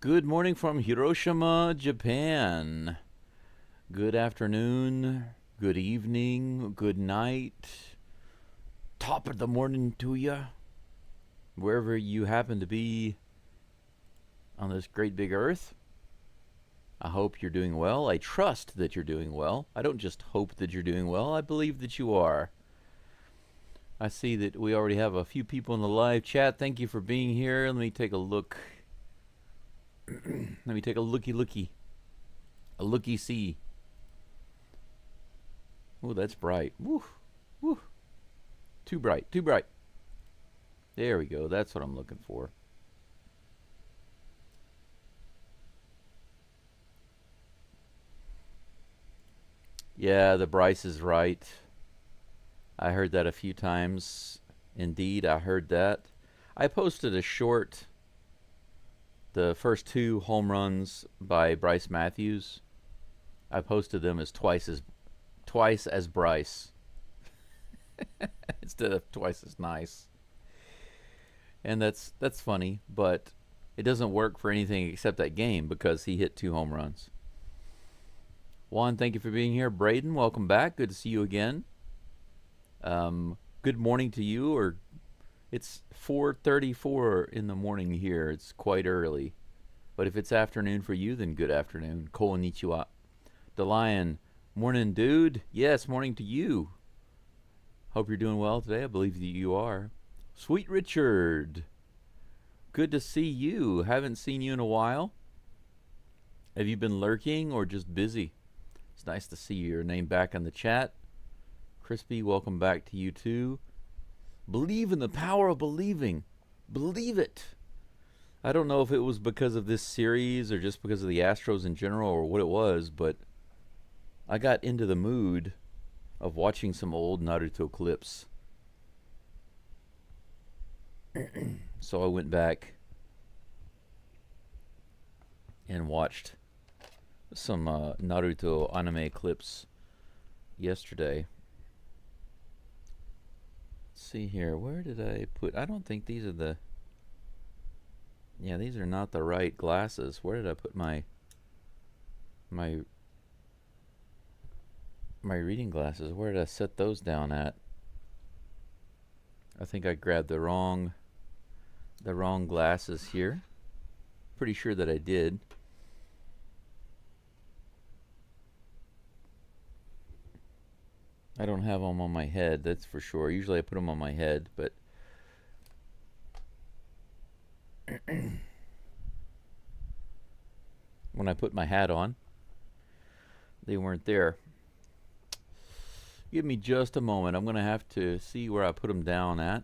Good morning from Hiroshima, Japan. Good afternoon, good evening, good night. Top of the morning to you, wherever you happen to be on this great big earth. I hope you're doing well. I trust that you're doing well. I don't just hope that you're doing well, I believe that you are. I see that we already have a few people in the live chat. Thank you for being here. Let me take a look. Let me take a looky. A looky-see. Oh, that's bright. Woo. Woo. Too bright. Too bright. There we go. That's what I'm looking for. Yeah, the Bryce is right. I heard that a few times. Indeed, I heard that. I posted a short, the first two home runs by Bryce Matthews. I posted them as twice as Bryce instead of twice as nice. And that's funny, but it doesn't work for anything except that game because he hit two home runs. Juan, thank you for being here. Braden, welcome back. Good to see you again. Good morning to you, or it's 4:34 in the morning here. It's quite early. But if it's afternoon for you, then good afternoon. Konnichiwa. DeLion, morning, dude. Yes, morning to you. Hope you're doing well today. I believe that you are. Sweet Richard, good to see you. Haven't seen you in a while. Have you been lurking or just busy? It's nice to see your name back in the chat. Crispy, welcome back to you too. Believe in the power of believing. Believe it. I don't know if it was because of this series or just because of the Astros in general or what it was, but I got into the mood of watching some old Naruto clips. So I went back and watched some Naruto anime clips yesterday. Let's see here. Where did I put? I don't think these are the... Yeah, these are not the right glasses. Where did I put my reading glasses? Where did I set those down at? I think I grabbed the wrong glasses here. Pretty sure that I did. I don't have them on my head, that's for sure. Usually I put them on my head, but when I put my hat on, they weren't there. Give me just a moment. I'm going to have to see where I put them down at.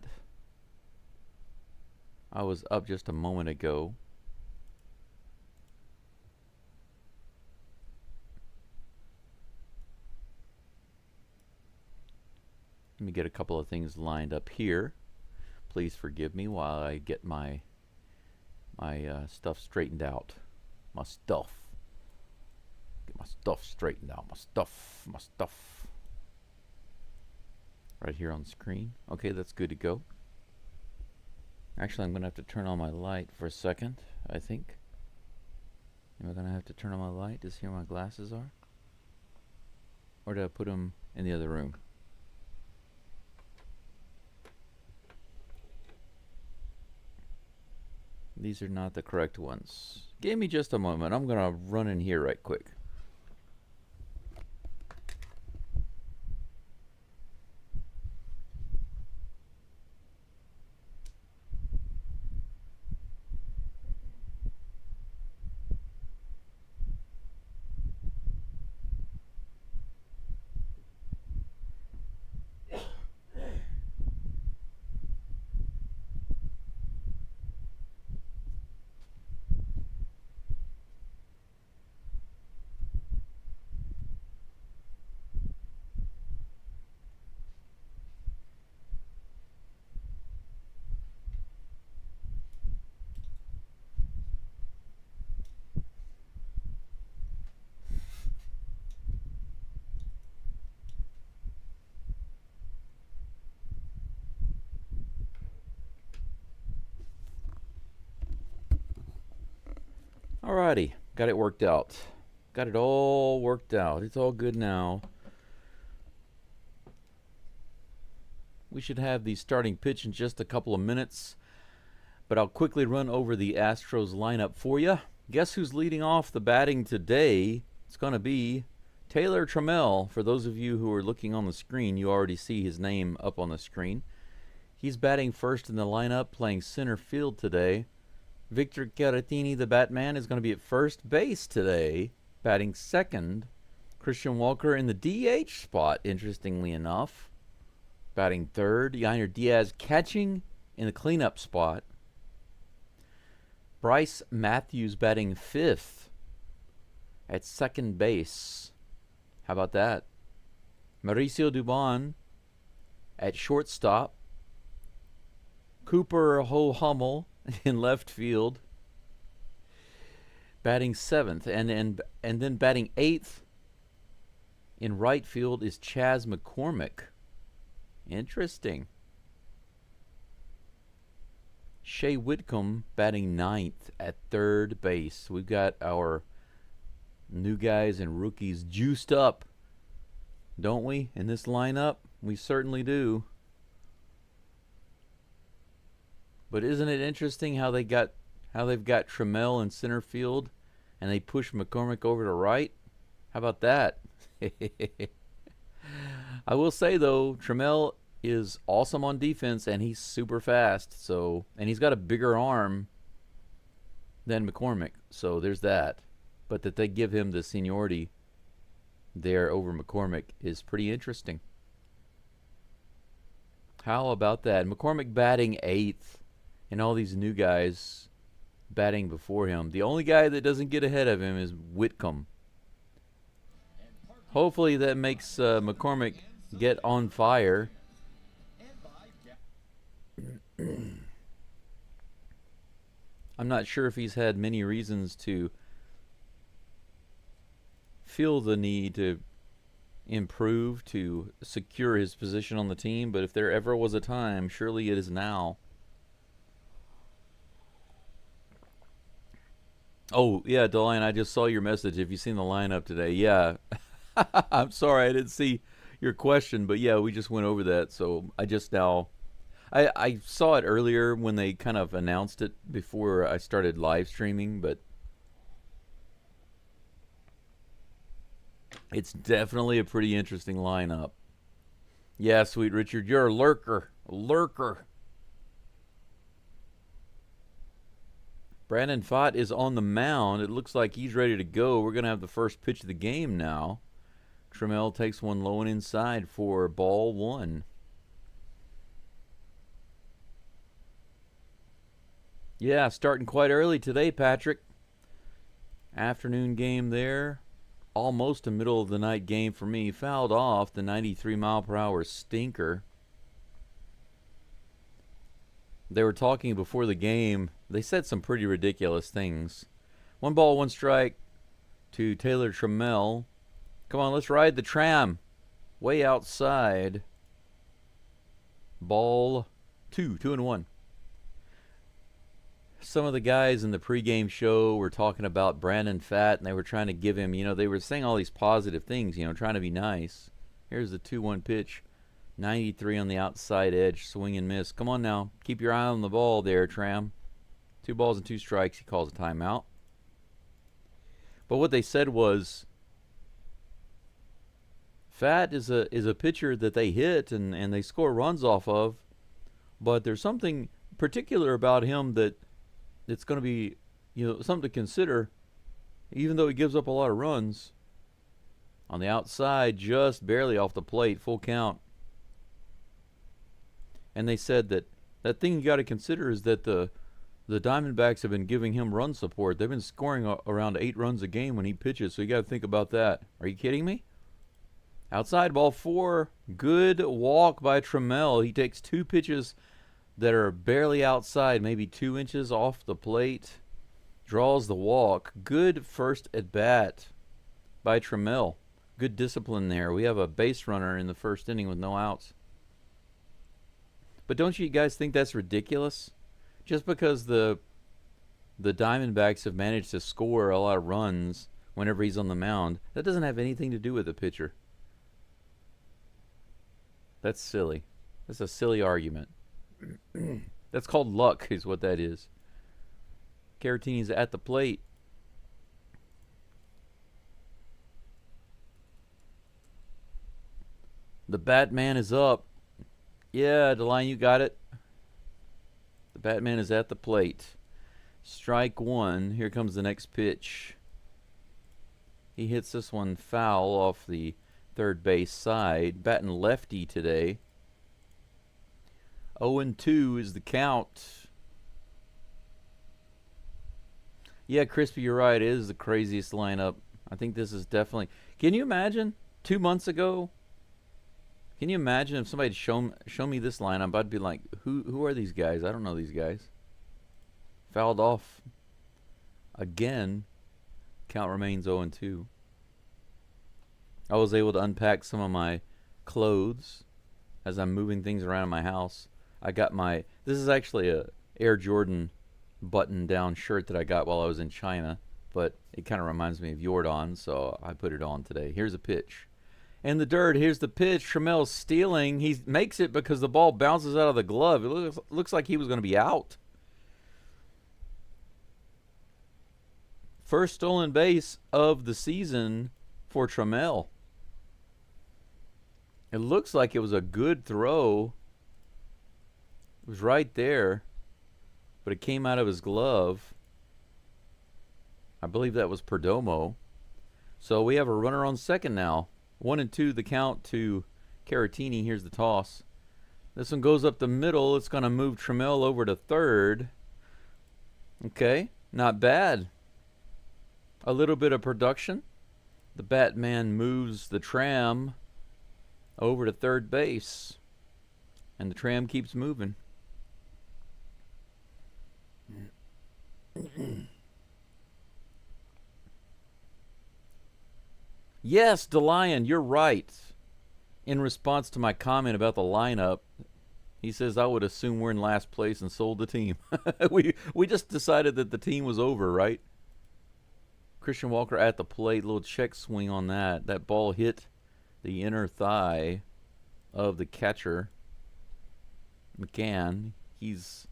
I was up just a moment ago. Let me get a couple of things lined up here. Please forgive me while I get my stuff straightened out. My stuff. Get my stuff straightened out. My stuff. Right here on the screen. Okay, that's good to go. Actually, I'm going to have to turn on my light for a second, I think. Am I going to have to turn on my light to see where my glasses are? Or did I put them in the other room? These are not the correct ones. Give me just a moment. I'm going to run in here right quick. Alrighty, got it worked out. Got it all worked out. It's all good now. We should have the starting pitch in just a couple of minutes, but I'll quickly run over the Astros lineup for you. Guess who's leading off the batting today? It's going to be Taylor Trammell. For those of you who are looking on the screen, you already see his name up on the screen. He's batting first in the lineup, playing center field today. Victor Caratini, the Batman, is going to be at first base today, batting second. Christian Walker in the DH spot, interestingly enough, batting third. Yainer Diaz catching in the cleanup spot. Bryce Matthews batting fifth at second base. How about that? Mauricio Dubon at shortstop. Cooper Ho-Hummel in left field, batting seventh. And then batting eighth in right field is Chas McCormick. Interesting. Shea Whitcomb batting ninth at third base. We've got our new guys and rookies juiced up, don't we, in this lineup? We certainly do. But isn't it interesting how they've got Trammell in center field and they push McCormick over to right? How about that? I will say though, Trammell is awesome on defense and he's super fast. So, and he's got a bigger arm than McCormick. So there's that. But that they give him the seniority there over McCormick is pretty interesting. How about that? McCormick batting eighth and all these new guys batting before him. The only guy that doesn't get ahead of him is Whitcomb. Hopefully that makes McCormick get on fire. I'm not sure if he's had many reasons to feel the need to improve, to secure his position on the team, but if there ever was a time, surely it is now. Oh, yeah, Delian, I just saw your message. Have you seen the lineup today? Yeah. I'm sorry I didn't see your question, but yeah, we just went over that. So I just now, I saw it earlier when they kind of announced it before I started live streaming, but it's definitely a pretty interesting lineup. Yeah, Sweet Richard, you're a lurker. A lurker. Brandon Pfaadt is on the mound. It looks like he's ready to go. We're going to have the first pitch of the game now. Trammell takes one low and inside for ball one. Yeah, starting quite early today, Patrick. Afternoon game there. Almost a middle of the night game for me. Fouled off the 93-mile-per-hour stinker. They were talking before the game. They said some pretty ridiculous things. 1 ball, 1 strike to Taylor Trammell. Come on, let's ride the tram. Way outside. Ball 2, 2-1. Some of the guys in the pregame show were talking about Brandon Pfaadt, and they were trying to give him, they were saying all these positive things, trying to be nice. Here's the 2-1 pitch. 93 on the outside edge, swing and miss. Come on now, keep your eye on the ball there, Tram. 2 balls and 2 strikes. He calls a timeout. But what they said was, Pfaadt is a pitcher that they hit and they score runs off of, but there's something particular about him that it's going to be something to consider. Even though he gives up a lot of runs, on the outside, just barely off the plate, full count. And they said that thing you got to consider is that the Diamondbacks have been giving him run support. They've been scoring around 8 runs a game when he pitches, so you got to think about that. Are you kidding me? Outside, ball 4. Good walk by Trammell. He takes 2 pitches that are barely outside, maybe 2 inches off the plate. Draws the walk. Good first at bat by Trammell. Good discipline there. We have a base runner in the first inning with no outs. But don't you guys think that's ridiculous? Just because the the Diamondbacks have managed to score a lot of runs whenever he's on the mound. That doesn't have anything to do with the pitcher. That's silly. That's a silly argument. That's called luck, is what that is. Caratini's at the plate. The Batman is up. Yeah, DeLine, you got it. The Batman is at the plate. Strike one. Here comes the next pitch. He hits this one foul off the third base side. Batting lefty today. 0-2 is the count. Yeah, Crispy, you're right. It is the craziest lineup. I think this is definitely... Can you imagine 2 months ago? Can you imagine if somebody show me this lineup? I'd be like, who are these guys? I don't know these guys. Fouled off again. Count remains 0-2. I was able to unpack some of my clothes as I'm moving things around in my house. I got my... This is actually a Air Jordan button-down shirt that I got while I was in China, but it kind of reminds me of Jordan, so I put it on today. Here's a pitch. In the dirt, here's the pitch. Tramel's stealing. He makes it because the ball bounces out of the glove. It looks like he was going to be out. First stolen base of the season for Tramel. It looks like it was a good throw. It was right there, but it came out of his glove. I believe that was Perdomo. So we have a runner on second now. 1-2 the count to Caratini. Here's the toss. This one goes up the middle. It's going to move Tramel over to third. Okay, not bad. A little bit of production. The Batman moves the tram over to third base. And the tram keeps moving. Yes, DeLion, you're right. In response to my comment about the lineup, he says, I would assume we're in last place and sold the team. we just decided that the team was over, right? Christian Walker at the plate. Little check swing on that. That ball hit the inner thigh of the catcher, McCann. He's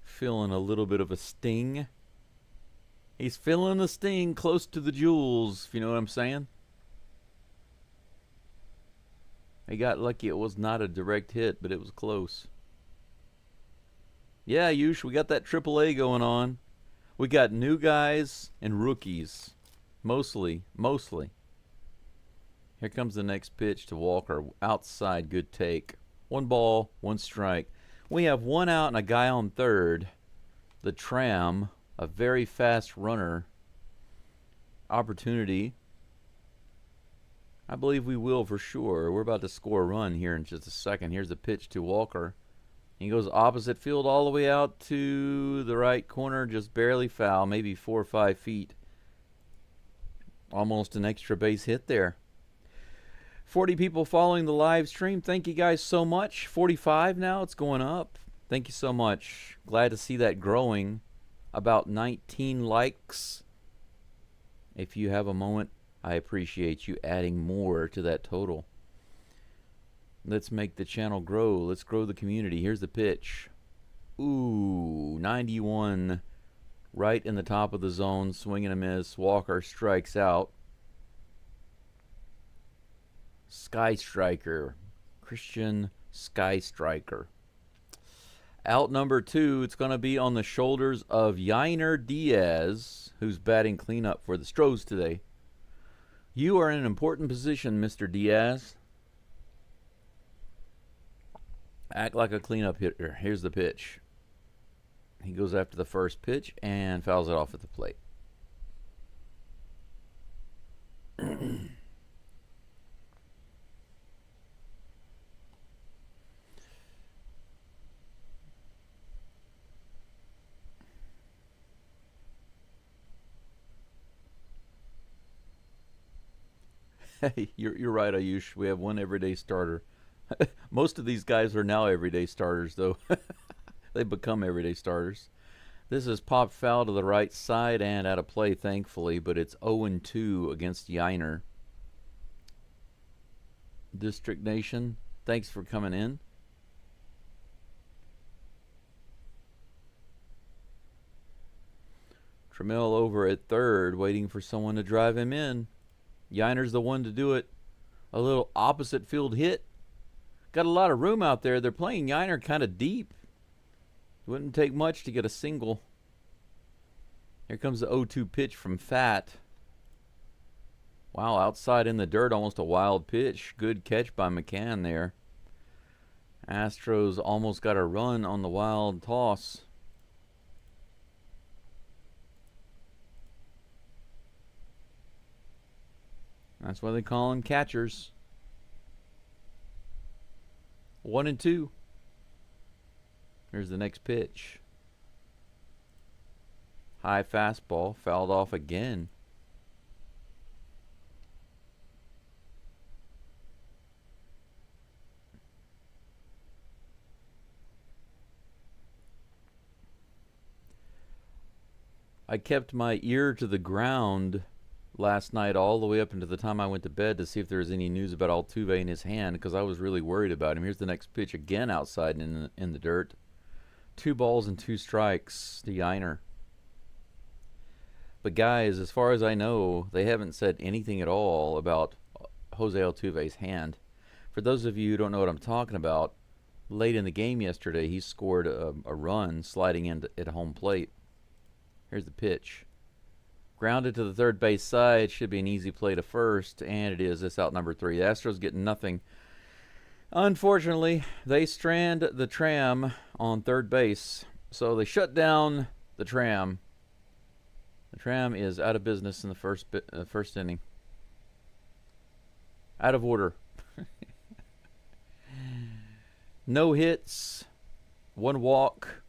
feeling a little bit of a sting. He's feeling the sting close to the jewels, if you know what I'm saying. He got lucky it was not a direct hit, but it was close. Yeah, Yush, we got that AAA going on. We got new guys and rookies. Mostly. Here comes the next pitch to Walker. Outside, good take. 1 ball, 1 strike. We have 1 out and a guy on third. The tram, a very fast runner. Opportunity. I believe we will for sure. We're about to score a run here in just a second. Here's the pitch to Walker. He goes opposite field all the way out to the right corner, just barely foul, maybe 4 or 5 feet. Almost an extra base hit there. 40 people following the live stream. Thank you guys so much. 45 now. It's going up. Thank you so much. Glad to see that growing. About 19 likes. If you have a moment, I appreciate you adding more to that total. Let's make the channel grow. Let's grow the community. Here's the pitch. Ooh, 91. Right in the top of the zone. Swing and a miss. Walker strikes out. Sky Striker. Christian Sky Striker. Out number 2. It's going to be on the shoulders of Yainer Diaz, who's batting cleanup for the Stros today. You are in an important position, Mr. Diaz. Act like a cleanup hitter. Here's the pitch. He goes after the first pitch and fouls it off at the plate. Hey, you're right, Ayush. We have 1 everyday starter. Most of these guys are now everyday starters, though. They become everyday starters. This is popped foul to the right side and out of play, thankfully, but it's 0-2 against Yiner. District Nation, thanks for coming in. Trammell over at third, waiting for someone to drive him in. Yiner's the one to do it. A little opposite field hit. Got a lot of room out there. They're playing Yiner kind of deep. Wouldn't take much to get a single. Here comes the 0-2 pitch from Fat. Wow, outside in the dirt, almost a wild pitch. Good catch by McCann there. Astros almost got a run on the wild toss. That's why they call them catchers. 1-2. Here's the next pitch. High fastball, fouled off again. I kept my ear to the ground last night all the way up into the time I went to bed to see if there was any news about Altuve in his hand, because I was really worried about him. Here's the next pitch again outside in the dirt. 2 balls and 2 strikes to Yiner. But guys, as far as I know, they haven't said anything at all about Jose Altuve's hand. For those of you who don't know what I'm talking about, late in the game yesterday, he scored a run sliding in at home plate. Here's the pitch. Grounded to the third base side. Should be an easy play to first, and it is. It's out number 3. The Astros getting nothing. Unfortunately, they strand the tram on third base, so they shut down the tram. The tram is out of business in the first inning. Out of order. No hits, 1 walk,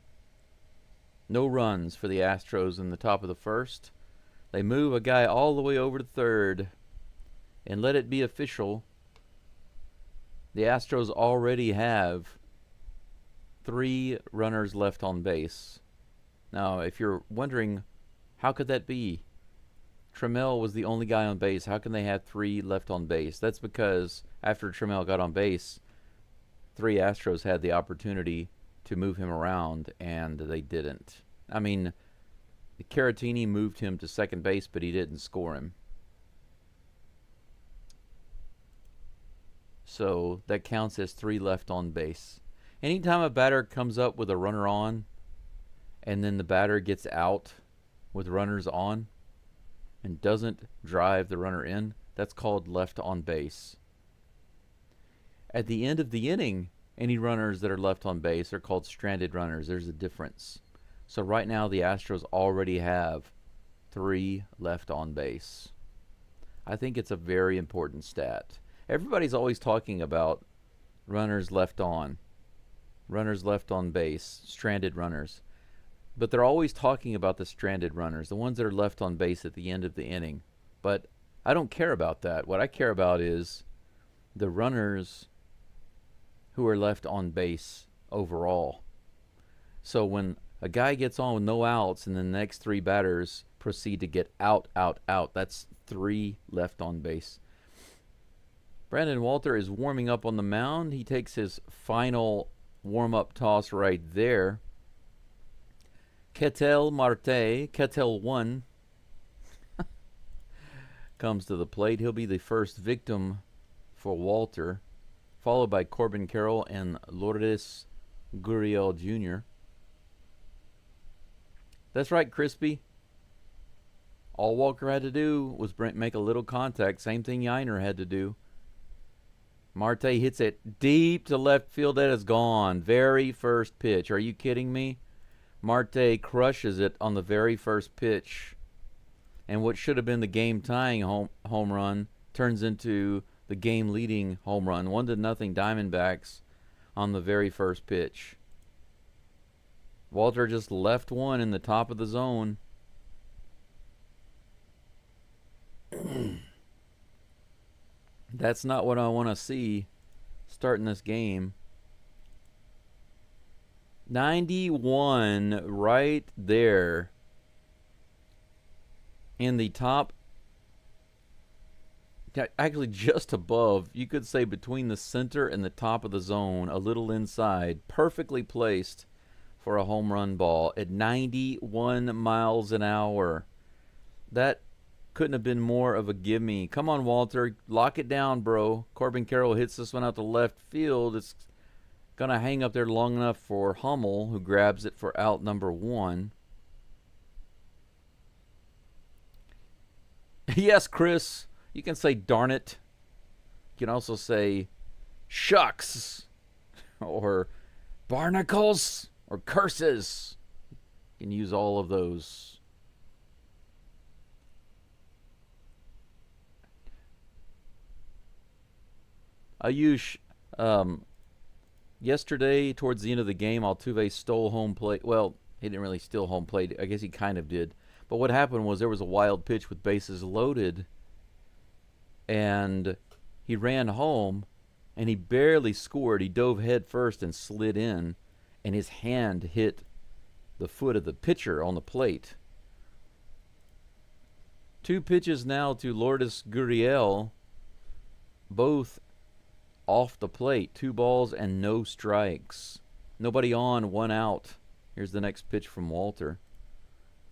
no runs for the Astros in the top of the first. They move a guy all the way over to third, and let it be official. The Astros already have 3 runners left on base. Now, if you're wondering, how could that be? Trammell was the only guy on base. How can they have 3 left on base? That's because after Trammell got on base, 3 Astros had the opportunity to move him around, and they didn't. I mean, Caratini moved him to second base, but he didn't score him. So that counts as 3 left on base. Anytime a batter comes up with a runner on, and then the batter gets out with runners on and doesn't drive the runner in, that's called left on base. At the end of the inning, any runners that are left on base are called stranded runners. There's a difference. So right now the Astros already have 3 left on base. I think it's a very important stat. Everybody's always talking about runners left on base, stranded runners. But they're always talking about the stranded runners, the ones that are left on base at the end of the inning. But I don't care about that. What I care about is the runners who are left on base overall. So when a guy gets on with no outs and the next 3 batters proceed to get out, that's 3 left on base. Brandon Walter is warming up on the mound. He takes his final warm-up toss right there. Ketel Marte, Ketel 1, comes to the plate. He'll be the first victim for Walter, followed by Corbin Carroll and Lourdes Gurriel Jr. That's right, Crispy. All Walker had to do was make a little contact. Same thing Yiner had to do. Marte hits it deep to left field. That is gone. Very first pitch. Are you kidding me? Marte crushes it on the very first pitch. And what should have been the game-tying home run turns into the game-leading home run. 1-0 Diamondbacks on the very first pitch. Walter just left one in the top of the zone. That's not what I want to see starting this game. 91 right there in the top, actually just above, you could say between the center and the top of the zone, a little inside, perfectly placed for a home run ball at 91 miles an hour. That couldn't have been more of a gimme. Come on, Walter. Lock it down, bro. Corbin Carroll hits this one out to left field. It's going to hang up there long enough for Hummel, who grabs it for out number 1. Yes, Chris. You can say darn it. You can also say shucks or barnacles or curses. You can use all of those. Ayush, yesterday towards the end of the game, Altuve stole home plate. Well, he didn't really steal home plate. I guess he kind of did. But what happened was there was a wild pitch with bases loaded, and he ran home, and he barely scored. He dove head first and slid in, and his hand hit the foot of the pitcher on the plate. 2 pitches now to Lourdes Gurriel, both off the plate. 2 balls and no strikes. Nobody on, 1 out. Here's the next pitch from Walter.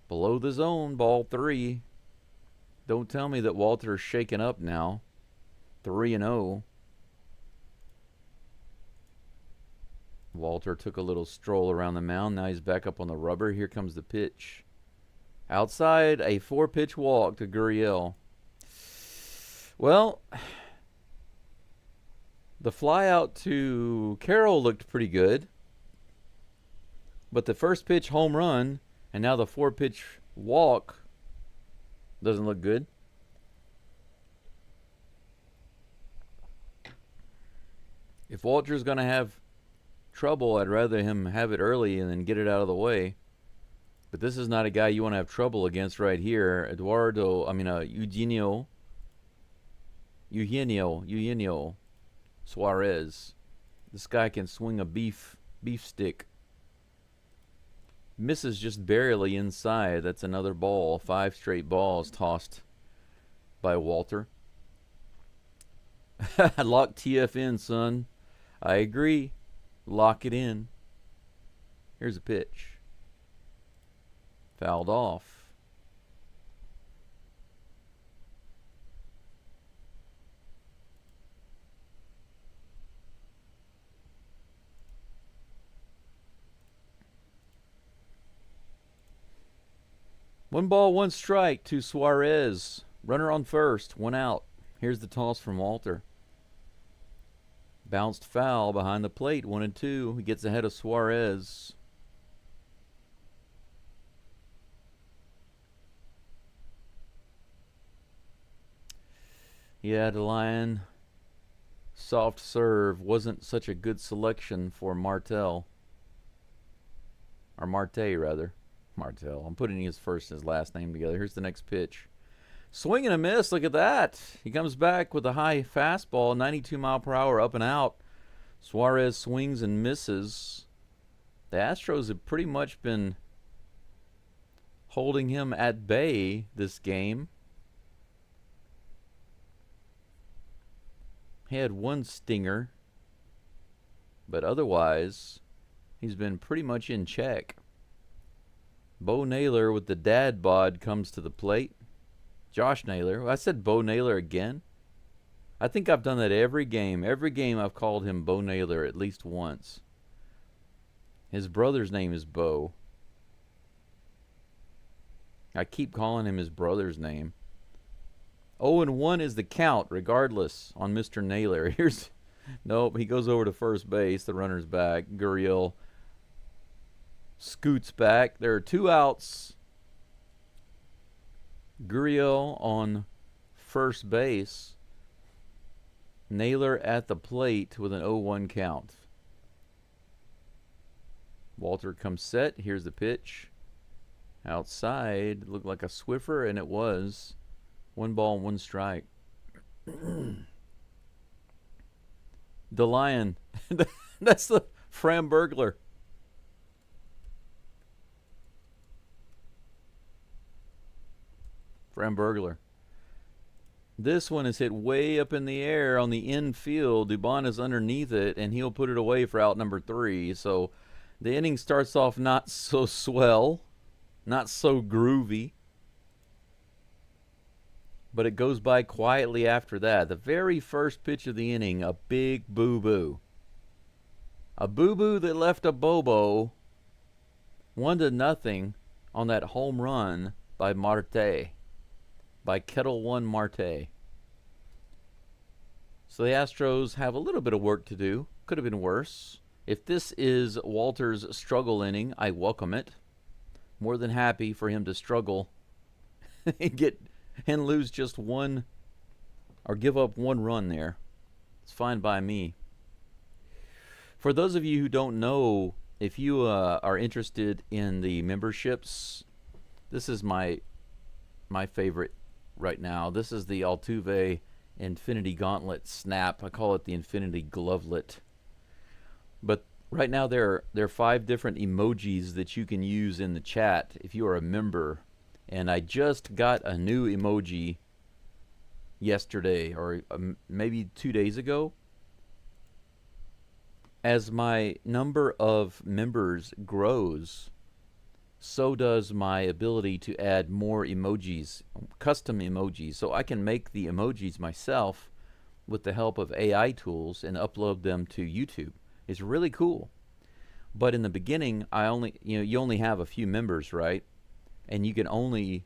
Below the zone, ball 3. Don't tell me that Walter's shaken up now. 3-0. Walter took a little stroll around the mound. Now he's back up on the rubber. Here comes the pitch. Outside, a 4-pitch walk to Gurriel. Well, the fly out to Carroll looked pretty good. But the first pitch home run and now the 4-pitch walk doesn't look good. If Walter's going to have trouble, I'd rather him have it early and then get it out of the way. But this is not a guy you want to have trouble against right here. Eugenio Suarez. This guy can swing a beef stick. Misses just barely inside. That's another ball. 5 straight balls tossed by Walter. Lock TF in, son. I agree. Lock it in. Here's a pitch. Fouled off. One ball, 1 strike to Suarez. Runner on first, 1 out. Here's the toss from Walter. Bounced foul behind the plate, 1-2. He gets ahead of Suarez. Yeah, the Lion. Soft serve wasn't such a good selection for Martel. Or Marte, rather. Martel. I'm putting his first and his last name together. Here's the next pitch. Swing and a miss. Look at that. He comes back with a high fastball, 92 mile per hour, up and out. Suarez swings and misses. The Astros have pretty much been holding him at bay this game. He had 1 stinger, but otherwise, he's been pretty much in check. Bo Naylor with the dad bod comes to the plate. Josh Naylor. I said Bo Naylor again. I think I've done that every game. Every game I've called him Bo Naylor at least once. His brother's name is Bo. I keep calling him his brother's name. 0-1 is the count, regardless, on Mr. Naylor. Nope, he goes over to first base. The runner's back. Gurriel scoots back. There are 2 outs. Gurriel on first base. Naylor at the plate with an 0-1 count. Walter comes set. Here's the pitch. Outside. Looked like a Swiffer, and it was. 1 ball, 1 strike. The Lion. That's the Fram Burglar. Fram Burglar. This one is hit way up in the air on the infield. Dubon is underneath it, and he'll put it away for out number 3. So the inning starts off not so swell, not so groovy, but it goes by quietly after that. The very first pitch of the inning, a big boo-boo. A boo-boo that left a bobo 1-0 on that home run by Marte, by Kettle One Marte. So the Astros have a little bit of work to do. Could have been worse. If this is Walter's struggle inning, I welcome it. More than happy for him to struggle and lose just one, or give up one run there. It's fine by me. For those of you who don't know, if you are interested in the memberships, this is my favorite right now. This is the Altuve Infinity Gauntlet Snap. I call it the Infinity Glovelet. But right now there are 5 different emojis that you can use in the chat if you are a member. And I just got a new emoji yesterday, or maybe 2 days ago. As my number of members grows, so does my ability to add more emojis, custom emojis. So I can make the emojis myself with the help of AI tools and upload them to YouTube. It's really cool. But in the beginning, you only have a few members, right? And you can only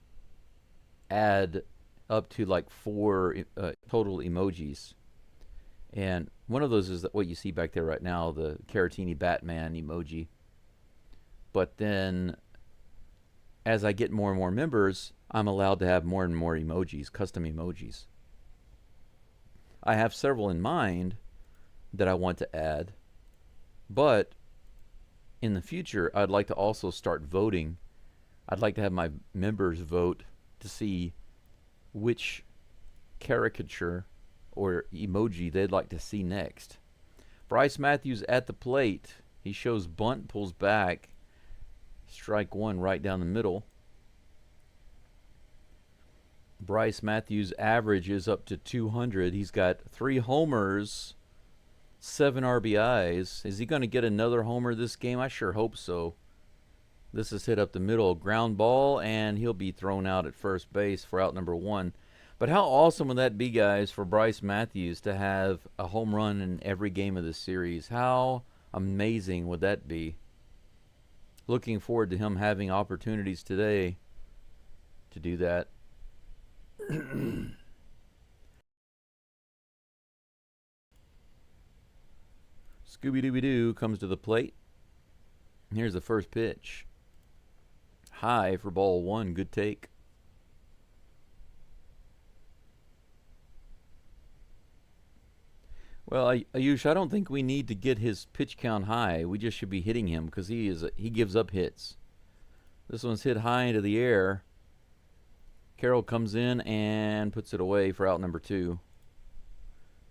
add up to like 4 total emojis. And one of those is what you see back there right now, the Caratini Batman emoji. But then as I get more and more members, I'm allowed to have more and more emojis, custom emojis. I have several in mind that I want to add, but in the future, I'd like to also start voting. I'd like to have my members vote to see which caricature or emoji they'd like to see next. Bryce Matthews at the plate. He shows bunt, pulls back. Strike 1 right down the middle. Bryce Matthews' average is up to 200. He's got 3 homers, 7 RBIs. Is he going to get another homer this game? I sure hope so. This is hit up the middle, ground ball, and he'll be thrown out at first base for out number 1. But how awesome would that be, guys, for Bryce Matthews to have a home run in every game of this series? How amazing would that be? Looking forward to him having opportunities today to do that. Scooby-Dooby-Doo comes to the plate. Here's the first pitch. High for ball 1. Good take. Well, Ayush, I don't think we need to get his pitch count high. We just should be hitting him because he gives up hits. This one's hit high into the air. Carroll comes in and puts it away for out number 2.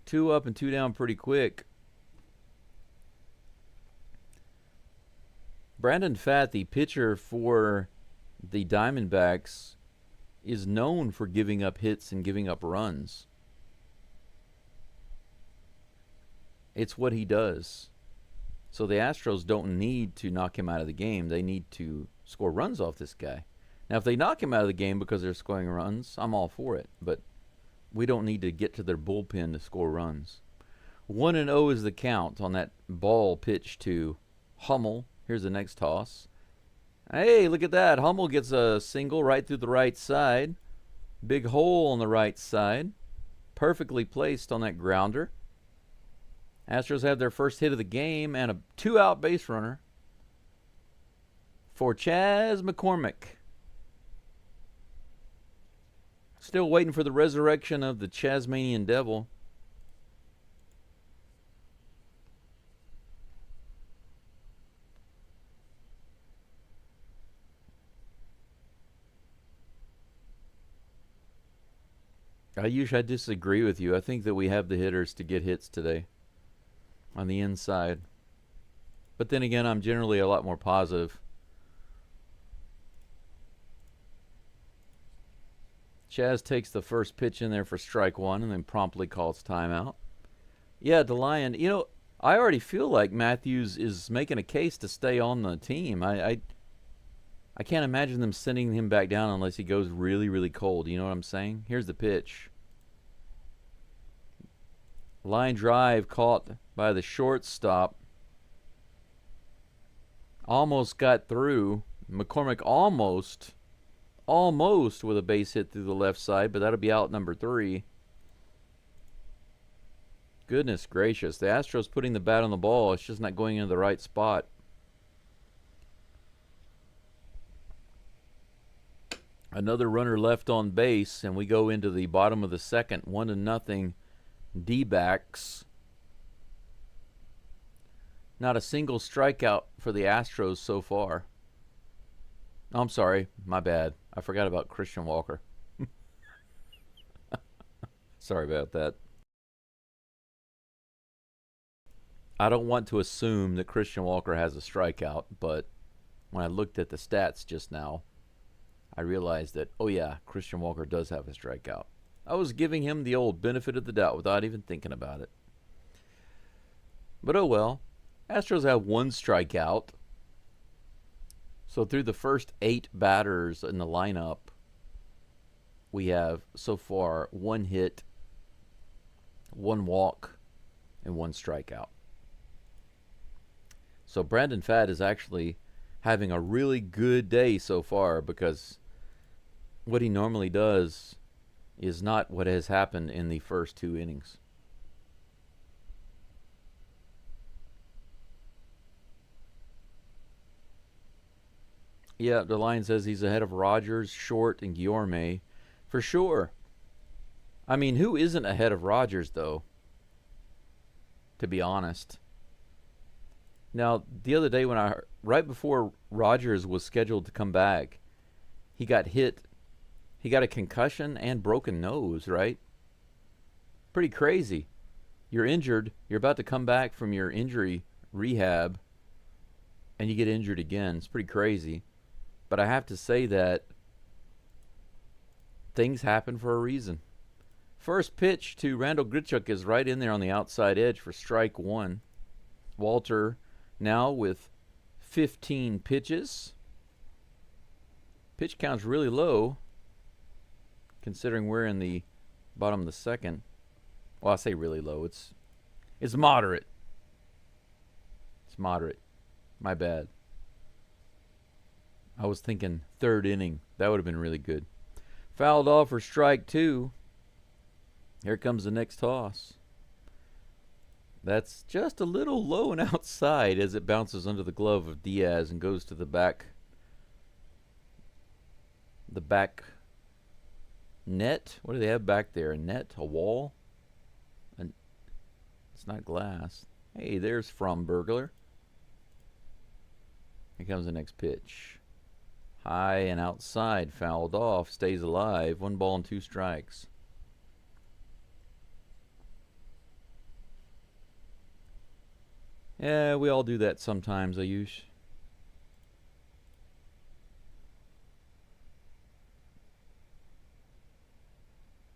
2 up and 2 down pretty quick. Brandon Pfaadt, the pitcher for the Diamondbacks, is known for giving up hits and giving up runs. It's what he does. So the Astros don't need to knock him out of the game. They need to score runs off this guy. Now, if they knock him out of the game because they're scoring runs, I'm all for it. But we don't need to get to their bullpen to score runs. 1-0 is the count on that ball pitch to Hummel. Here's the next toss. Hey, look at that. Hummel gets a single right through the right side. Big hole on the right side. Perfectly placed on that grounder. Astros have their first hit of the game and a 2-out base runner for Chas McCormick. Still waiting for the resurrection of the Chasmanian Devil. I disagree with you. I think that we have the hitters to get hits today on the inside. But then again, I'm generally a lot more positive. Chaz takes the first pitch in there for strike one and then promptly calls timeout. Yeah, DeLion, you know, I already feel like Matthews is making a case to stay on the team. I can't imagine them sending him back down unless he goes really, really cold. You know what I'm saying? Here's the pitch. Line drive caught by the shortstop. Almost got through. McCormick almost with a base hit through the left side, but that'll be out number 3. Goodness gracious. The Astros putting the bat on the ball. It's just not going into the right spot. Another runner left on base, and we go into the bottom of the second. 1-0 D-backs. Not a single strikeout for the Astros so far. Oh, I'm sorry. My bad. I forgot about Christian Walker. Sorry about that. I don't want to assume that Christian Walker has a strikeout, but when I looked at the stats just now, I realized that, oh yeah, Christian Walker does have a strikeout. I was giving him the old benefit of the doubt without even thinking about it. But oh well. Astros have 1 strikeout. So through the first 8 batters in the lineup, we have so far 1 hit, 1 walk, and 1 strikeout. So Brandon Pfaadt is actually having a really good day so far, because what he normally does is not what has happened in the first 2 innings. Yeah, the line says he's ahead of Rogers, Short, and Guillorme. For sure. I mean, who isn't ahead of Rogers, though? To be honest. Now, the other day right before Rogers was scheduled to come back, he got hit. He got a concussion and broken nose, right? Pretty crazy. You're injured. You're about to come back from your injury rehab, and you get injured again. It's pretty crazy. But I have to say that things happen for a reason. First pitch to Randall Grichuk is right in there on the outside edge for strike 1. Walter now with 15 pitches. Pitch count's really low, considering we're in the bottom of the second. Well, I say really low. It's moderate. It's moderate. My bad. I was thinking 3rd inning. That would have been really good. Fouled off for strike 2. Here comes the next toss. That's just a little low and outside as it bounces under the glove of Diaz and goes to the back. The back net? What do they have back there? A net? A wall? It's not glass. Hey, there's Frombergler. Here comes the next pitch. High and outside, fouled off, stays alive. 1 ball and 2 strikes. Yeah, we all do that sometimes, Ayush.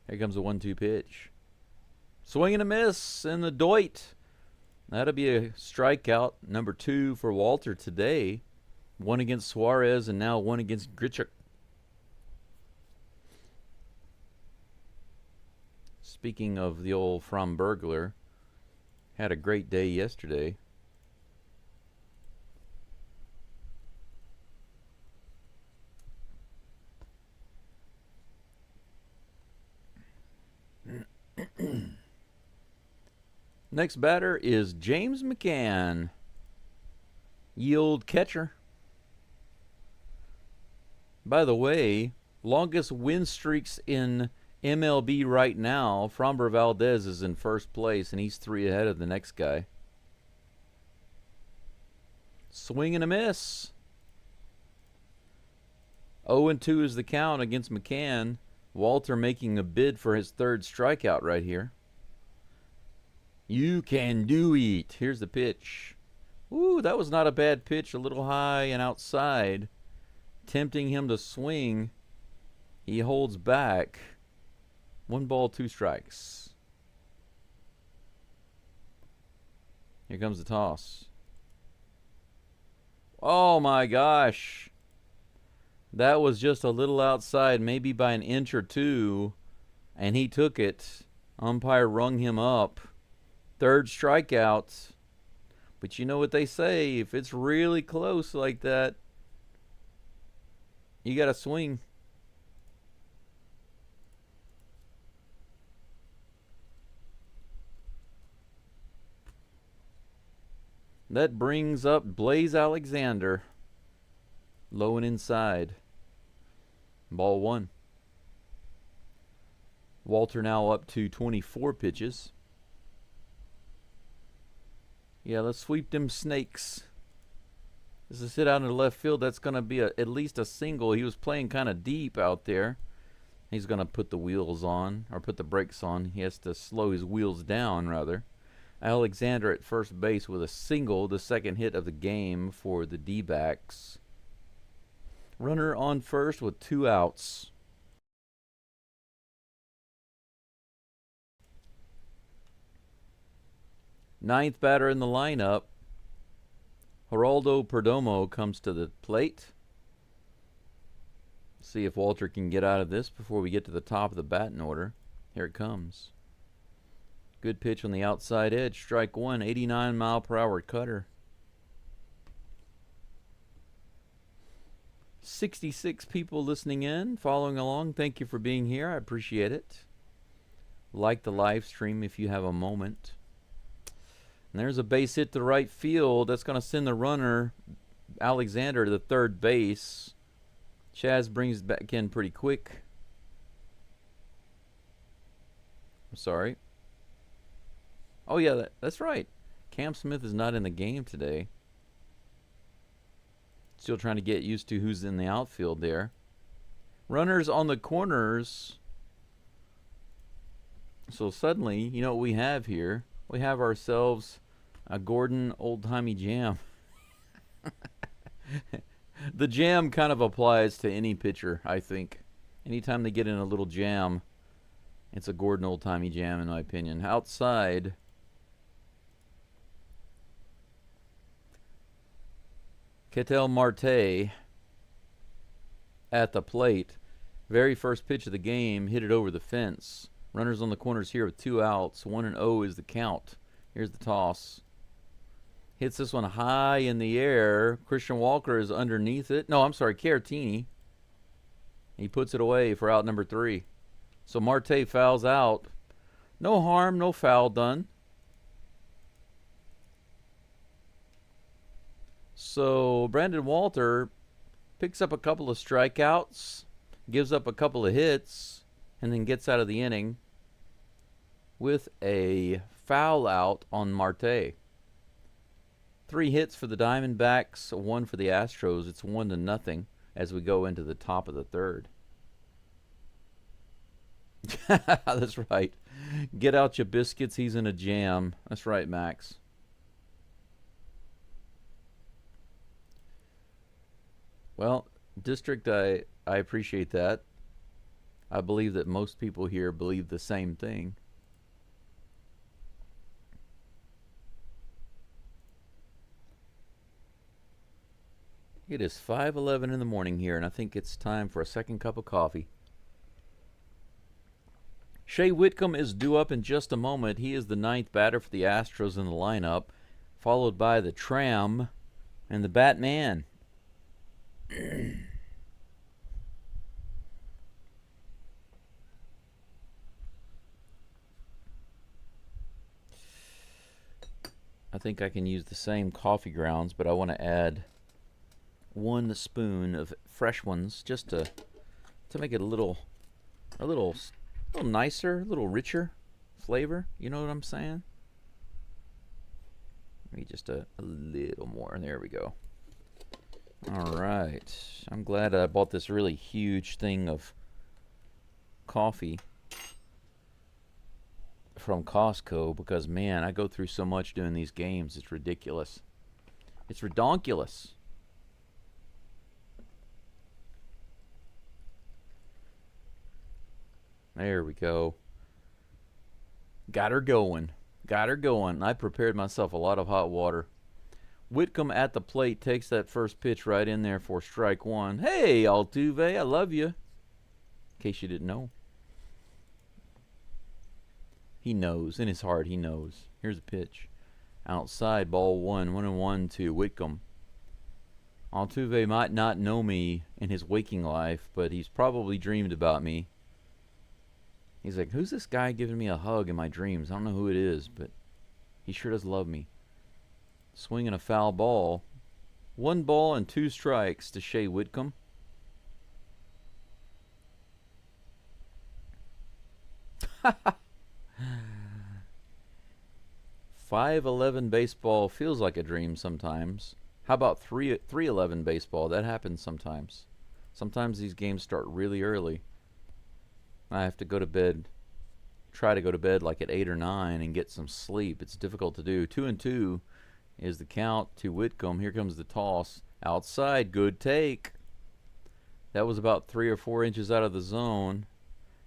Here comes a 1-2 pitch. Swing and a miss in the Doit. That'll be a strikeout, number 2 for Walter today. 1 against Suarez and now 1 against Grichuk. Speaking of the old Frombergler, had a great day yesterday. Next batter is James McCann, yield catcher. By the way, longest win streaks in MLB right now, Framber Valdez is in first place, and he's 3 ahead of the next guy. Swing and a miss. 0-2 is the count against McCann. Walter making a bid for his 3rd strikeout right here. You can do it. Here's the pitch. Ooh, that was not a bad pitch. A little high and outside, tempting him to swing. He holds back. 1 ball, 2 strikes. Here comes the toss. Oh my gosh. That was just a little outside, maybe by an inch or two, and he took it. Umpire rung him up. 3rd strikeout. But you know what they say, if it's really close like that, you got to swing. That brings up Blaze Alexander. Low and inside. Ball 1. Walter now up to 24 pitches. Yeah, let's sweep them snakes. This is hit out in the left field. That's going to be at least a single. He was playing kind of deep out there. He's going to put the wheels on, or put the brakes on. He has to slow his wheels down, rather. Alexander at first base with a single, the 2nd hit of the game for the D-backs. Runner on first with 2 outs. Ninth batter in the lineup. Geraldo Perdomo comes to the plate. See if Walter can get out of this before we get to the top of the batting order. Here it comes. Good pitch on the outside edge. Strike 1, 89-mile-per-hour cutter. 66 people listening in, following along. Thank you for being here. I appreciate it. Like the live stream if you have a moment. And there's a base hit to right field. That's going to send the runner, Alexander, to the 3rd base. Chaz brings it back in pretty quick. I'm sorry. Oh, yeah, that's right. Cam Smith is not in the game today. Still trying to get used to who's in the outfield there. Runners on the corners. So suddenly, you know what we have here? We have ourselves a Gordon old-timey jam. The jam kind of applies to any pitcher, I think. Anytime they get in a little jam, it's a Gordon old-timey jam, in my opinion. Outside, Ketel Marte at the plate. Very first pitch of the game, hit it over the fence. Runners on the corners here with 2 outs. 1-0 is the count. Here's the toss. Hits this one high in the air. Christian Walker is underneath it. No, I'm sorry, Caratini. He puts it away for out number 3. So Marte fouls out. No harm, no foul done. So Brandon Walter picks up a couple of strikeouts, gives up a couple of hits, and then gets out of the inning with a foul out on Marte. 3 hits for the Diamondbacks, 1 for the Astros. It's 1-0 as we go into the top of the 3rd. That's right. Get out your biscuits. He's in a jam. That's right, Max. Well, District, I appreciate that. I believe that most people here believe the same thing. It is 5:11 in the morning here, and I think it's time for a second cup of coffee. Shea Whitcomb is due up in just a moment. He is the 9th batter for the Astros in the lineup, followed by the Tram and the Batman. I think I can use the same coffee grounds, but I want to add 1 spoon of fresh ones just to make it a little nicer, a little richer flavor. You know what I'm saying? Maybe just a little more. There we go. All right. I'm glad I bought this really huge thing of coffee from Costco because, man, I go through so much doing these games. It's ridiculous. It's redonkulous. There we go. Got her going. Got her going. I prepared myself a lot of hot water. Whitcomb at the plate takes that first pitch right in there for strike one. Hey, Altuve, I love you. In case you didn't know. He knows. In his heart, he knows. Here's a pitch. Outside, ball one. 1-1 to Whitcomb. Altuve might not know me in his waking life, but he's probably dreamed about me. He's like, who's this guy giving me a hug in my dreams? I don't know who it is, but he sure does love me. Swinging a foul ball. 1 ball and 2 strikes to Shea Whitcomb. .511 baseball feels like a dream sometimes. How about 311 baseball? That happens sometimes. Sometimes these games start really early. I have to go to bed, try to go to bed like at 8 or 9 and get some sleep. It's difficult to do. 2-2 is the count to Whitcomb. Here comes the toss. Outside, good take. That was about 3 or 4 inches out of the zone.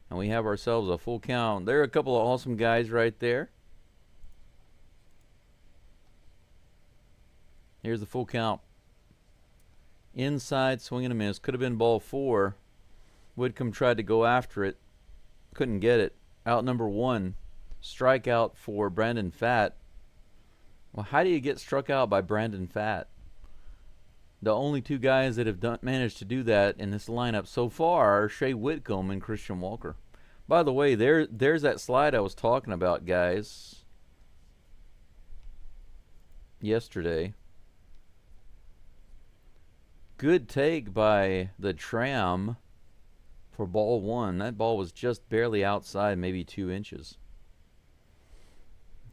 And we have ourselves a full count. There are a couple of awesome guys right there. Here's the full count. Inside, swing and a miss. Could have been ball 4. Whitcomb tried to go after it. Couldn't get it. Out number 1. Strikeout for Brandon Pfaadt. Well, how do you get struck out by Brandon Pfaadt? The only 2 guys that have managed to do that in this lineup so far are Shea Whitcomb and Christian Walker. By the way, there's that slide I was talking about, guys, yesterday. Good take by the Tram for ball 1. That ball was just barely outside, maybe 2 inches.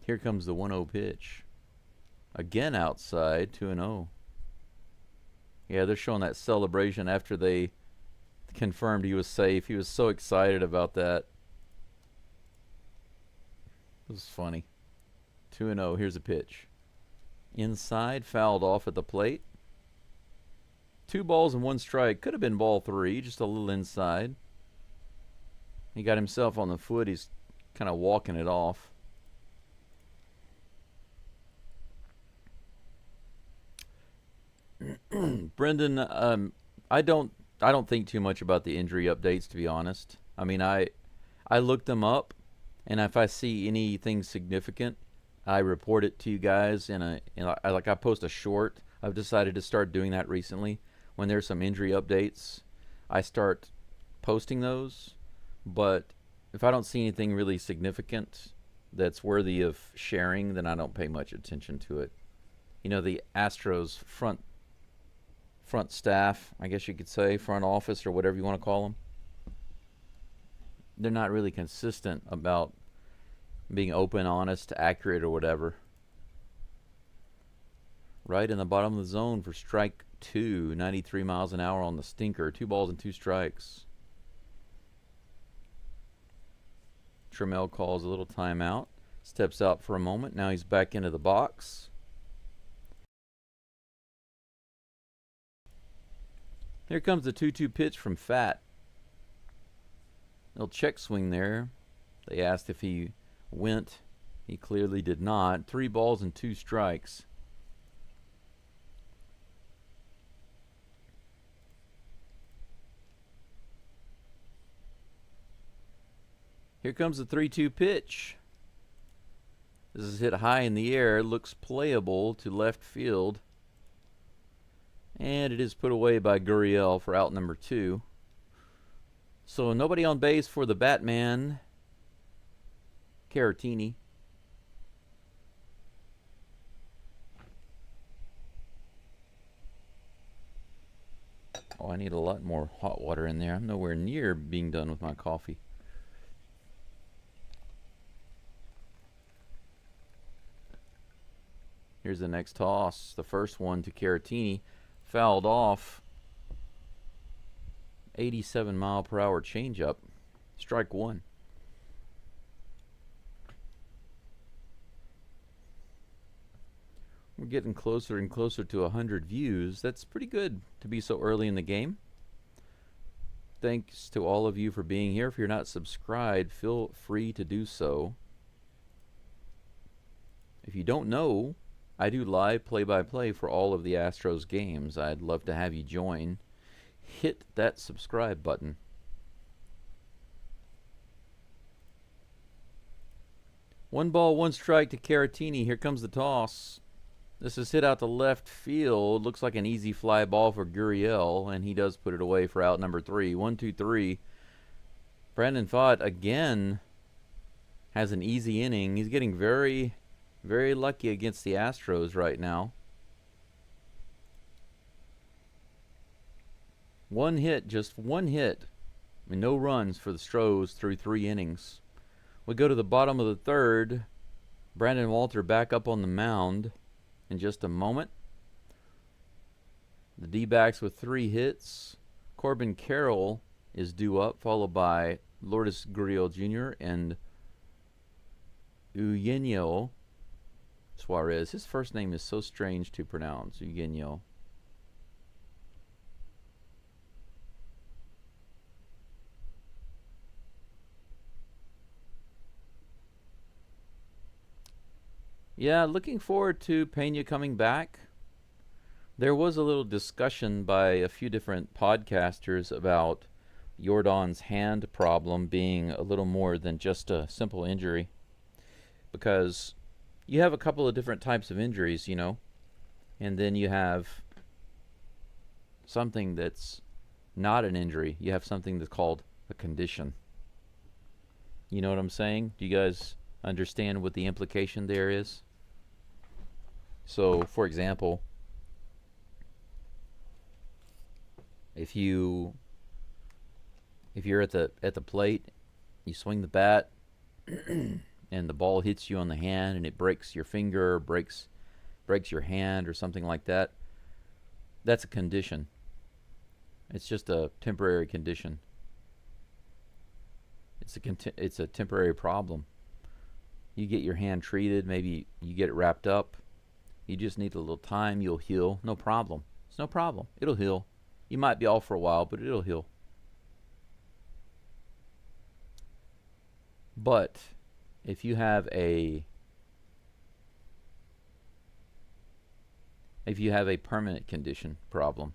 Here comes the 1-0 pitch. Again outside, 2-0. Yeah, they're showing that celebration after they confirmed he was safe. He was so excited about that. It was funny. 2-0. Here's a pitch. Inside, fouled off at the plate. 2 balls and 1 strike. Could have been ball 3, just a little inside. He got himself on the foot. He's kind of walking it off. Brendan, I don't think too much about the injury updates, to be honest. I mean, I look them up, and if I see anything significant, I report it to you guys. I post a short. I've decided to start doing that recently. When there's some injury updates, I start posting those. But if I don't see anything really significant that's worthy of sharing, then I don't pay much attention to it. You know, the Astros front staff, I guess you could say, front office or whatever you want to call them, they're not really consistent about being open, honest, accurate, or whatever. Right in the bottom of the zone for strike 2, 93 miles an hour on the stinker. 2 balls and 2 strikes. Trammell calls a little timeout. Steps out for a moment. Now he's back into the box. Here comes the 2-2 pitch from Pfaadt. Little check swing there. They asked if he went. He clearly did not. 3 balls and 2 strikes. Here comes the 3-2 pitch. This is hit high in the air. Looks playable to left field. And it is put away by Gurriel for out number 2. So nobody on base for the Batman, Caratini. Oh, I need a lot more hot water in there. I'm nowhere near being done with my coffee. Here's the next toss. The first one to Caratini. Fouled off. 87-mile-per-hour changeup. Strike 1. We're getting closer and closer to 100 views. That's pretty good to be so early in the game. Thanks to all of you for being here. If you're not subscribed, feel free to do so. If you don't know, I do live play-by-play for all of the Astros games. I'd love to have you join. Hit that subscribe button. One ball, one strike to Caratini. Here comes the toss. This is hit out to left field. Looks like an easy fly ball for Gurriel, and he does put it away for out number 3. 1, 2, 3. Brandon Pfaadt again has an easy inning. He's getting very, very lucky against the Astros right now. One hit, just one hit, and no runs for the Stros through 3 innings. We go to the bottom of the 3rd. Brandon Walter back up on the mound in just a moment. The D-backs with 3 hits. Corbin Carroll is due up, followed by Lourdes Gurriel Jr. and Eugenio Suarez. His first name is so strange to pronounce, Eugenio. Yeah, looking forward to Pena coming back. There was a little discussion by a few different podcasters about Yordan's hand problem being a little more than just a simple injury. Because you have a couple of different types of injuries, you know. And then you have something that's not an injury. You have something that's called a condition. You know what I'm saying? Do you guys understand what the implication there is? So, for example, if you're at the plate, you swing the bat, and the ball hits you on the hand, and it breaks your finger, or breaks your hand, or something like that. That's a condition. It's just a temporary condition. It's a temporary problem. You get your hand treated, maybe you get it wrapped up. You just need a little time, you'll heal. No problem. It's no problem. It'll heal. You might be off for a while, but it'll heal. But if you have a permanent condition problem,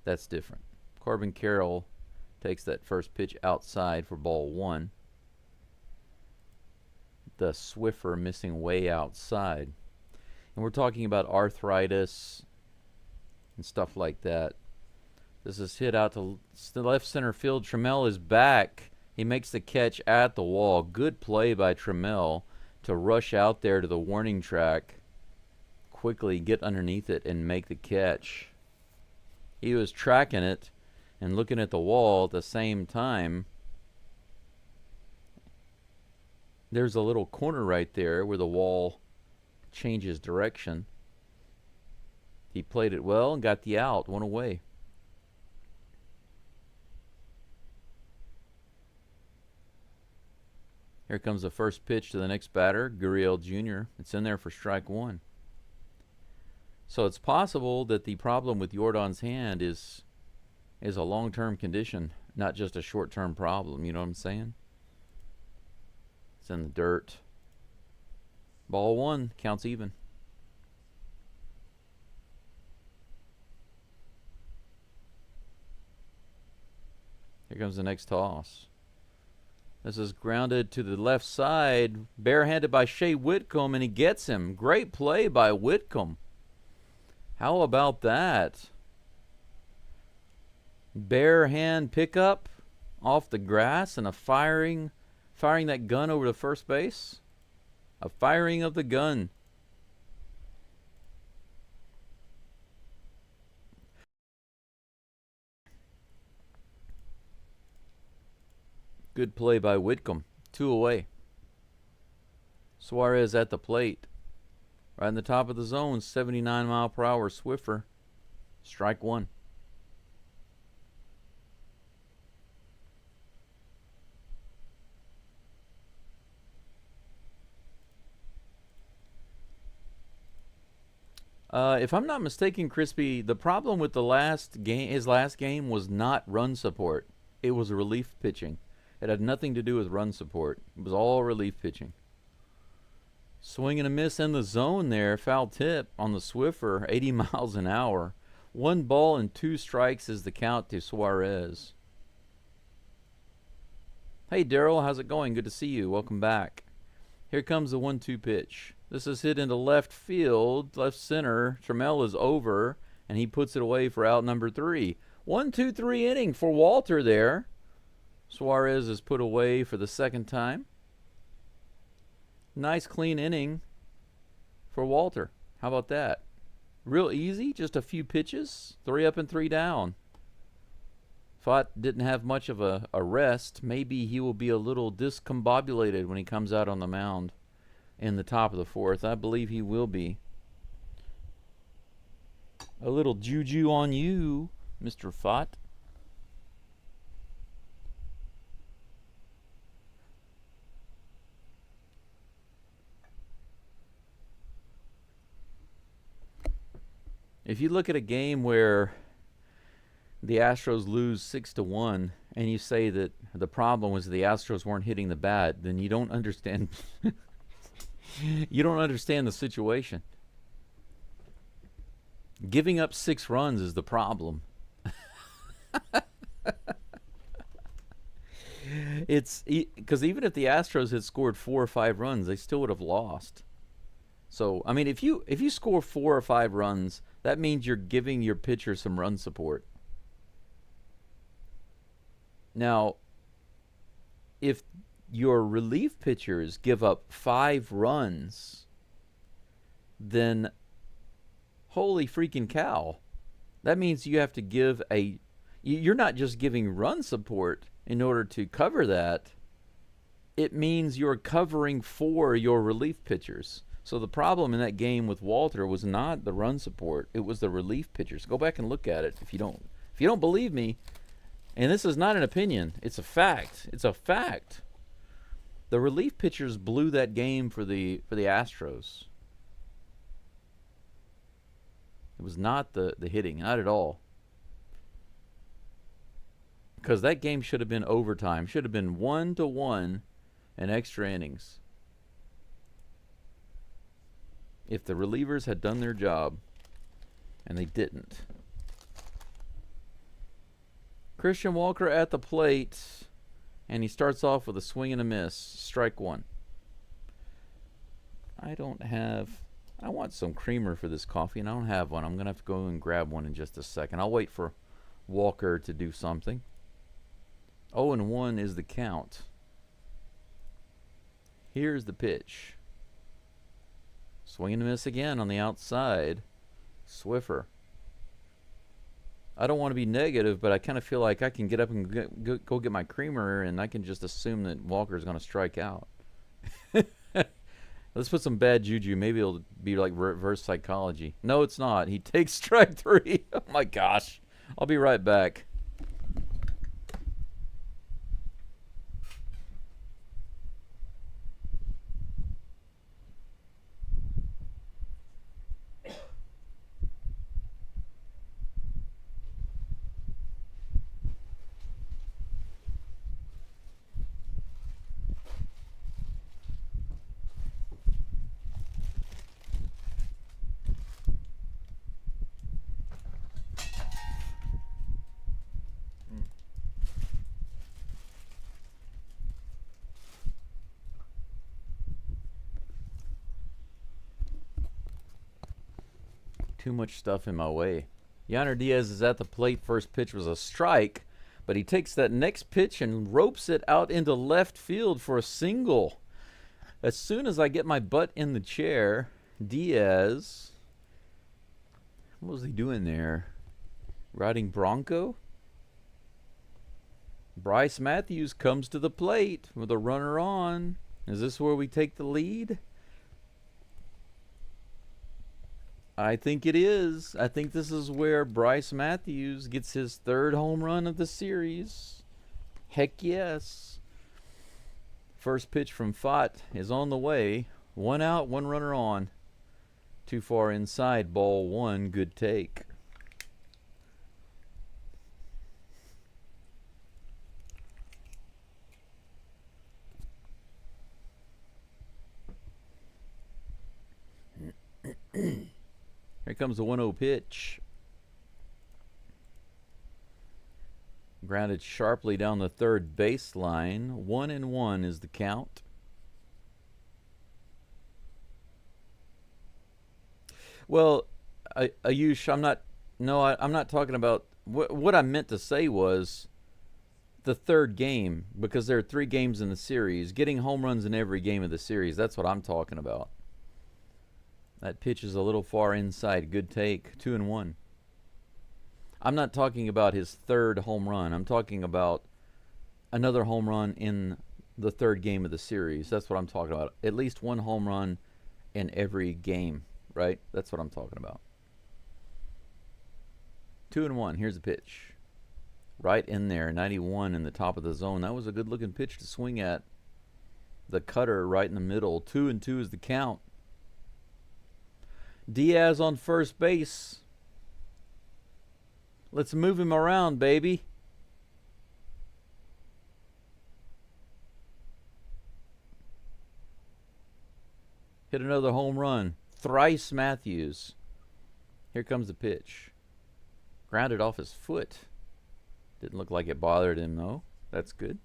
that's different. Corbin Carroll takes that first pitch outside for ball 1. The Swiffer missing way outside. And we're talking about arthritis and stuff like that. This is hit out to left center field. Trammell is back. He makes the catch at the wall. Good play by Trammell to rush out there to the warning track, quickly get underneath it and make the catch. He was tracking it and looking at the wall at the same time. There's a little corner right there where the wall changes direction. He played it well and got the out, one away. Here comes the first pitch to the next batter, Gurriel Jr. It's in there for strike 1. So it's possible that the problem with Yordan's hand is a long-term condition, not just a short-term problem. You know what I'm saying? It's in the dirt. Ball 1 counts even. Here comes the next toss. This is grounded to the left side, barehanded by Shea Whitcomb, and he gets him. Great play by Whitcomb. How about that? Bare hand pickup off the grass and a firing that gun over to first base. A firing of the gun. Good play by Whitcomb. 2 away. Suarez at the plate. Right in the top of the zone. 79-mile-per-hour Swiffer. Strike 1. If I'm not mistaken, Crispy, the problem with his last game was not run support. It was relief pitching. It had nothing to do with run support. It was all relief pitching. Swing and a miss in the zone there. Foul tip on the Swiffer. 80 miles an hour. 1 ball and 2 strikes is the count to Suarez. Hey, Daryl, how's it going? Good to see you. Welcome back. Here comes the 1-2 pitch. This is hit into left field, left center. Trammell is over, and he puts it away for out number 3. 1-2-3 inning for Walter there. Suarez is put away for the second time. Nice clean inning for Walter. How about that? Real easy, just a few pitches. 3 up and 3 down. Fott didn't have much of a rest. Maybe he will be a little discombobulated when he comes out on the mound in the top of the 4th. I believe he will be. A little juju on you, Mr. Fott. If you look at a game where the Astros lose 6-1 and you say that the problem was the Astros weren't hitting the bat, then you don't understand you don't understand the situation. Giving up 6 runs is the problem. It's because even if the Astros had scored 4 or 5 runs, they still would have lost. So, I mean, if you score 4 or 5 runs, that means you're giving your pitcher some run support. Now, if your relief pitchers give up 5 runs, then holy freaking cow. That means you have to give you're not just giving run support in order to cover that. It means you're covering for your relief pitchers. So the problem in that game with Walter was not the run support, it was the relief pitchers. Go back and look at it if you don't believe me. And this is not an opinion, it's a fact. It's a fact. The relief pitchers blew that game for the Astros. It was not the hitting, not at all. Because that game should have been overtime, should have been 1-1 and extra innings. If the relievers had done their job, and they didn't. Christian Walker at the plate, and he starts off with a swing and a miss. Strike 1. I want some creamer for this coffee, and I don't have one. I'm going to have to go and grab one in just a second. I'll wait for Walker to do something. 0-1 is the count. Here's the pitch. Swing and a miss again on the outside. Swiffer. I don't want to be negative, but I kind of feel like I can get up and go get my creamer, and I can just assume that Walker's going to strike out. Let's put some bad juju. Maybe it'll be like reverse psychology. No, it's not. He takes strike 3. Oh, my gosh. I'll be right back. Too much stuff in my way. Yainer Diaz is at the plate. First pitch was a strike, but he takes that next pitch and ropes it out into left field for a single. As soon as I get my butt in the chair, Diaz, what was he doing there? Riding Bronco? Bryce Matthews comes to the plate with a runner on. Is this where we take the lead? I think it is. I think this is where Bryce Matthews gets his 3rd home run of the series. Heck yes. First pitch from Fott is on the way. 1 out, 1 runner on. Too far inside, ball 1, good take. Here comes the 1-0 pitch. Grounded sharply down the third baseline. 1-1 is the count. Well, Ayush, I'm not talking about what I meant to say was the third game, because there are 3 games in the series. Getting home runs in every game of the series, that's what I'm talking about. That pitch is a little far inside. Good take. 2-1. I'm not talking about his third home run. I'm talking about another home run in the third game of the series. That's what I'm talking about. At least 1 home run in every game, right? That's what I'm talking about. 2-1. Here's the pitch. Right in there. 91 in the top of the zone. That was a good-looking pitch to swing at. The cutter right in the middle. 2-2 is the count. Diaz on first base. Let's move him around, baby. Hit another home run. Thrice Matthews. Here comes the pitch. Grounded off his foot. Didn't look like it bothered him, though. That's good.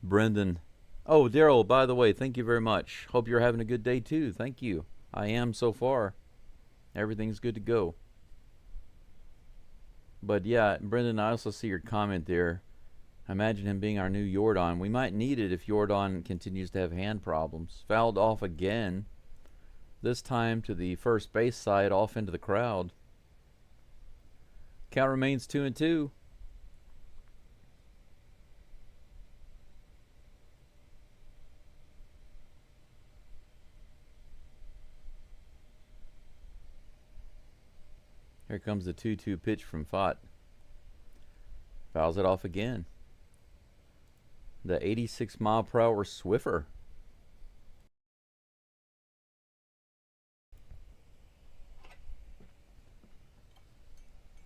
Brendan. Oh, Daryl, by the way, thank you very much. Hope you're having a good day, too. Thank you. I am so far. Everything's good to go. But, yeah, Brendan, I also see your comment there. Imagine him being our new Jordan. We might need it if Jordan continues to have hand problems. Fouled off again. This time to the first base side, off into the crowd. Count remains 2-2. Here comes the 2-2 pitch from Fott. Fouls it off again. The 86-mile-per-hour Swiffer.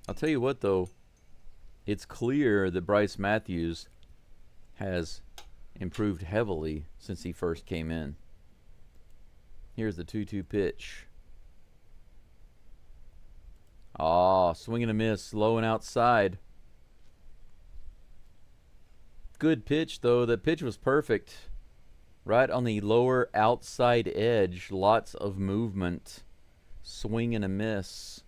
I'll tell you what, though. It's clear that Bryce Matthews has improved heavily since he first came in. Here's the 2-2 pitch. Swing and a miss, low and outside. Good pitch, though. The pitch was perfect. Right on the lower outside edge. Lots of movement. Swing and a miss.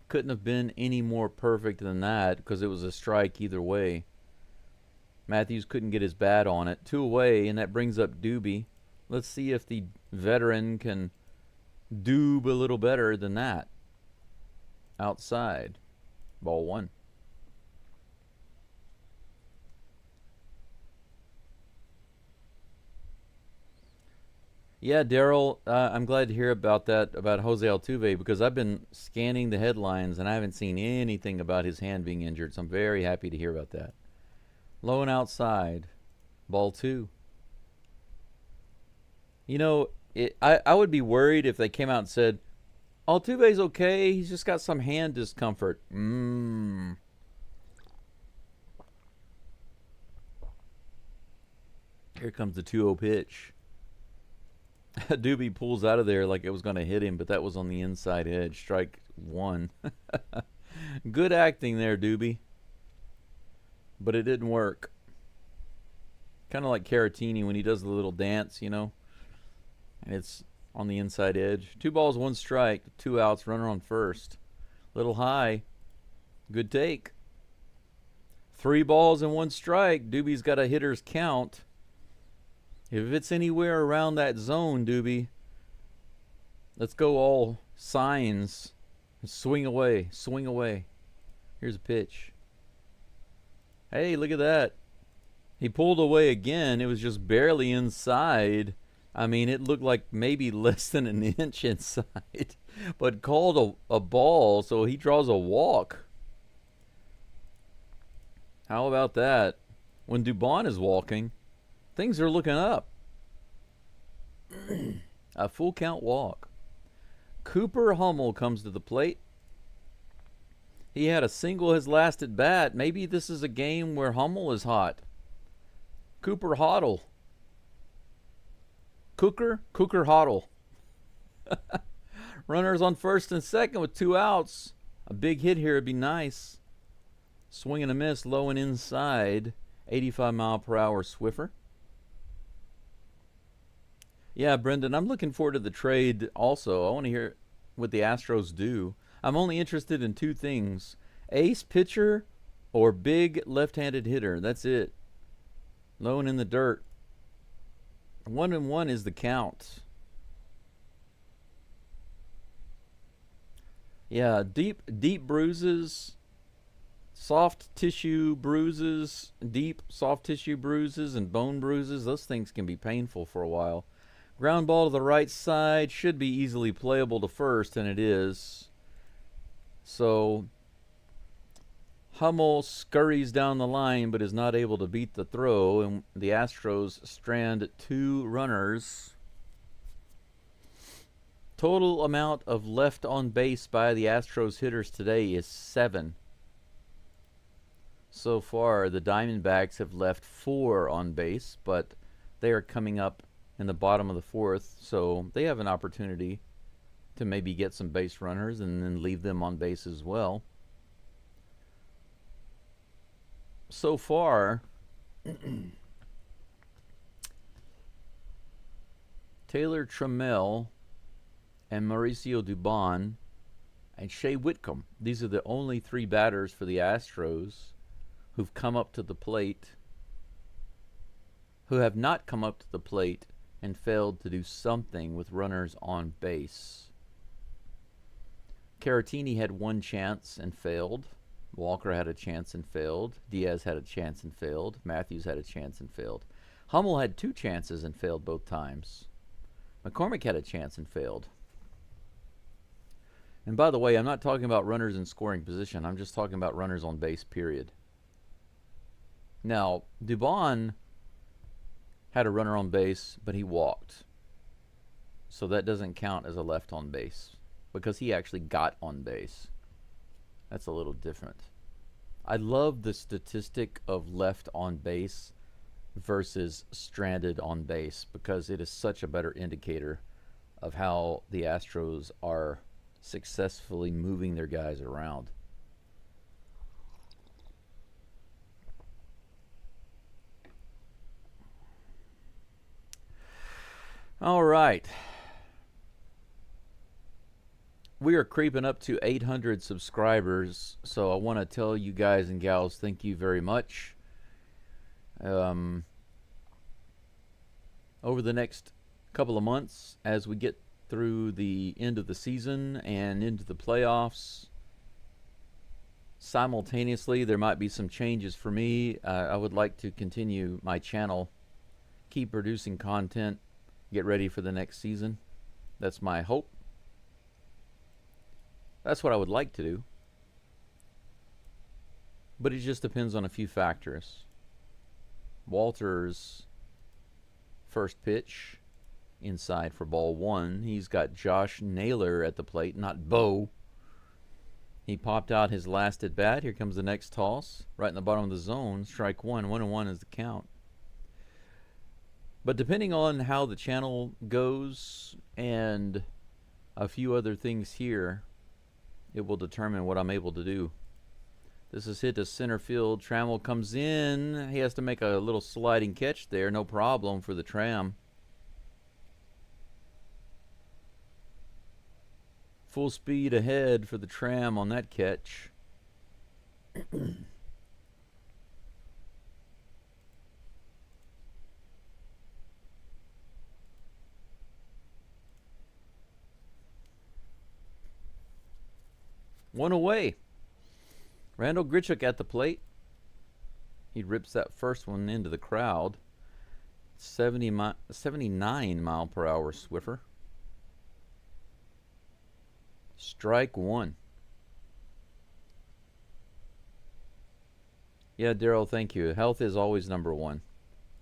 Couldn't have been any more perfect than that because it was a strike either way. Matthews couldn't get his bat on it. 2 away, and that brings up Doobie. Let's see if the veteran can doob a little better than that. Outside. Ball 1. Yeah, Daryl, I'm glad to hear about that, about Jose Altuve, because I've been scanning the headlines and I haven't seen anything about his hand being injured, so I'm very happy to hear about that. Low and outside. Ball 2. You know, I would be worried if they came out and said, Altuve's okay, he's just got some hand discomfort. Here comes the 2-0 pitch. Doobie pulls out of there like it was going to hit him, but that was on the inside edge. Strike 1. Good acting there, Doobie. But it didn't work. Kind of like Caratini when he does the little dance, you know. And it's on the inside edge. 2 balls, 1 strike. 2 outs, runner on first. Little high. Good take. 3 balls and 1 strike. Doobie's got a hitter's count. If it's anywhere around that zone, Doobie, let's go all signs. Swing away. Swing away. Here's a pitch. Hey, look at that. He pulled away again. It was just barely inside. I mean, it looked like maybe less than an inch inside. But called a ball, so he draws a walk. How about that? When Dubon is walking, things are looking up. A full count walk. Cooper Hummel comes to the plate. He had a single his last at bat. Maybe this is a game where Hummel is hot. Cooper Hoddle. Cooker Hoddle. Runners on first and second with 2 outs. A big hit here would be nice. Swing and a miss, low and inside. 85-mile-per-hour Swiffer. Yeah, Brendan, I'm looking forward to the trade also. I want to hear what the Astros do. I'm only interested in 2 things. Ace pitcher or big left-handed hitter. That's it. Low and in the dirt. 1-1 is the count. Yeah, deep bruises, soft tissue bruises, deep soft tissue bruises and bone bruises. Those things can be painful for a while. Ground ball to the right side, should be easily playable to first, and it is. So Hummel scurries down the line but is not able to beat the throw, and the Astros strand 2 runners. Total amount of left on base by the Astros hitters today is 7. So far, the Diamondbacks have left 4 on base, but they are coming up in the bottom of the 4th, so they have an opportunity to maybe get some base runners and then leave them on base as well. So far, Taylor Trammell and Mauricio Dubon and Shea Whitcomb. These are the only 3 batters for the Astros who've come up to the plate, who have not come up to the plate and failed to do something with runners on base. Caratini had 1 chance and failed. Walker had a chance and failed. Diaz had a chance and failed. Matthews had a chance and failed. Hummel had 2 chances and failed both times. McCormick had a chance and failed. And by the way, I'm not talking about runners in scoring position. I'm just talking about runners on base, period. Now, Dubon had a runner on base, but he walked. So that doesn't count as a left on base because he actually got on base. That's a little different. I love the statistic of left on base versus stranded on base because it is such a better indicator of how the Astros are successfully moving their guys around. All right. We are creeping up to 800 subscribers, so I want to tell you guys and gals thank you very much. Over the next couple of months, as we get through the end of the season and into the playoffs, simultaneously there might be some changes for me. I would like to continue my channel, keep producing content, get ready for the next season. That's my hope. That's what I would like to do. But it just depends on a few factors. Walter's first pitch inside for ball 1. He's got Josh Naylor at the plate, not Bo. He popped out his last at bat. Here comes the next toss. Right in the bottom of the zone. Strike 1. 1-1 is the count. But depending on how the channel goes and a few other things here, it will determine what I'm able to do. This is hit to center field. Trammell comes in. He has to make a little sliding catch there. No problem for the Tram. Full speed ahead for the Tram on that catch. 1 away. Randall Grichuk at the plate. He rips that first one into the crowd. 79 mile per hour Swiffer. Strike 1. Yeah, Daryl, thank you. Health is always number 1.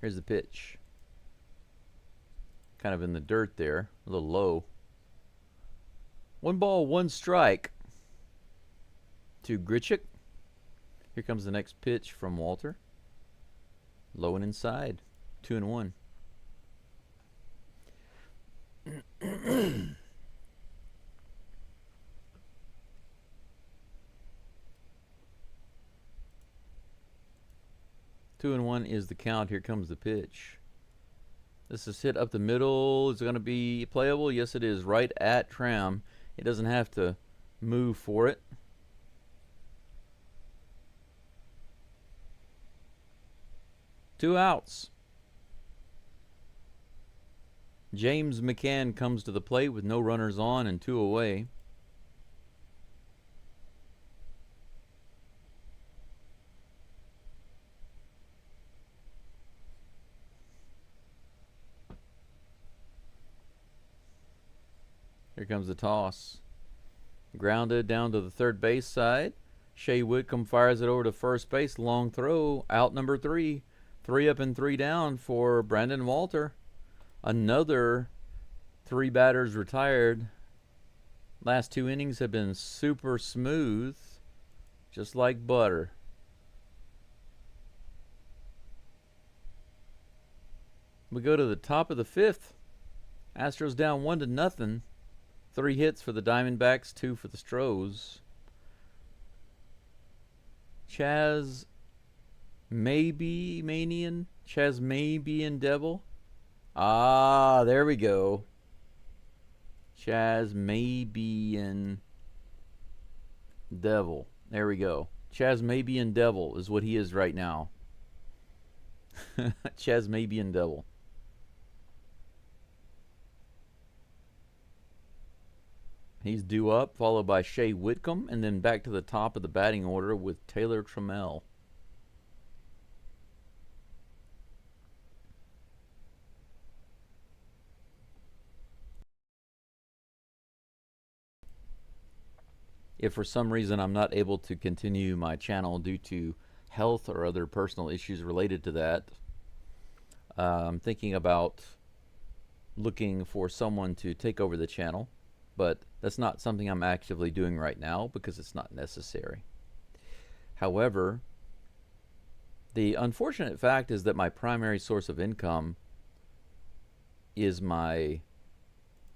Here's the pitch. Kind of in the dirt there. A little low. 1 ball, 1 strike to Grichuk. Here comes the next pitch from Walter. Low and inside. 2-1. 2-1 is the count. Here comes the pitch. This is hit up the middle. Is it going to be playable? Yes, it is. Right at Tram. It doesn't have to move for it. Two outs. James McCann comes to the plate with no runners on and two away. Here comes the toss. Grounded down to the third base side. Shea Whitcomb fires it over to first base. Long throw. Out number 3. 3 up and 3 down for Brandon Walter. Another 3 batters retired. Last 2 innings have been super smooth. Just like butter. We go to the top of the 5th. Astros down 1-0. 3 hits for the Diamondbacks, 2 for the Stros. Chaz Maybe Devil. Ah, there we go. Chaz Maybe Devil. There we go. Chaz Maybe Devil is what he is right now. Chaz Maybe Devil. He's due up, followed by Shea Whitcomb, and then back to the top of the batting order with Taylor Trammell. If for some reason I'm not able to continue my channel due to health or other personal issues related to that, I'm thinking about looking for someone to take over the channel. But that's not something I'm actively doing right now because it's not necessary. However, the unfortunate fact is that my primary source of income is my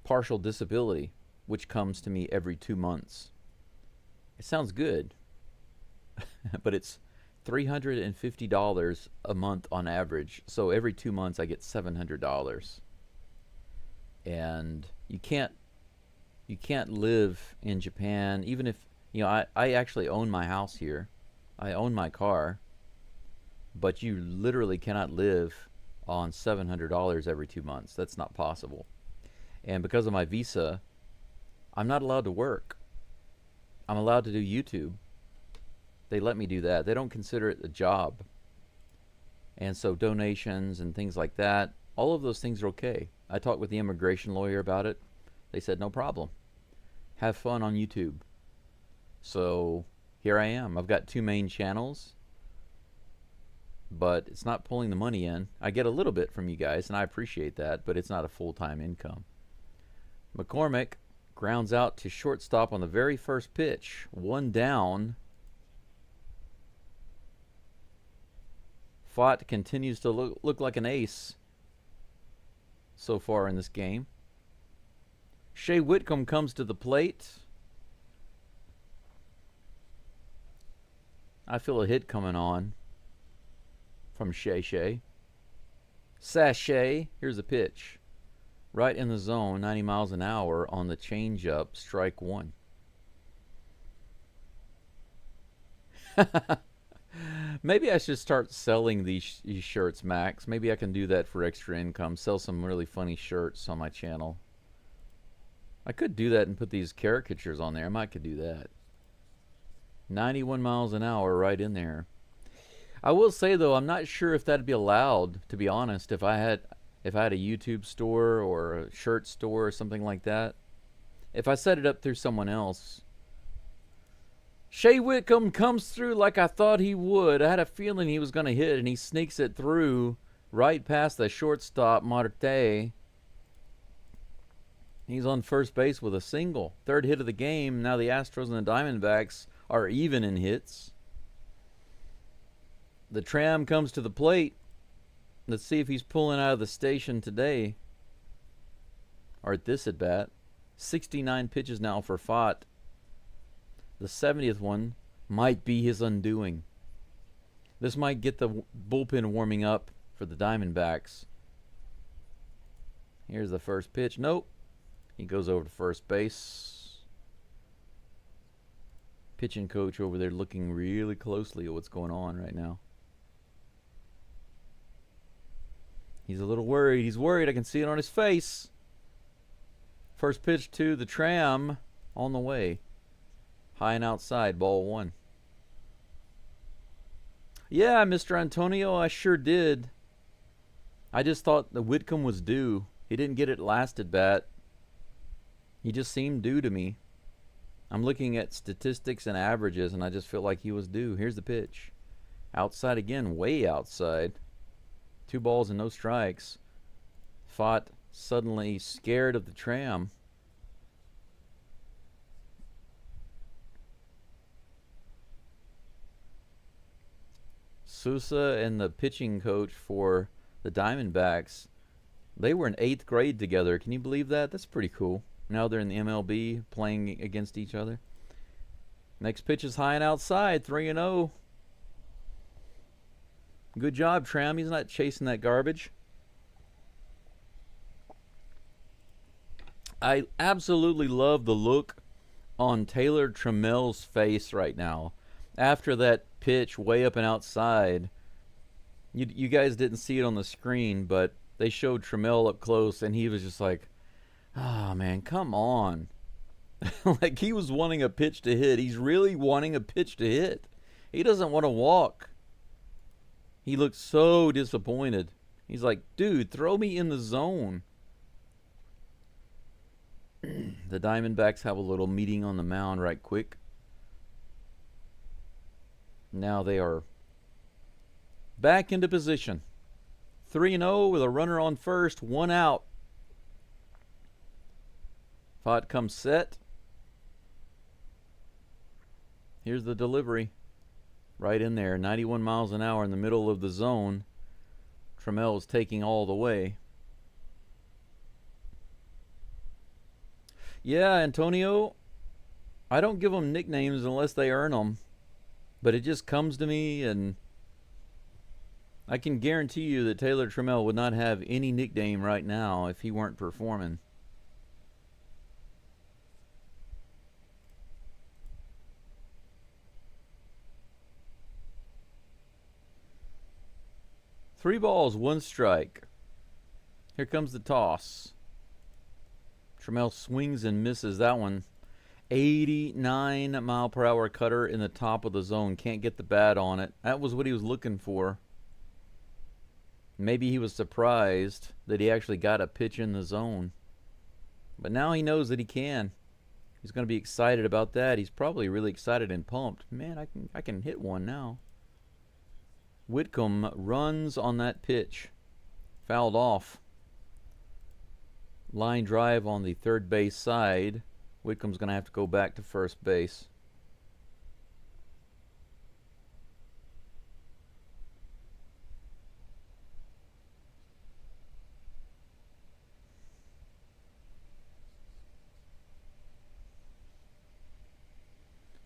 partial disability, which comes to me every 2 months. It sounds good, but it's $350 a month on average. So every 2 months I get $700. And you can't live in Japan, even if, I actually own my house here. I own my car. But you literally cannot live on $700 every 2 months. That's not possible. And because of my visa, I'm not allowed to work. I'm allowed to do YouTube. They let me do that. They don't consider it a job. And so donations and things like that, all of those things are okay. I talked with the immigration lawyer about it. They said, no problem. Have fun on YouTube. So here I am. I've got 2 main channels, but it's not pulling the money in. I get a little bit from you guys, and I appreciate that, but it's not a full-time income. McCormick grounds out to shortstop on the very first pitch. 1 down. Fott continues to look like an ace so far in this game. Shea Whitcomb comes to the plate. I feel a hit coming on from Shay. Sachet. Here's a pitch. Right in the zone, 90 miles an hour on the changeup, strike 1. Maybe I should start selling these shirts, Max. Maybe I can do that for extra income. Sell some really funny shirts on my channel. I could do that and put these caricatures on there. I might could do that. 91 miles an hour right in there. I will say though, I'm not sure if that'd be allowed, to be honest, if I had a YouTube store or a shirt store or something like that. If I set it up through someone else. Shea Whitcomb comes through like I thought he would. I had a feeling he was going to hit, and he sneaks it through right past the shortstop, Marte. He's on first base with a single. 3rd hit of the game. Now the Astros and the Diamondbacks are even in hits. The Tram comes to the plate. Let's see if he's pulling out of the station today. or at this at bat. 69 pitches now for Fott. The 70th one might be his undoing. This might get the bullpen warming up for the Diamondbacks. Here's the first pitch. Nope. He goes over to first base. Pitching coach over there looking really closely at what's going on right now. He's a little worried. He's worried. I can see it on his face. First pitch to the Tram on the way. High and outside, ball one. Yeah, Mr. Antonio, I sure did. I just thought the Whitcomb was due. He didn't get it last at bat. He just seemed due to me. I'm looking at statistics and averages, and I just feel like he was due. Here's the pitch. Outside again, way outside. 2 balls and no strikes. Fott suddenly scared of the Tram. Sousa and the pitching coach for the Diamondbacks, they were in 8th grade together. Can you believe that? That's pretty cool. Now they're in the MLB playing against each other. Next pitch is high and outside, 3-0. Good job, Tram. He's not chasing that garbage. I absolutely love the look on Taylor Trammell's face right now. After that pitch way up and outside, you guys didn't see it on the screen, but they showed Trammell up close, and he was just like, "Ah, man, come on." Like he was wanting a pitch to hit. He's really wanting a pitch to hit. He doesn't want to walk. He looked so disappointed. He's like, "Dude, throw me in the zone." The Diamondbacks have a little meeting on the mound right quick. Now they are back into position. 3-0 with a runner on first, 1 out. Fott comes set. Here's the delivery. Right in there, 91 miles an hour in the middle of the zone. Trammell is taking all the way. Yeah, Antonio, I don't give them nicknames unless they earn them. But it just comes to me, and I can guarantee you that Taylor Trammell would not have any nickname right now if he weren't performing. Three balls, 1 strike. Here comes the toss. Trammell swings and misses that one. 89-mile-per-hour cutter in the top of the zone. Can't get the bat on it. That was what he was looking for. Maybe he was surprised that he actually got a pitch in the zone. But now he knows that he can. He's going to be excited about that. He's probably really excited and pumped. Man, I can hit one now. Whitcomb runs on that pitch. Fouled off. Line drive on the third base side. Whitcomb's going to have to go back to first base.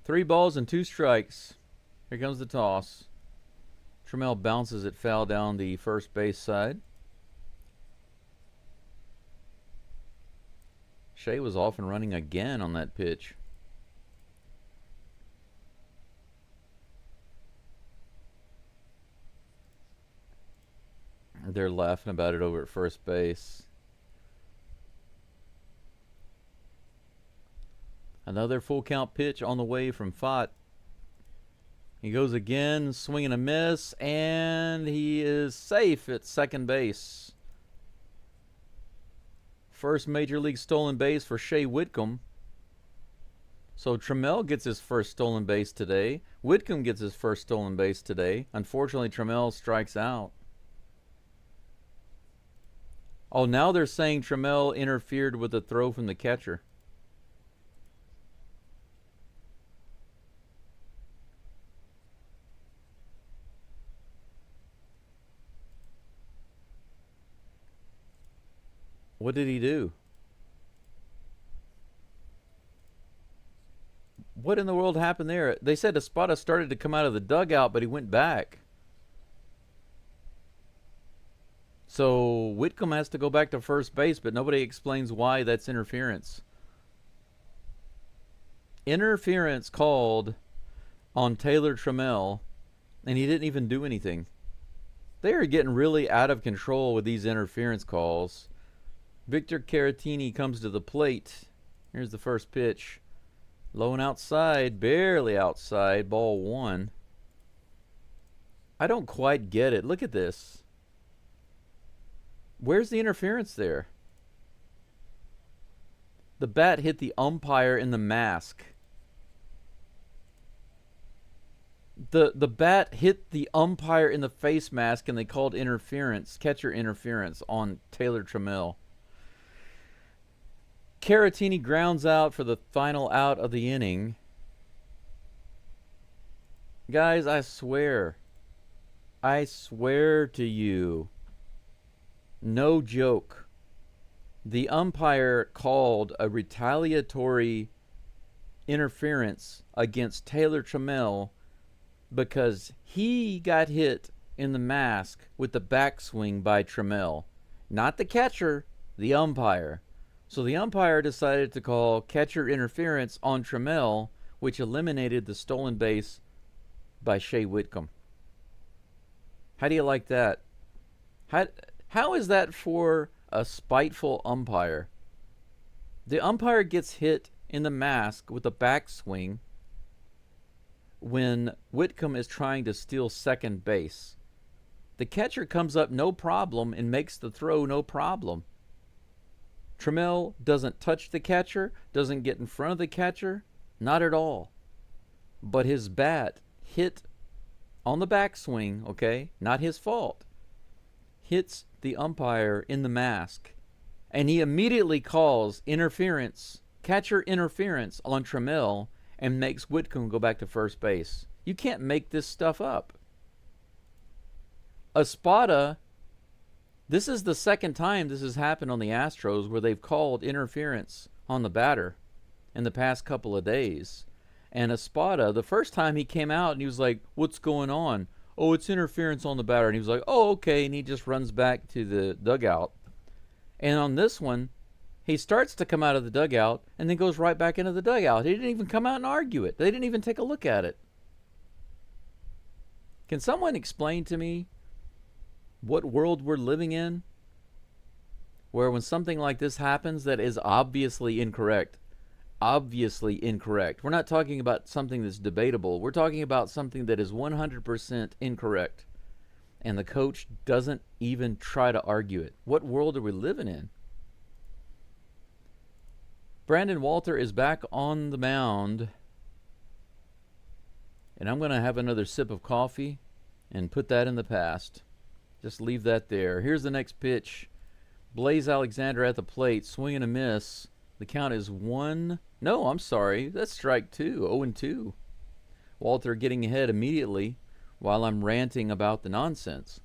Three balls and 2 strikes. Here comes the toss. Trammell bounces it foul down the first base side. Shea was off and running again on that pitch. They're laughing about it over at first base. Another full count pitch on the way from Fott. He goes again, swing and a miss, and he is safe at second base. First major league stolen base for Shea Whitcomb. So Trammell gets his first stolen base today. Whitcomb gets his first stolen base today. Unfortunately, Trammell strikes out. Oh, now they're saying Trammell interfered with the throw from the catcher. What did he do? What in the world happened there? They said Espada started to come out of the dugout, but he went back. So Whitcomb has to go back to first base, but nobody explains why that's interference. Interference called on Taylor Trammell, and he didn't even do anything. They are getting really out of control with these interference calls. Victor Caratini comes to the plate. Here's the first pitch. Low and outside, barely outside, ball one. I don't quite get it. Look at this. Where's the interference there? The bat hit the umpire in the mask. The bat hit the umpire in the face mask, and they called interference, catcher interference, on Taylor Trammell. Caratini grounds out for the final out of the inning. Guys, I swear to you, no joke, the umpire called a retaliatory interference against Taylor Trammell because he got hit in the mask with the backswing by Trammell. Not the catcher, the umpire. So the umpire decided to call catcher interference on Trammell, which eliminated the stolen base by Shea Whitcomb. How do you like that? How is that for a spiteful umpire? The umpire gets hit in the mask with a backswing when Whitcomb is trying to steal second base. The catcher comes up no problem and makes the throw no problem. Trammell doesn't touch the catcher, doesn't get in front of the catcher, not at all. But his bat hit on the backswing, okay, not his fault, hits the umpire in the mask, and he immediately calls interference, catcher interference on Trammell, and makes Whitcomb go back to first base. You can't make this stuff up. Espada, this is the second time this has happened on the Astros where they've called interference on the batter in the past couple of days. And Espada, the first time he came out and he was like, "What's going on?" "Oh, it's interference on the batter." And he was like, "Oh, okay." And he just runs back to the dugout. And on this one, he starts to come out of the dugout and then goes right back into the dugout. He didn't even come out and argue it. They didn't even take a look at it. Can someone explain to me what world we're living in where when something like this happens that is obviously incorrect, we're not talking about something that's debatable. We're talking about something that is 100% incorrect, and the coach doesn't even try to argue it. What world are we living in? Brandon Walter is back on the mound, and I'm going to have another sip of coffee and put that in the past. Just leave that there. Here's the next pitch. Blaze Alexander at the plate, swing and a miss. The count is 1. No, I'm sorry. That's strike 2. 0-2. Walter getting ahead immediately while I'm ranting about the nonsense.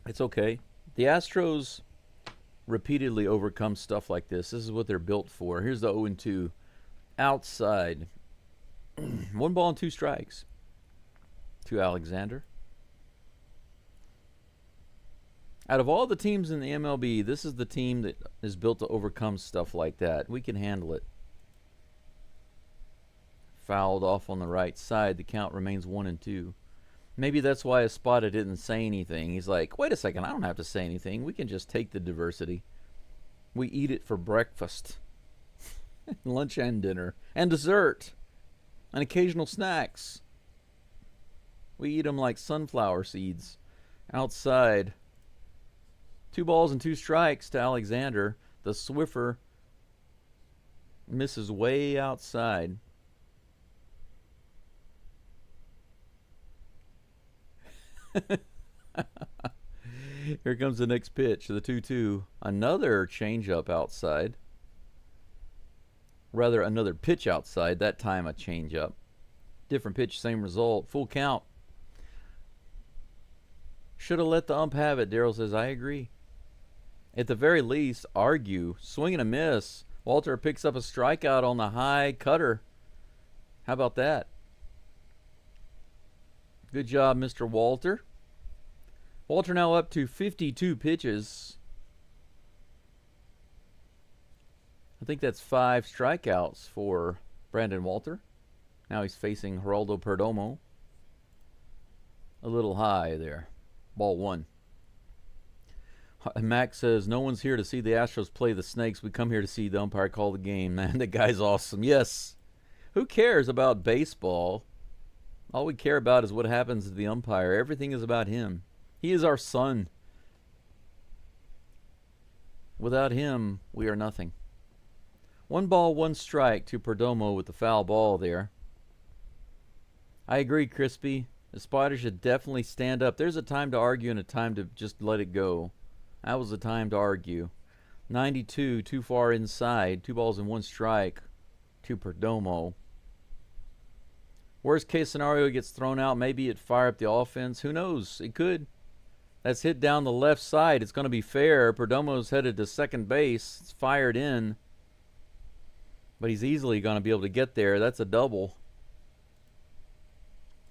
It's okay. The Astros repeatedly overcome stuff like this. This is what they're built for. Here's the 0-2. Outside. 1 ball and 2 strikes to Alexander. Out of all the teams in the MLB, this is the team that is built to overcome stuff like that. We can handle it. Fouled off on the right side. The count remains 1-2. Maybe that's why Espada didn't say anything. He's like, wait a second, I don't have to say anything. We can just take the diversity. We eat it for breakfast, lunch and dinner, and dessert, and occasional snacks. We eat them like sunflower seeds. Outside. 2 balls and 2 strikes to Alexander. The Swiffer misses way outside. Here comes the next pitch, the 2-2. Another changeup outside. Rather, another pitch outside. That time a changeup. Different pitch, same result. Full count. Should have let the ump have it, Daryl says. I agree. At the very least, argue. Swing and a miss. Walter picks up a strikeout on the high cutter. How about that? Good job, Mr. Walter. Walter now up to 52 pitches. I think that's 5 strikeouts for Brandon Walter. Now he's facing Geraldo Perdomo. A little high there. Ball 1. Max says, no one's here to see the Astros play the Snakes. We come here to see the umpire call the game. Man, that guy's awesome. Yes. Who cares about baseball? All we care about is what happens to the umpire. Everything is about him. He is our sun. Without him, we are nothing. 1 ball, 1 strike to Perdomo with the foul ball there. I agree, Crispy. The Spiders should definitely stand up. There's a time to argue and a time to just let it go. That was the time to argue. 92, too far inside. 2 balls and 1 strike to Perdomo. Worst case scenario, he gets thrown out. Maybe it fire up the offense. Who knows? It could. That's hit down the left side. It's going to be fair. Perdomo's headed to second base. It's fired in. But he's easily going to be able to get there. That's a double.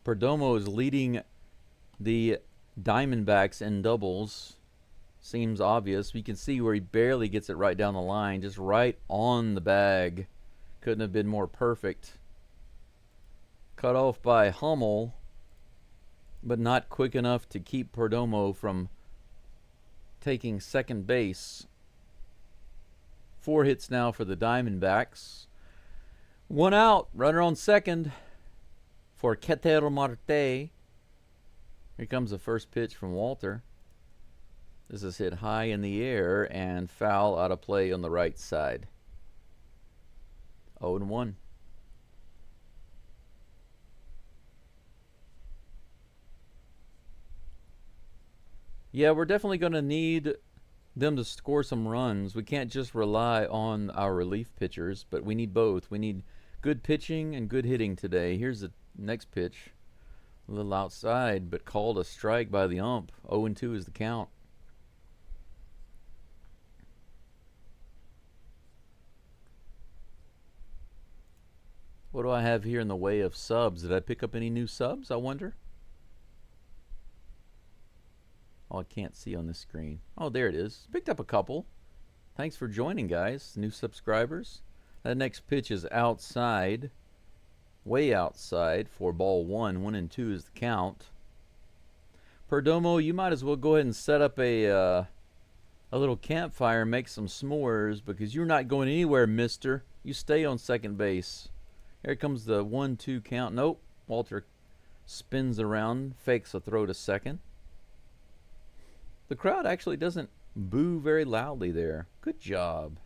Perdomo is leading the Diamondbacks in doubles. Seems obvious. You can see where he barely gets it right down the line. Just right on the bag. Couldn't have been more perfect. Cut off by Hummel, but not quick enough to keep Perdomo from taking second base. 4 hits now for the Diamondbacks. 1 out. Runner on second for Ketel Marte. Here comes the first pitch from Walter. This is hit high in the air and foul out of play on the right side. 0-1. Yeah, we're definitely going to need them to score some runs. We can't just rely on our relief pitchers, but we need both. We need good pitching and good hitting today. Here's the next pitch. A little outside, but called a strike by the ump. 0-2 is the count. What do I have here in the way of subs? Did I pick up any new subs, I wonder? Oh, I can't see on this screen. Oh, there it is. Picked up a couple. Thanks for joining, guys. New subscribers. That next pitch is outside. Way outside for ball 1. 1-2 is the count. Perdomo, you might as well go ahead and set up a little campfire and make some s'mores, because you're not going anywhere, mister. You stay on second base. Here comes the 1-2 count. Nope. Walter spins around, fakes a throw to second. The crowd actually doesn't boo very loudly there. Good job.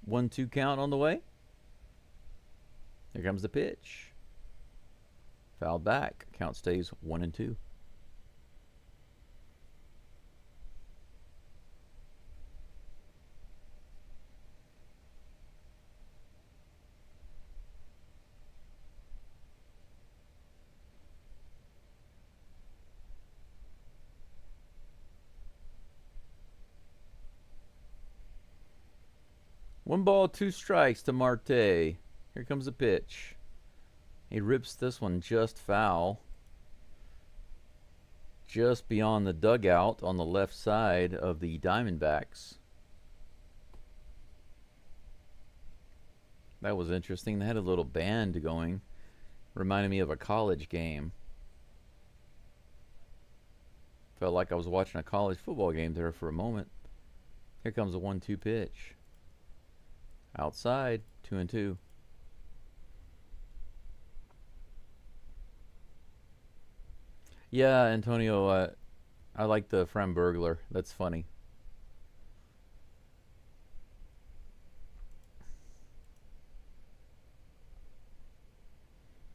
One, 2 count on the way. Here comes the pitch. Fouled back. Count stays 1-2. One ball, 2 strikes to Marte. Here comes the pitch. He rips this one just foul. Just beyond the dugout on the left side of the Diamondbacks. That was interesting. They had a little band going. Reminded me of a college game. Felt like I was watching a college football game there for a moment. Here comes a 1-2 pitch. Outside, 2-2. Yeah, Antonio, I like the Framburglar. That's funny.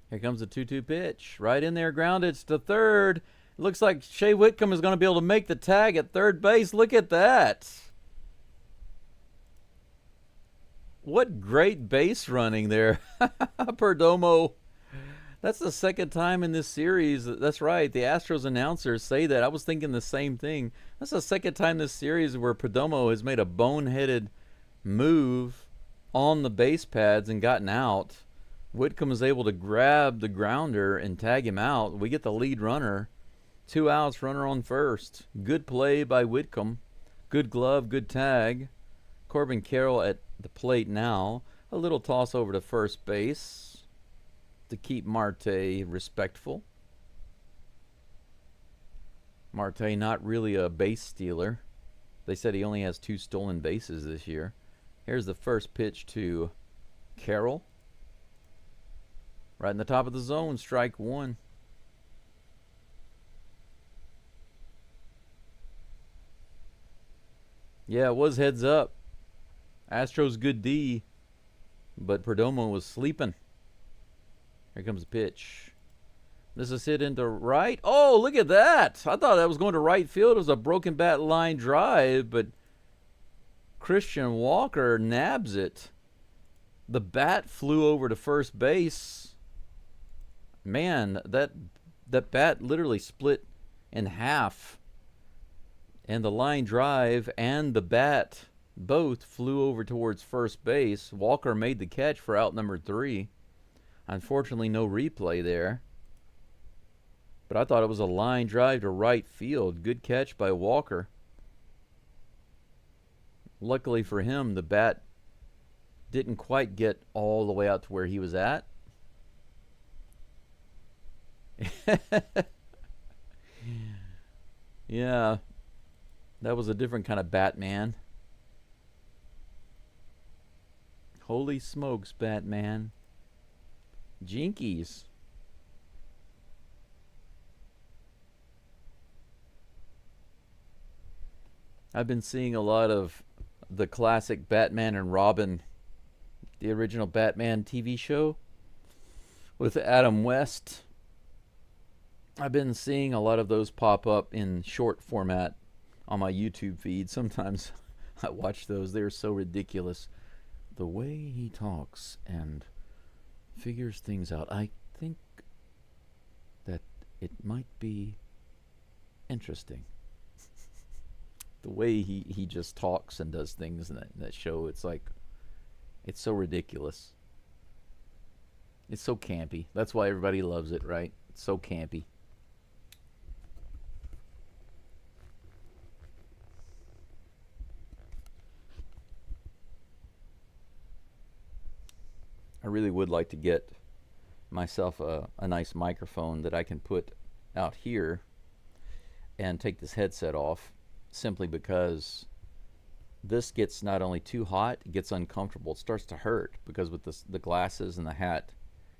Here comes the 2-2 pitch. Right in there, grounded. It's to third. It looks like Shea Whitcomb is going to be able to make the tag at third base. Look at that. What great base running there. Perdomo That's the second time in this series. That's right. The Astros announcers say that. I was thinking the same thing. That's the second time this series where Perdomo has made a boneheaded move on the base pads and gotten out. Whitcomb is able to grab the grounder and tag him out. We get the lead runner. 2 outs, runner on first. Good play by Whitcomb. Good glove, good tag. Corbin Carroll at the plate now. A little toss over to first base to keep Marte respectful. Marte not really a base stealer. They said he only has 2 stolen bases this year. Here's the first pitch to Carroll. Right in the top of the zone, strike 1. Yeah, it was heads up. Astros good D, but Perdomo was sleeping. Here comes the pitch. This is hit into right. Oh, look at that. I thought that was going to right field. It was a broken bat line drive, but Christian Walker nabs it. The bat flew over to first base. Man, that bat literally split in half. And the line drive and the bat both flew over towards first base. Walker made the catch for out number 3. Unfortunately, no replay there. But I thought it was a line drive to right field. Good catch by Walker. Luckily for him, the bat didn't quite get all the way out to where he was at. Yeah, that was a different kind of Batman. Holy smokes, Batman. Jinkies. I've been seeing a lot of the classic Batman and Robin, the original Batman TV show with Adam West. I've been seeing a lot of those pop up in short format on my YouTube feed. Sometimes I watch those. They're so ridiculous. The way he talks and figures things out. I think that it might be interesting. The way he just talks and does things in that show, it's like, it's so ridiculous. It's so campy. That's why everybody loves it, right? It's so campy. I really would like to get myself a nice microphone that I can put out here and take this headset off, simply because this gets not only too hot, it gets uncomfortable. It starts to hurt because with the glasses and the hat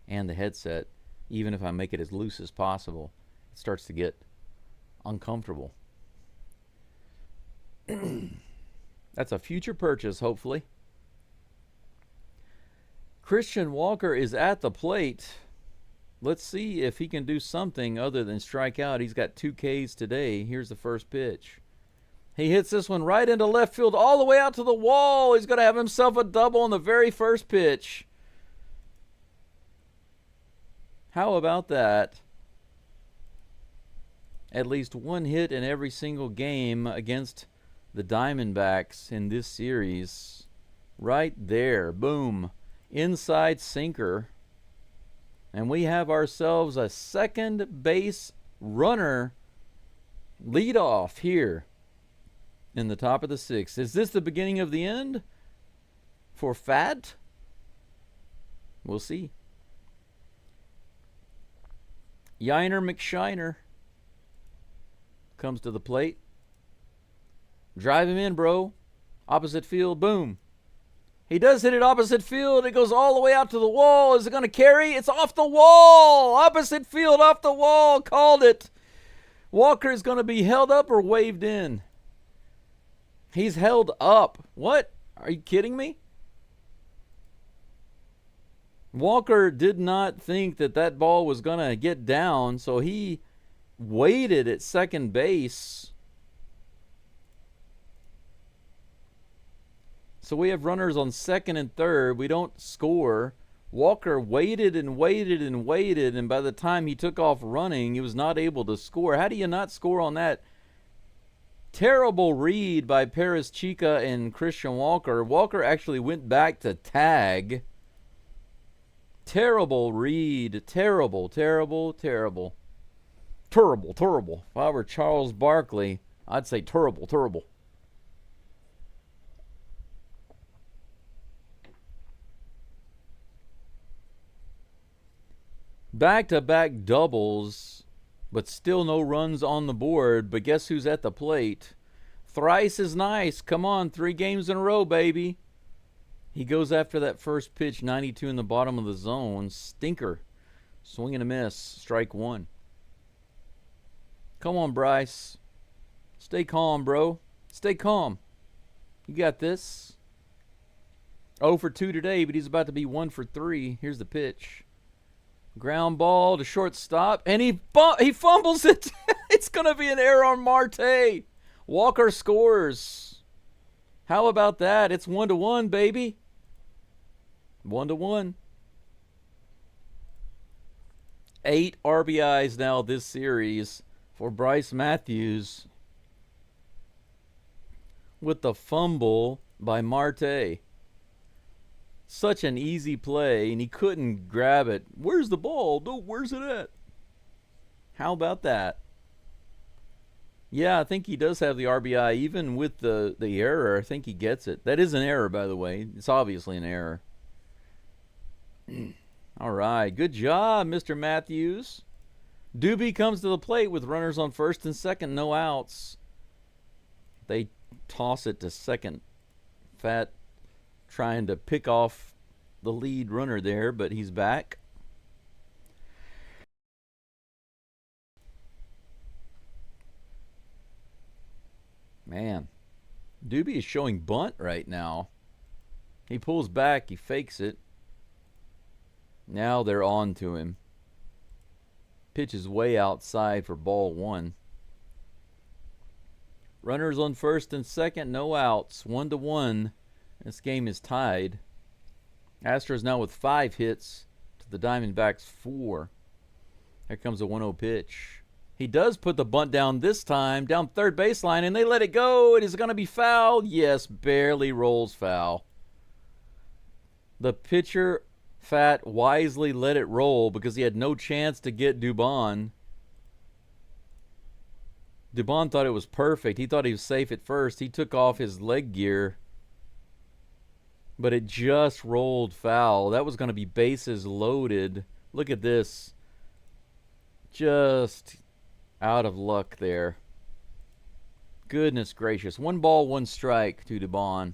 and the headset, even if I make it as loose as possible, it starts to get uncomfortable. That's a future purchase, hopefully. Christian Walker is at the plate. Let's see if he can do something other than strike out. He's got 2 Ks today. Here's the first pitch. He hits this one right into left field all the way out to the wall. He's going to have himself a double on the very first pitch. How about that? At least 1 hit in every single game against the Diamondbacks in this series. Right there. Boom. Inside sinker. And we have ourselves a second base runner lead off here in the top of the 6th. Is this the beginning of the end for Fat? We'll see. Yiner McShiner comes to the plate. Drive him in, bro. Opposite field, boom. He does hit it opposite field. It goes all the way out to the wall. Is it going to carry? It's off the wall. Opposite field, off the wall. Called it. Walker is going to be held up or waved in. He's held up. What? Are you kidding me? Walker did not think that ball was going to get down, so he waited at second base. So we have runners on second and third. We don't score. Walker waited and waited and waited, and by the time he took off running, he was not able to score. How do you not score on that? Terrible read by Paris Chica and Christian Walker. Walker actually went back to tag. Terrible read. Terrible, terrible, terrible. Terrible, terrible. If I were Charles Barkley, I'd say terrible, terrible. Back-to-back doubles, but still no runs on the board. But guess who's at the plate? Thrice is nice. Come on, 3 games in a row, baby. He goes after that first pitch, 92 in the bottom of the zone. Stinker. Swing and a miss. Strike 1. Come on, Bryce. Stay calm, bro. Stay calm. You got this. 0 for 2 today, but he's about to be 1 for 3. Here's the pitch. Ground ball to shortstop, and he fumbles it. It's going to be an error on Marte. Walker scores. How about that? It's 1-1, baby. 1-1. 8 RBIs now this series for Bryce Matthews with the fumble by Marte. Such an easy play, and he couldn't grab it. Where's the ball? No, where's it at? How about that? Yeah, I think he does have the RBI, even with the error. I think he gets it. That is an error, by the way. It's obviously an error. All right, good job, Mr. Matthews. Doobie comes to the plate with runners on first and second, no outs. They toss it to second. Fat trying to pick off the lead runner there, but he's back. Man, Doobie is showing bunt right now. He pulls back, he fakes it. Now they're on to him. Pitch is way outside for ball 1. Runners on first and second, no outs. 1-1. This game is tied. Astros now with 5 hits to the Diamondbacks 4. Here comes a 1-0 pitch. He does put the bunt down this time, down third baseline, and they let it go. It is going to be foul. Yes, barely rolls foul. The pitcher, Fat, wisely let it roll because he had no chance to get Dubon. Dubon thought it was perfect. He thought he was safe at first. He took off his leg gear, but it just rolled foul. That was going to be bases loaded. Look at this. Just out of luck there. Goodness gracious. 1 ball, 1 strike to Dubon.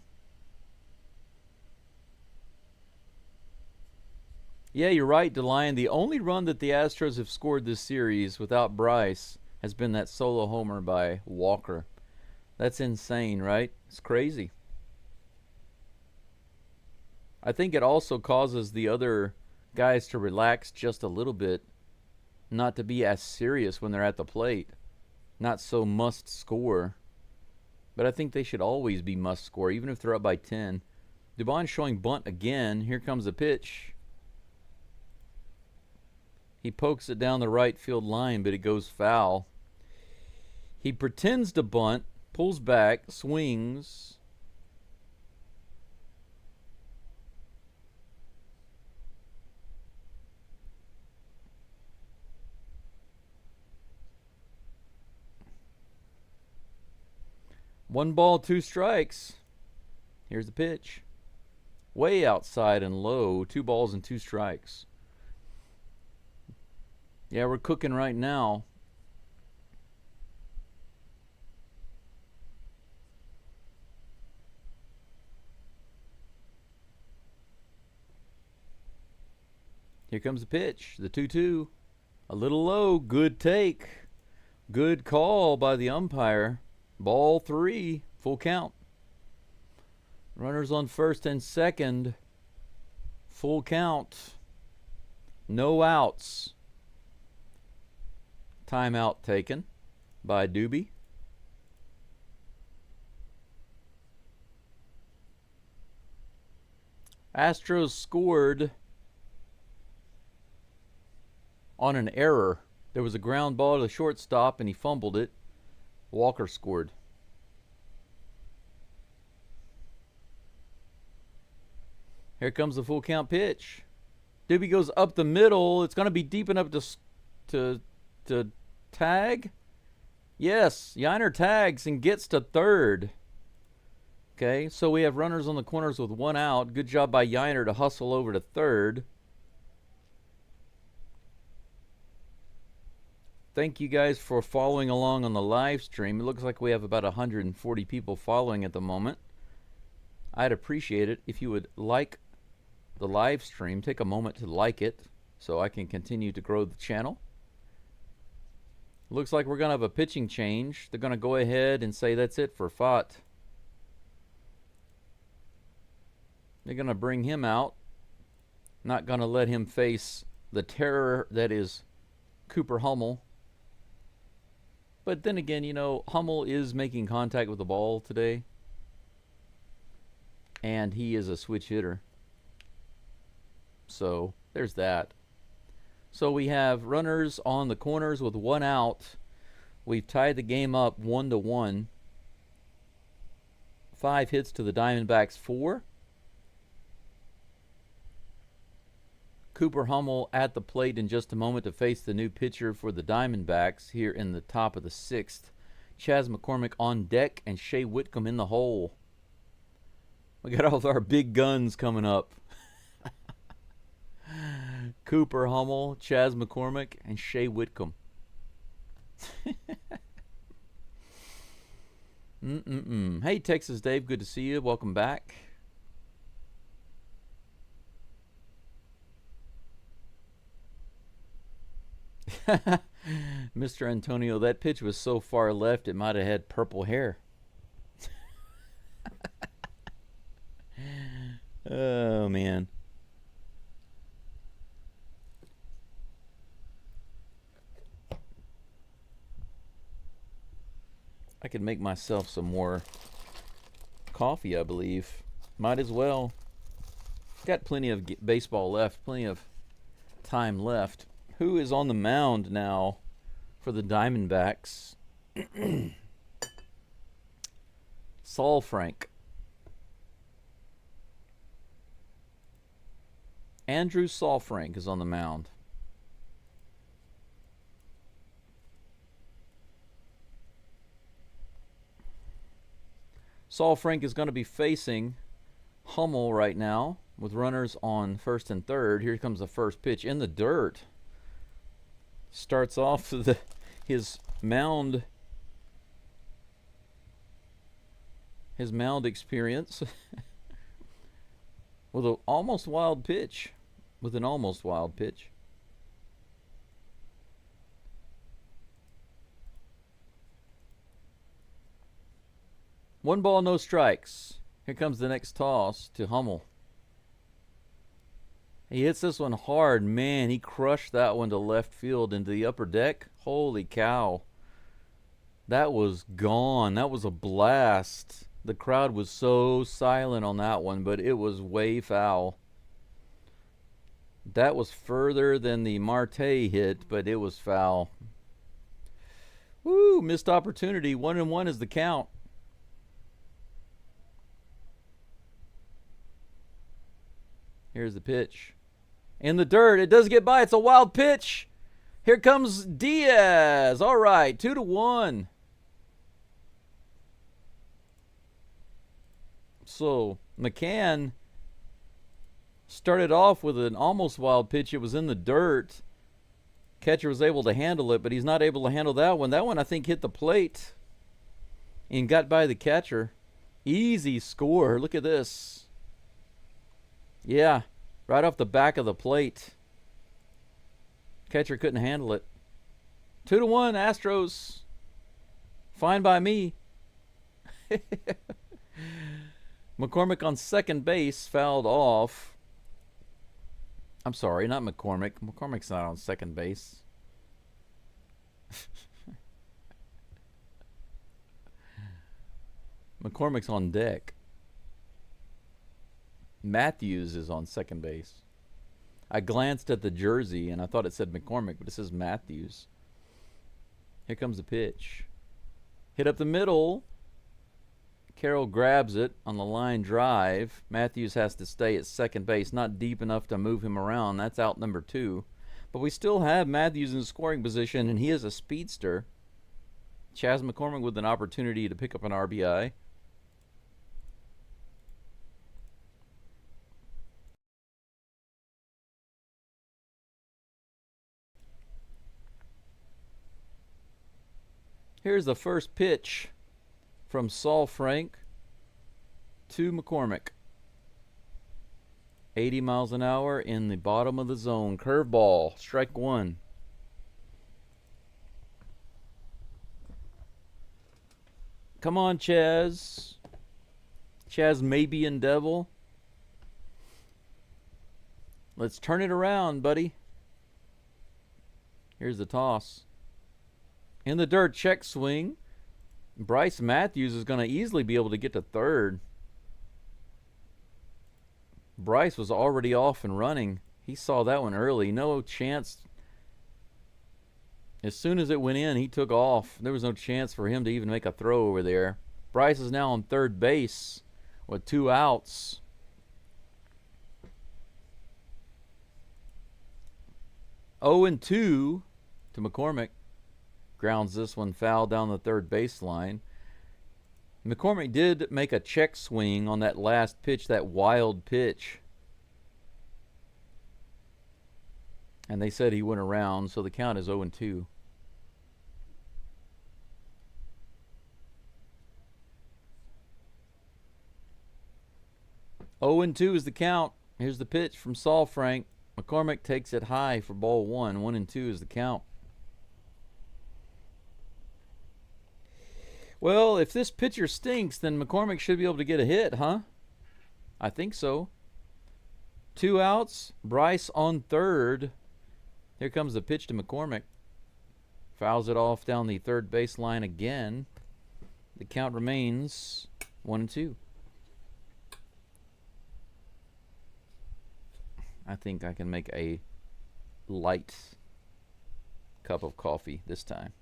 Yeah, you're right, DeLion. The only run that the Astros have scored this series without Bryce has been that solo homer by Walker. That's insane, right? It's crazy. I think it also causes the other guys to relax just a little bit, not to be as serious when they're at the plate, not so must score. But I think they should always be must score, even if they're up by 10. Dubon showing bunt again. Here comes the pitch. He pokes it down the right field line, but it goes foul. He pretends to bunt, pulls back, swings. One ball, 2 strikes. Here's the pitch. Way outside and low. 2 balls and 2 strikes. Yeah, we're cooking right now. Here comes the pitch. The 2-2. A little low. Good take. Good call by the umpire. Ball 3. Full count. Runners on first and second. Full count. No outs. Timeout taken by Doobie. Astros scored on an error. There was a ground ball to the shortstop, and he fumbled it. Walker scored. Here comes the full count pitch. Doobie goes up the middle. It's going to be deep enough to tag. Yes, Yiner tags and gets to third. Okay, so we have runners on the corners with one out. Good job by Yiner to hustle over to third. Thank you guys for following along on the live stream. It looks like we have about 140 people following at the moment. I'd appreciate it if you would like the live stream. Take a moment to like it so I can continue to grow the channel. Looks like we're going to have a pitching change. They're going to go ahead and say that's it for Fott. They're going to bring him out. Not going to let him face the terror that is Cooper Hummel. But then again, you know, Hummel is making contact with the ball today. And he is a switch hitter. So there's that. So we have runners on the corners with one out. We've tied the game up 1-1. 5 hits to the Diamondbacks, 4. Cooper Hummel at the plate in just a moment to face the new pitcher for the Diamondbacks here in the top of the 6th. Chas McCormick on deck and Shea Whitcomb in the hole. We got all of our big guns coming up. Cooper Hummel, Chas McCormick, and Shea Whitcomb. Hey, Texas Dave, good to see you. Welcome back. Mr. Antonio, that pitch was so far left it might have had purple hair. Oh, man. I could make myself some more coffee, I believe. Might as well. Got plenty of baseball left, plenty of time left. Who is on the mound now for the Diamondbacks? Saul Frank. Andrew Saul Frank is on the mound. Saul Frank is going to be facing Hummel right now with runners on first and third. Here comes the first pitch in the dirt. Starts off his mound experience with an almost wild pitch. One ball, no strikes. Here comes the next toss to Hummel. He hits this one hard. Man, he crushed that one to left field into the upper deck. Holy cow. That was gone. That was a blast. The crowd was so silent on that one, but it was way foul. That was further than the Marte hit, but it was foul. Woo, missed opportunity. 1-1 is the count. Here's the pitch. In the dirt. It does get by. It's a wild pitch. Here comes Diaz. All right. 2-1. So McCann started off with an almost wild pitch. It was in the dirt. Catcher was able to handle it, but he's not able to handle that one. That one, I think, hit the plate and got by the catcher. Easy score. Look at this. Yeah, right off the back of the plate. Catcher couldn't handle it. 2-1, Astros. Fine by me. McCormick on second base, fouled off. I'm sorry, not McCormick. McCormick's not on second base. McCormick's on deck. Matthews is on second base. I glanced at the jersey and I thought it said McCormick, but it says Matthews. Here comes the pitch. Hit up the middle. Carroll grabs it on the line drive. Matthews has to stay at second base, not deep enough to move him around. That's out number 2. But we still have Matthews in scoring position, and he is a speedster. Chas McCormick with an opportunity to pick up an RBI. Here's the first pitch from Saul Frank to McCormick. 80 miles an hour in the bottom of the zone. Curveball, strike 1. Come on, Chaz. Chaz maybe and Devil. Let's turn it around, buddy. Here's the toss. In the dirt, check swing. Bryce Matthews is going to easily be able to get to third. Bryce was already off and running. He saw that one early. No chance. As soon as it went in, he took off. There was no chance for him to even make a throw over there. Bryce is now on third base with 2 outs. Oh and 2 to McCormick. Grounds this one foul down the third baseline. McCormick did make a check swing on that last pitch, that wild pitch. And they said he went around, so the count is 0-2. Oh and 2 is the count. Here's the pitch from Saul Frank. McCormick takes it high for ball 1. 1-2 is the count. Well, if this pitcher stinks, then McCormick should be able to get a hit, huh? I think so. 2 outs. Bryce on third. Here comes the pitch to McCormick. Fouls it off down the third baseline again. The count remains 1-2. I think I can make a light cup of coffee this time.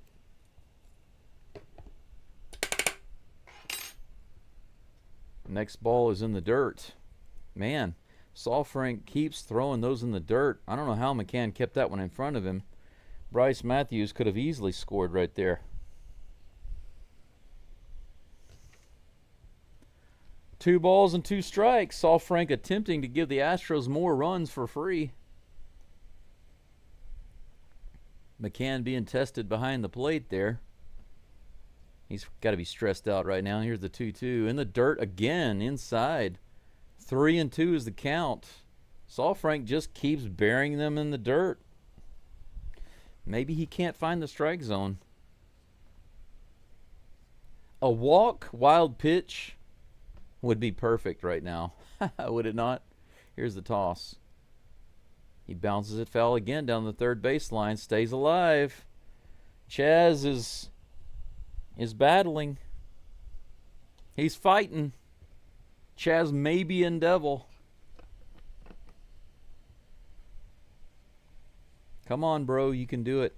Next ball is in the dirt. Man, Saul Frank keeps throwing those in the dirt. I don't know how McCann kept that one in front of him. Bryce Matthews could have easily scored right there. 2 balls and 2 strikes. Saul Frank attempting to give the Astros more runs for free. McCann being tested behind the plate there. He's got to be stressed out right now. Here's the 2-2. In the dirt again, inside. 3-2 is the count. Saul Frank just keeps burying them in the dirt. Maybe he can't find the strike zone. A walk, wild pitch would be perfect right now. Would it not? Here's the toss. He bounces it foul again down the third baseline. Stays alive. Chaz is battling. He's fighting. Chaz maybe and Devil. Come on, bro. You can do it.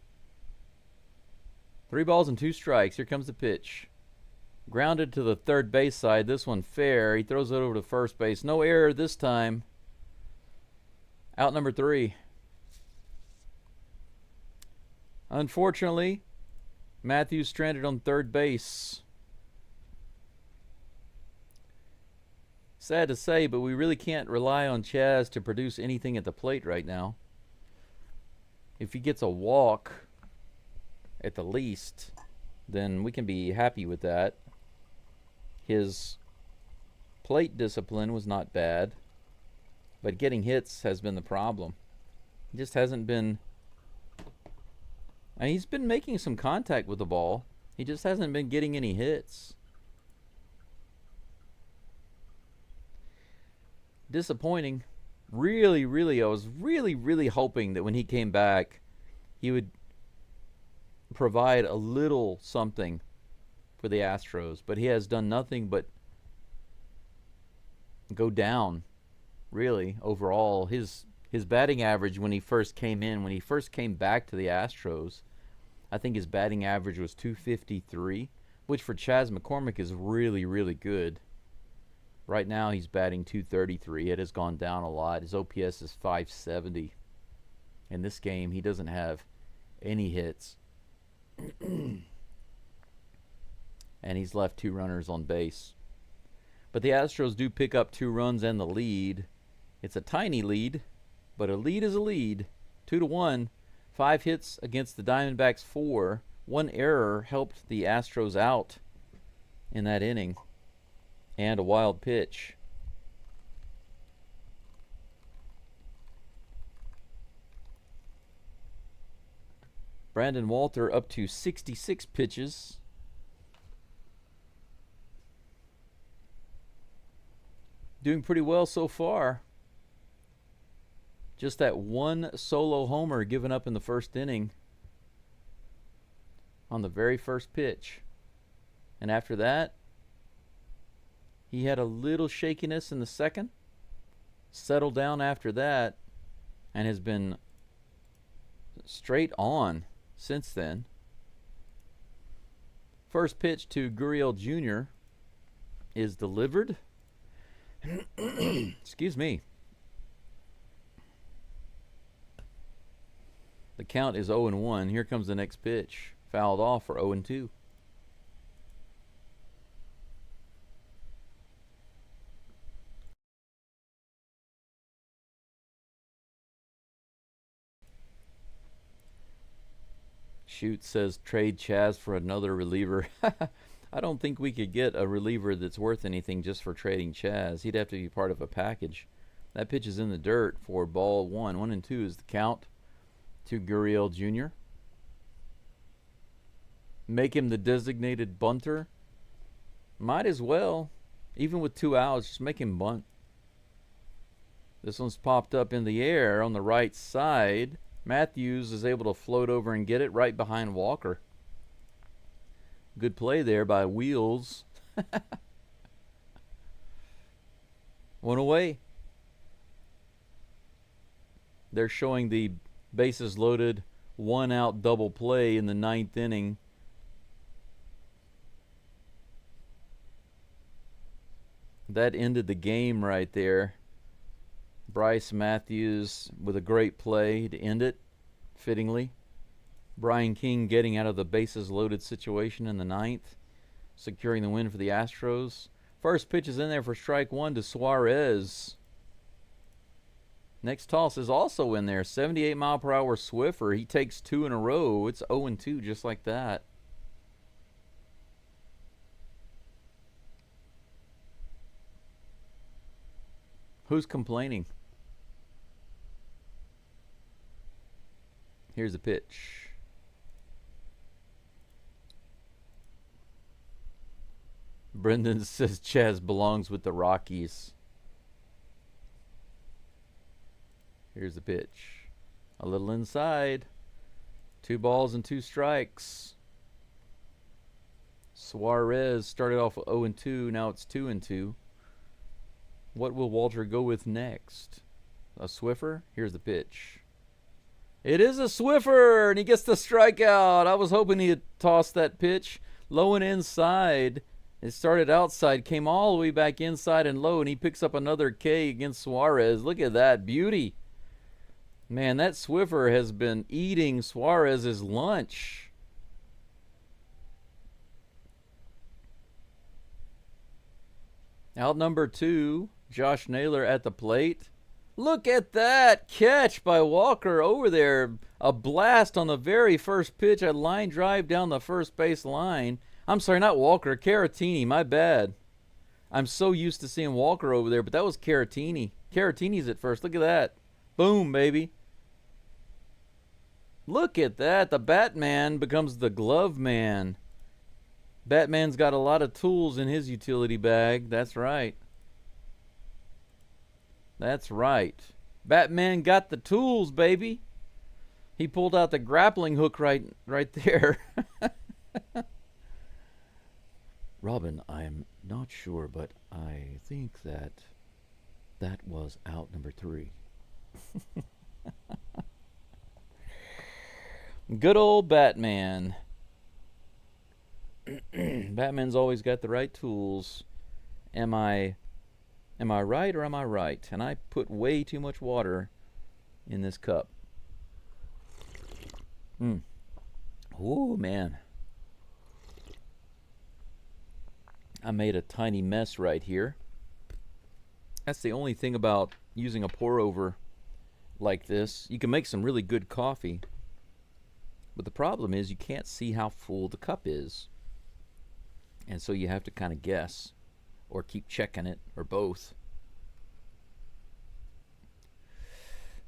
3 balls and 2 strikes. Here comes the pitch. Grounded to the third base side. This one fair. He throws it over to first base. No error this time. Out number 3. Unfortunately, Matthews stranded on third base. Sad to say, but we really can't rely on Chaz to produce anything at the plate right now. If he gets a walk, at the least, then we can be happy with that. His plate discipline was not bad, but getting hits has been the problem. He just hasn't been... And he's been making some contact with the ball. He just hasn't been getting any hits. Disappointing. Really, I was really hoping that when he came back, he would provide a little something for the Astros. But he has done nothing but go down, really, overall. His His batting average when he first came in, when he first came back to the Astros, I think his batting average was 253, which for Chas McCormick is really, really good. Right now he's batting 233. It has gone down a lot. His OPS is 570. In this game, he doesn't have any hits. And he's left 2 runners on base. But the Astros do pick up 2 runs and the lead. It's a tiny lead, but a lead is a lead. 2-1. 5 hits against the Diamondbacks 4. 1 error helped the Astros out in that inning. And a wild pitch. Brandon Walter up to 66 pitches. Doing pretty well so far. Just that 1 solo homer given up in the first inning on the very first pitch. And after that, he had a little shakiness in the second, settled down after that, and has been straight on since then. First pitch to Gurriel Jr. is delivered. Excuse me. The count is 0-1. Here comes the next pitch. Fouled off for 0-2. Shoot says trade Chas for another reliever. I don't think we could get a reliever that's worth anything just for trading Chas. He'd have to be part of a package. That pitch is in the dirt for ball 1. 1-2 is the count to Gurriel Jr. Make him the designated bunter. Might as well. Even with 2 outs, just make him bunt. This one's popped up in the air on the right side. Matthews is able to float over and get it right behind Walker. Good play there by Wheels. 1 away. They're showing the bases loaded, 1 out double play in the 9th inning. That ended the game right there. Bryce Matthews with a great play to end it, fittingly. Brian King getting out of the bases loaded situation in the 9th, securing the win for the Astros. First pitch is in there for strike 1 to Suarez. Next toss is also in there. 78-mile-per-hour Swiffer. He takes 2 in a row. It's 0-2 just like that. Who's complaining? Here's a pitch. Brendan says Chas belongs with the Rockies. Here's the pitch. A little inside. 2 balls and 2 strikes. Suarez started off with 0-2. Now it's 2-2. What will Walter go with next? A Swiffer? Here's the pitch. It is a Swiffer, and he gets the strikeout. I was hoping he'd toss that pitch low and inside. It started outside, came all the way back inside and low, and he picks up another K against Suarez. Look at that beauty. Man, that Swiffer has been eating Suarez's lunch. Out number 2, Josh Naylor at the plate. Look at that catch by Walker over there. A blast on the very first pitch. A line drive down the first base line. I'm sorry, not Walker. Caratini, my bad. I'm so used to seeing Walker over there, but that was Caratini. Caratini's at first. Look at that. Boom, baby. Look at that. The Batman becomes the glove man. Batman's got a lot of tools in his utility bag. That's right. That's right. Batman got the tools, baby. He pulled out the grappling hook right there. Robin, I'm not sure, but I think that was out number 3. Good old Batman. Batman's always got the right tools. Am I right or am I right? And I put way too much water in this cup. Oh man. I made a tiny mess right here. That's the only thing about using a pour over like this. You can make some really good coffee, but the problem is you can't see how full the cup is. And so you have to kind of guess or keep checking it or both.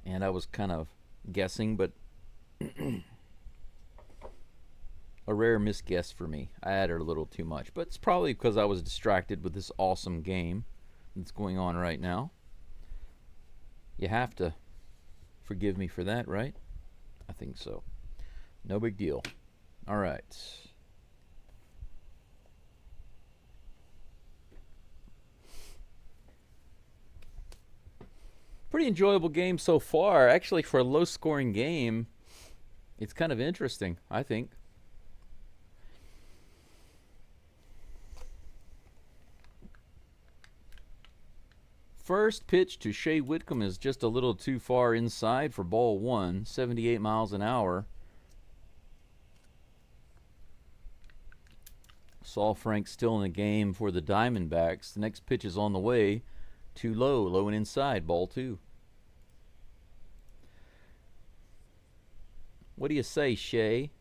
And I was kind of guessing, but a rare misguess for me. I added a little too much, but it's probably because I was distracted with this awesome game that's going on right now. You have to forgive me for that, right? I think so. No big deal. All right. Pretty enjoyable game so far. Actually, for a low-scoring game, it's kind of interesting, I think. First pitch to Shea Whitcomb is just a little too far inside for ball one, 78 miles an hour. Saul Frank still in the game for the Diamondbacks. The next pitch is on the way. Too low, low and inside, ball two. What do you say, Shea?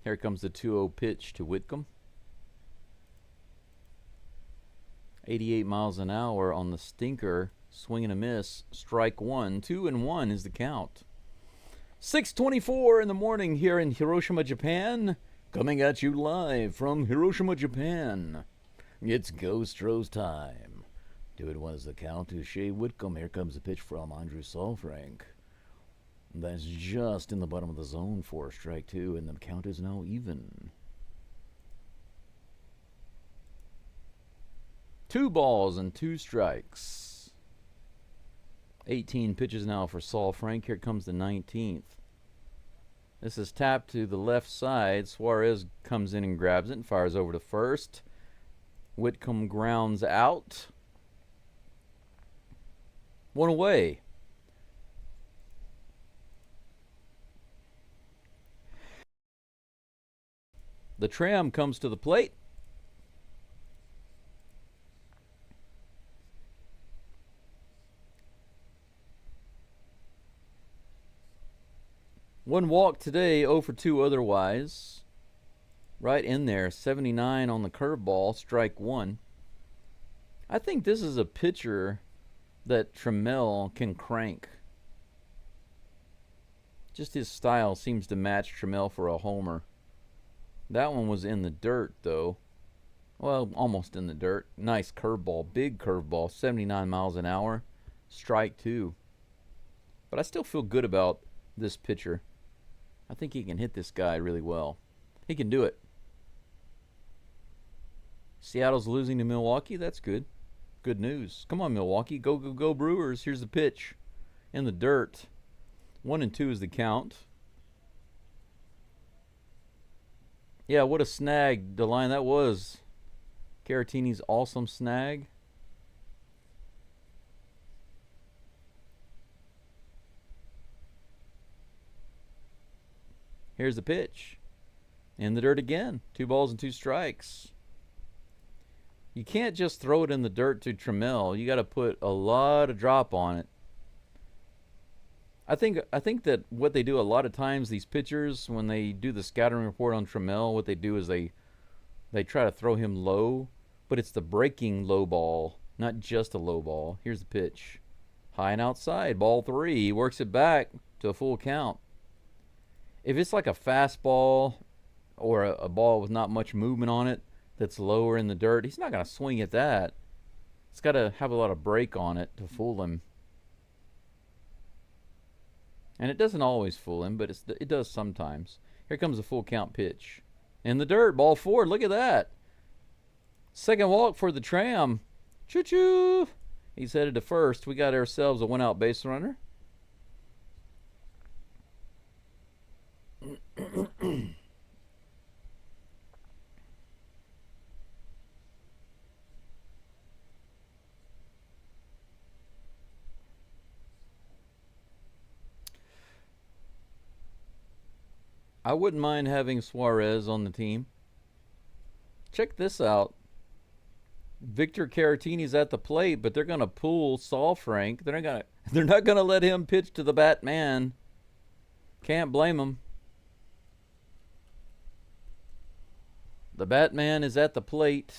Here comes the 2-0 pitch to Whitcomb. 88 miles an hour on the stinker. Swing and a miss. Strike one. 2-1 is the count. 6:24 in the morning here in Hiroshima, Japan. Coming at you live from Hiroshima, Japan. It's Geaux Stros time. 2-1 is the count to Shea Whitcomb. Here comes the pitch from Andrew Saul Frank. That's just in the bottom of the zone for strike two, and the count is now even. 2 balls and 2 strikes. 18 pitches now for Saul Frank. Here comes the 19th. This is tapped to the left side. Suarez comes in and grabs it and fires over to first. Whitcomb grounds out. 1 away. The tram comes to the plate. One walk today, 0 for 2 otherwise. Right in there, 79 on the curveball, strike one. I think this is a pitcher that Trammell can crank. Just his style seems to match Trammell for a homer. That one was in the dirt, though. Well, almost in the dirt. Nice curveball, big curveball, 79 miles an hour, strike two. But I still feel good about this pitcher. I think he can hit this guy really well. He can do it. Seattle's losing to Milwaukee. That's good. Good news. Come on, Milwaukee. Go, go, go, Brewers. Here's the pitch. In the dirt. 1-2 is the count. Yeah, what a snag, DeLine, that was. Caratini's awesome snag. Here's the pitch. In the dirt again. 2 balls and 2 strikes. You can't just throw it in the dirt to Trammell. You got to put a lot of drop on it. I think that what they do a lot of times, these pitchers, when they do the scouting report on Trammell, what they do is they try to throw him low, but it's the breaking low ball, not just a low ball. Here's the pitch. High and outside, ball 3. He works it back to a full count. If it's like a fastball or a ball with not much movement on it that's lower in the dirt, he's not going to swing at that. It's got to have a lot of break on it to fool him. And it doesn't always fool him, but it does sometimes. Here comes a full count pitch. In the dirt, ball 4. Look at that. Second walk for the tram. Choo-choo. He's headed to first. We got ourselves a one-out base runner. I wouldn't mind having Suarez on the team. Check this out. Victor Caratini's at the plate, but they're going to pull Saul Frank. They're not going to let him pitch to the Batman. Can't blame him. The Batman is at the plate.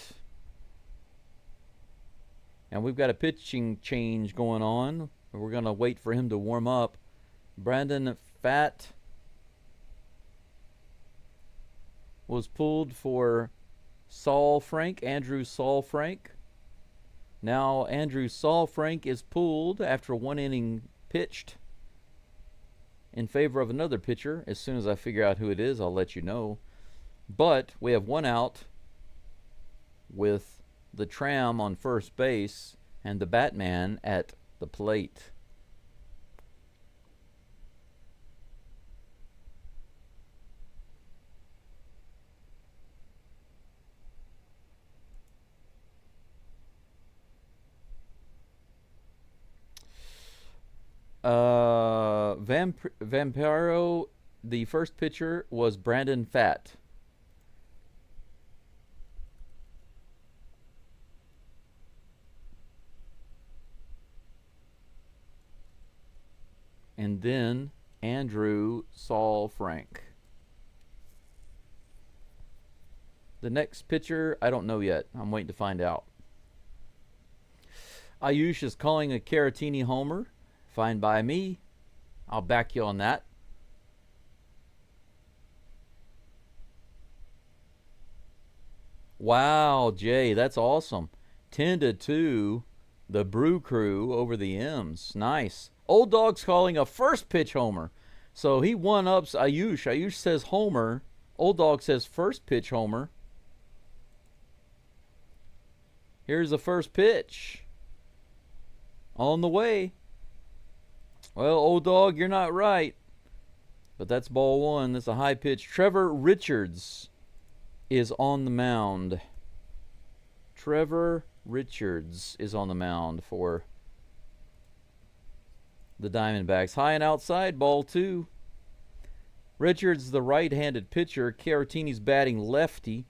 And we've got a pitching change going on. We're going to wait for him to warm up. Brandon Pfaadt was pulled for Saul Frank, Andrew Saul Frank. Now Andrew Saul Frank is pulled after 1 inning pitched in favor of another pitcher. As soon as I figure out who it is, I'll let you know. But we have 1 out with the Tram on first base and the Batman at the plate. Vampiro, the first pitcher was Brandon Pfaadt. And then Andrew Saul Frank. The next pitcher, I don't know yet. I'm waiting to find out. Ayush is calling a Caratini homer. Fine by me. I'll back you on that. Wow, Jay, that's awesome. 10-2, the Brew Crew over the M's. Nice. Old Dog's calling a first pitch homer. So he one-ups Ayush. Ayush says homer. Old Dog says first pitch homer. Here's the first pitch. On the way. Well, Old Dog, you're not right. But that's ball 1. That's a high pitch. Trevor Richards is on the mound. Trevor Richards is on the mound for the Diamondbacks. High and outside, ball 2. Richards, the right-handed pitcher. Caratini's batting lefty.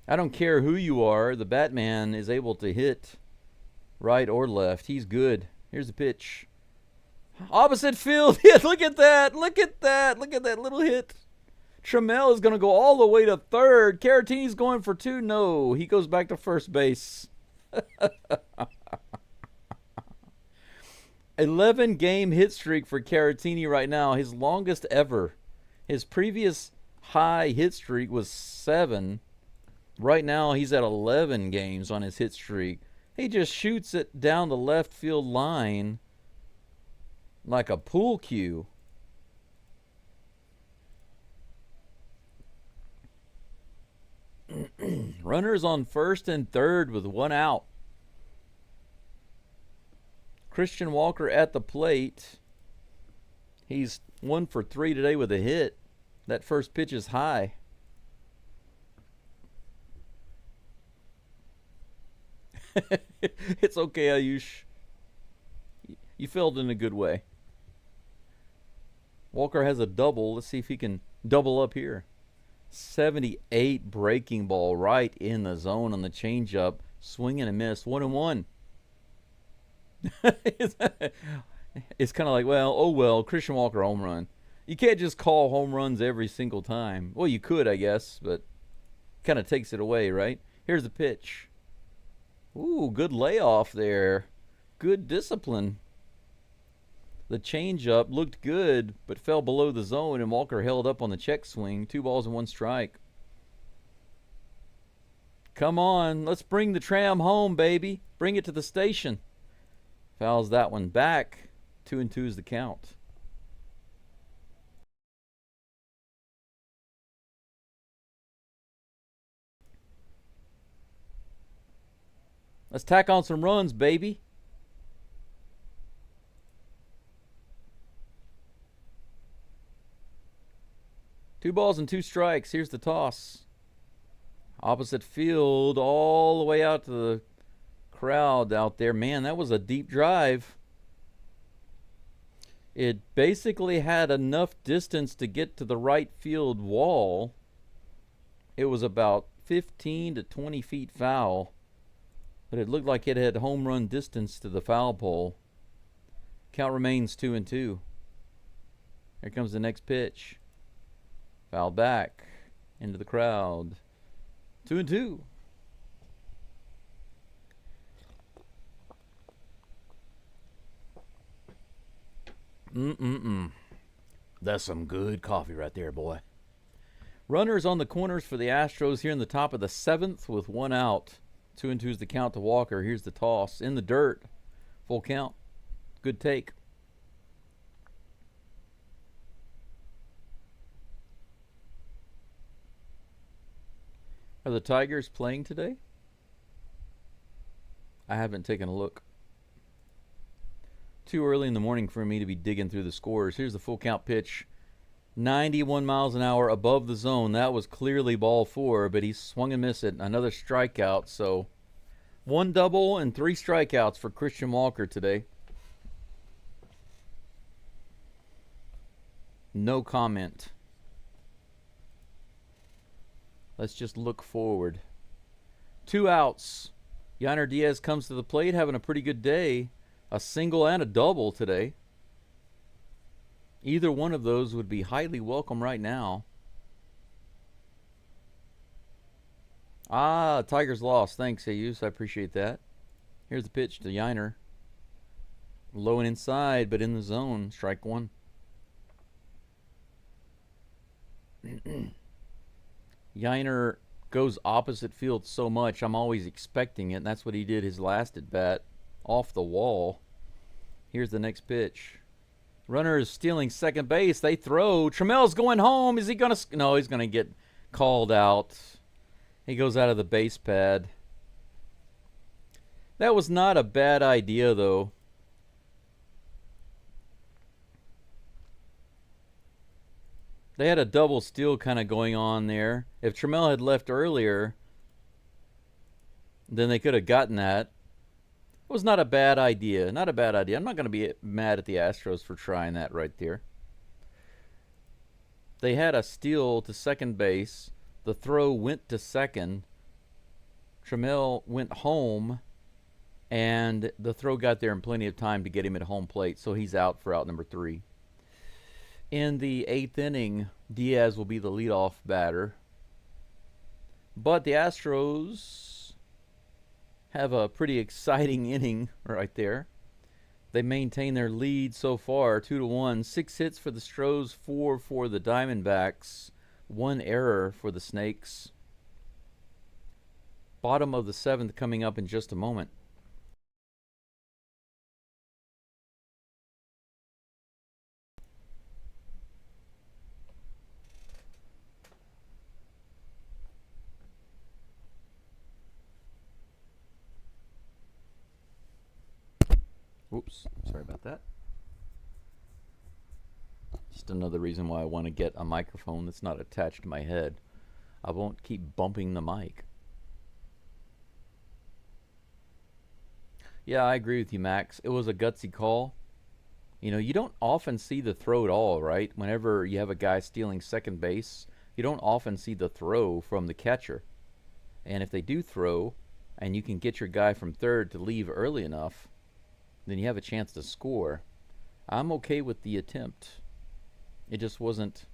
I don't care who you are. The Batman is able to hit right or left. He's good. Here's the pitch. Opposite field hit. Look at that. Look at that. Look at that little hit. Trammell is going to go all the way to third. Caratini's going for 2. No, he goes back to first base. 11-game hit streak for Caratini right now. His longest ever. His previous high hit streak was 7. Right now he's at 11 games on his hit streak. He just shoots it down the left field line like a pool cue. Runners on first and third with 1 out. Christian Walker at the plate. He's 1 for 3 today with a hit. That first pitch is high. It's okay, Ayush. You failed in a good way. Walker has a double. Let's see if he can double up here. 78 breaking ball right in the zone on the changeup. Swing and a miss. 1-1. It's kind of like, well, oh well, Christian Walker home run. You can't just call home runs every single time. Well, you could, I guess, but kind of takes it away, right? Here's the pitch. Ooh, good layoff there. Good discipline. The changeup looked good, but fell below the zone, and Walker held up on the check swing. 2 balls and 1 strike. Come on, let's bring the Tram home, baby. Bring it to the station. Fouls that one back. 2-2 is the count. Let's tack on some runs, baby. Two balls and two strikes. Here's the toss. Opposite field, all the way out to the crowd out there. Man, that was a deep drive. It basically had enough distance to get to the right field wall. It was about 15 to 20 feet foul, but it looked like it had home run distance to the foul pole. Count remains 2-2. Here comes the next pitch. Foul back into the crowd. 2-2. That's some good coffee right there, boy. Runners on the corners for the Astros here in the top of the 7th with 1 out. 2-2 is the count to Walker. Here's the toss. In the dirt. Full count. Good take. Are the Tigers playing today? I haven't taken a look. Too early in the morning for me to be digging through the scores. Here's the full count pitch. 91 miles an hour above the zone. That was clearly ball 4, but he swung and missed it. Another strikeout. So 1 double and 3 strikeouts for Christian Walker today. No comment. Let's just look forward. 2 outs. Yainer Diaz comes to the plate, having a pretty good day. A single and a double today. Either one of those would be highly welcome right now. Tigers lost. Thanks, Jesus. I appreciate that. Here's the pitch to Yainer. Low and inside, but in the zone. Strike 1. Yainer goes opposite field so much, I'm always expecting it, and that's what he did his last at bat. Off the wall. Here's the next pitch. Runner is stealing second base. They throw. Trammell's going home. Is he going to? No, he's going to get called out. He goes out of the base pad. That was not a bad idea, though. They had a double steal kind of going on there. If Trammell had left earlier, then they could have gotten that. It was not a bad idea. Not a bad idea. I'm not going to be mad at the Astros for trying that right there. They had a steal to second base. The throw went to second. Trammell went home, and the throw got there in plenty of time to get him at home plate, so he's out for out number 3. In the 8th inning, Diaz will be the leadoff batter. But the Astros have a pretty exciting inning right there. They maintain their lead so far, 2-1. 6 hits for the Stros, 4 for the Diamondbacks, 1 error for the Snakes. Bottom of the 7th coming up in just a moment. Oops, sorry about that. Just another reason why I want to get a microphone that's not attached to my head. I won't keep bumping the mic. Yeah, I agree with you, Max. It was a gutsy call. You know, you don't often see the throw at all, right? Whenever you have a guy stealing second base, you don't often see the throw from the catcher. And if they do throw, and you can get your guy from third to leave early enough, then you have a chance to score. I'm okay with the attempt. It just wasn't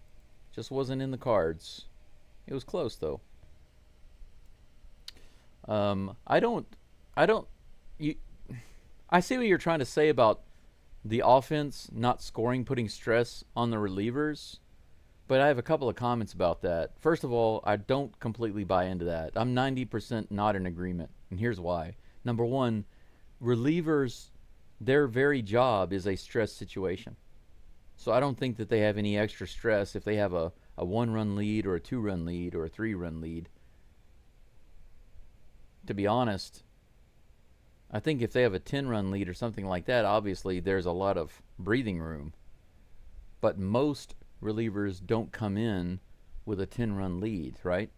in the cards. It was close though. I see what you're trying to say about the offense not scoring, putting stress on the relievers, but I have a couple of comments about that. First of all, I don't completely buy into that. I'm 90% not in agreement, and here's why. Number one, relievers, their very job is a stress situation. So I don't think that they have any extra stress if they have a 1-run lead or a 2-run lead or a 3-run lead. To be honest, I think if they have a 10-run lead or something like that, obviously there's a lot of breathing room. But most relievers don't come in with a 10-run lead, right?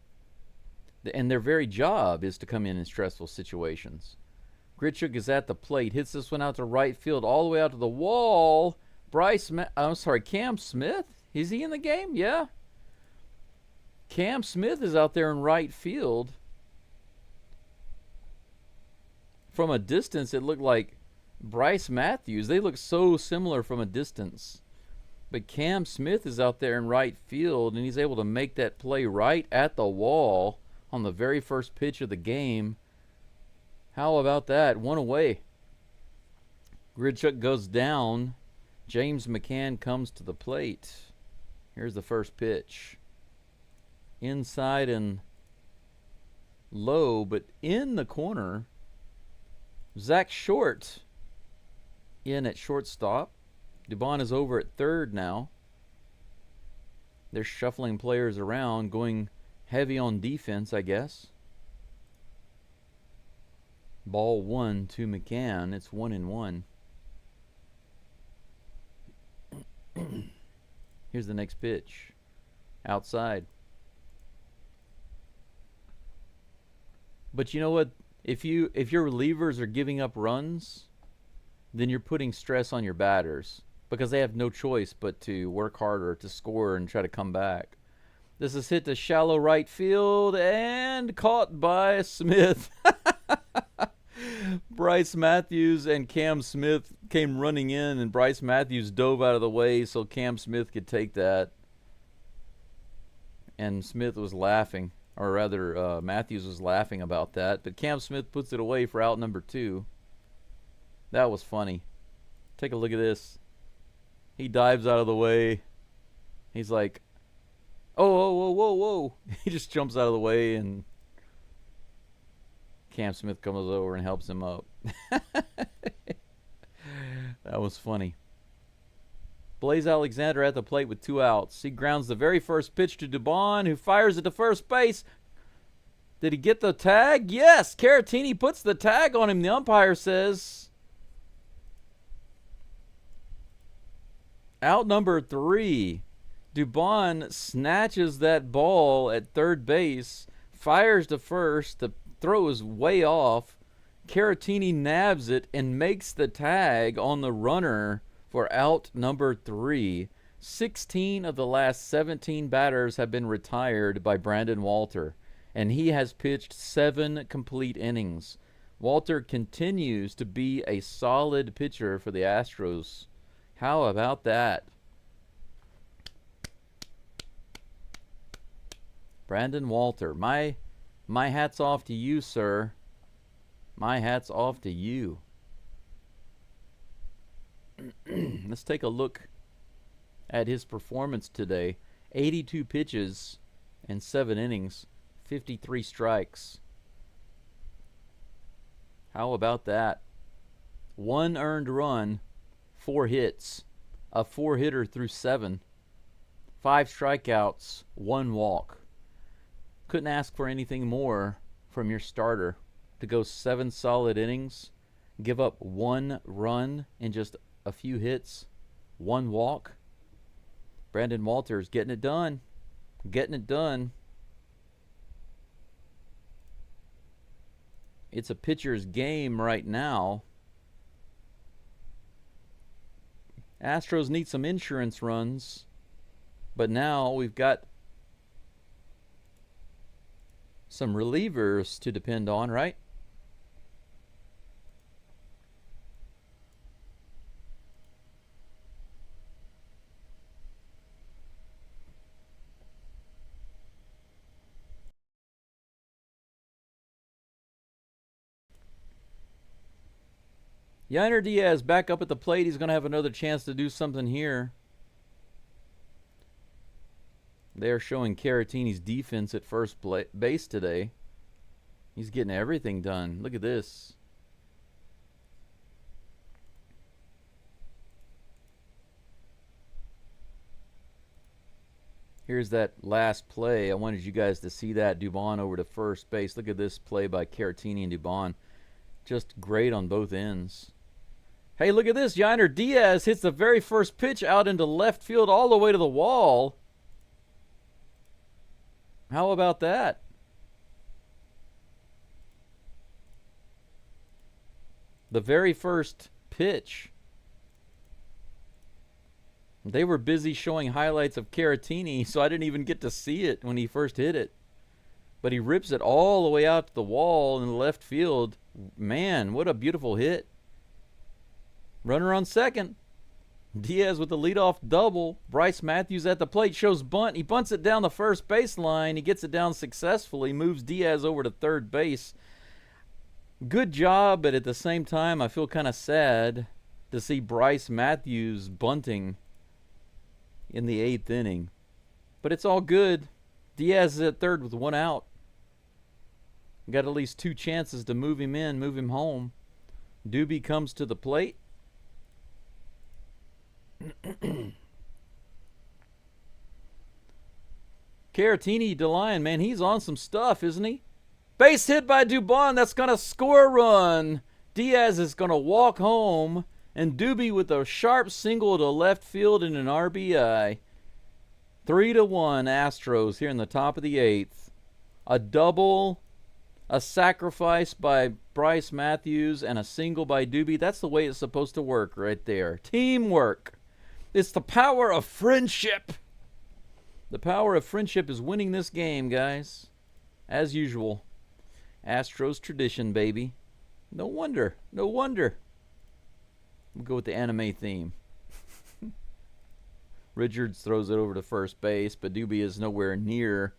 And their very job is to come in stressful situations. Grichuk is at the plate, hits this one out to right field, all the way out to the wall. Cam Smith? Is he in the game? Yeah. Cam Smith is out there in right field. From a distance, it looked like Bryce Matthews. They look so similar from a distance. But Cam Smith is out there in right field, and he's able to make that play right at the wall on the very first pitch of the game. How about that? One away. Grichuk goes down. James McCann comes to the plate. Here's the first pitch. Inside and low, but in the corner. Zach Short in at shortstop. Dubon is over at third now. They're shuffling players around, going heavy on defense, I guess. Ball 1 to McCann. It's 1-1. Here's the next pitch. Outside. But you know what? If your relievers are giving up runs, then you're putting stress on your batters because they have no choice but to work harder to score and try to come back. This is hit to shallow right field and caught by Smith. Bryce Matthews and Cam Smith came running in, and Bryce Matthews dove out of the way so Cam Smith could take that. And Smith was laughing. Or rather, Matthews was laughing about that. But Cam Smith puts it away for out number 2. That was funny. Take a look at this. He dives out of the way. He's like, oh, whoa, whoa, whoa. He just jumps out of the way, and Cam Smith comes over and helps him up. That was funny. Blaze Alexander at the plate with 2 outs. He grounds the very first pitch to Dubon, who fires it to first base. Did he get the tag? Yes! Caratini puts the tag on him, the umpire says. Out number 3. Dubon snatches that ball at third base, fires to first. The throw is way off. Caratini nabs it and makes the tag on the runner for out number 3. 16 of the last 17 batters have been retired by Brandon Walter, and he has pitched 7 complete innings. Walter continues to be a solid pitcher for the Astros. How about that? Brandon Walter, my hat's off to you, sir. My hat's off to you. Let's take a look at his performance today. 82 pitches and 7 innings, 53 strikes. How about that? 1 earned run, 4 hits. A 4-hitter through 7. 5 strikeouts, 1 walk. Couldn't ask for anything more from your starter to go 7 solid innings, give up 1 run in just a few hits, 1 walk. Brandon Walters getting it done. Getting it done. It's a pitcher's game right now. Astros need some insurance runs, but now we've got some relievers to depend on, right? Yainer Diaz back up at the plate. He's going to have another chance to do something here. They are showing Caratini's defense at first base today. He's getting everything done. Look at this. Here's that last play. I wanted you guys to see that. Dubon over to first base. Look at this play by Caratini and Dubon. Just great on both ends. Hey, look at this. Yainer Diaz hits the very first pitch out into left field all the way to the wall. How about that? The very first pitch. They were busy showing highlights of Caratini, so I didn't even get to see it when he first hit it. But he rips it all the way out to the wall in the left field. Man, what a beautiful hit. Runner on second. Diaz with the leadoff double. Bryce Matthews at the plate, shows bunt. He bunts it down the first baseline. He gets it down successfully, moves Diaz over to third base. Good job, but at the same time, I feel kind of sad to see Bryce Matthews bunting in the 8th inning. But it's all good. Diaz is at third with 1 out. Got at least 2 chances to move him in, move him home. Doobie comes to the plate. Caratini, DeLion, man, he's on some stuff, isn't he? Base hit by Dubon. That's going to score a run. Diaz is going to walk home. And Doobie with a sharp single to left field and an RBI. 3-1 Astros here in the top of the 8th. A double, a sacrifice by Bryce Matthews, and a single by Doobie. That's the way it's supposed to work right there. Teamwork. It's the power of friendship. The power of friendship is winning this game, guys. As usual. Astros tradition, baby. No wonder. No wonder. We'll go with the anime theme. Richards throws it over to first base, but Doobie is nowhere near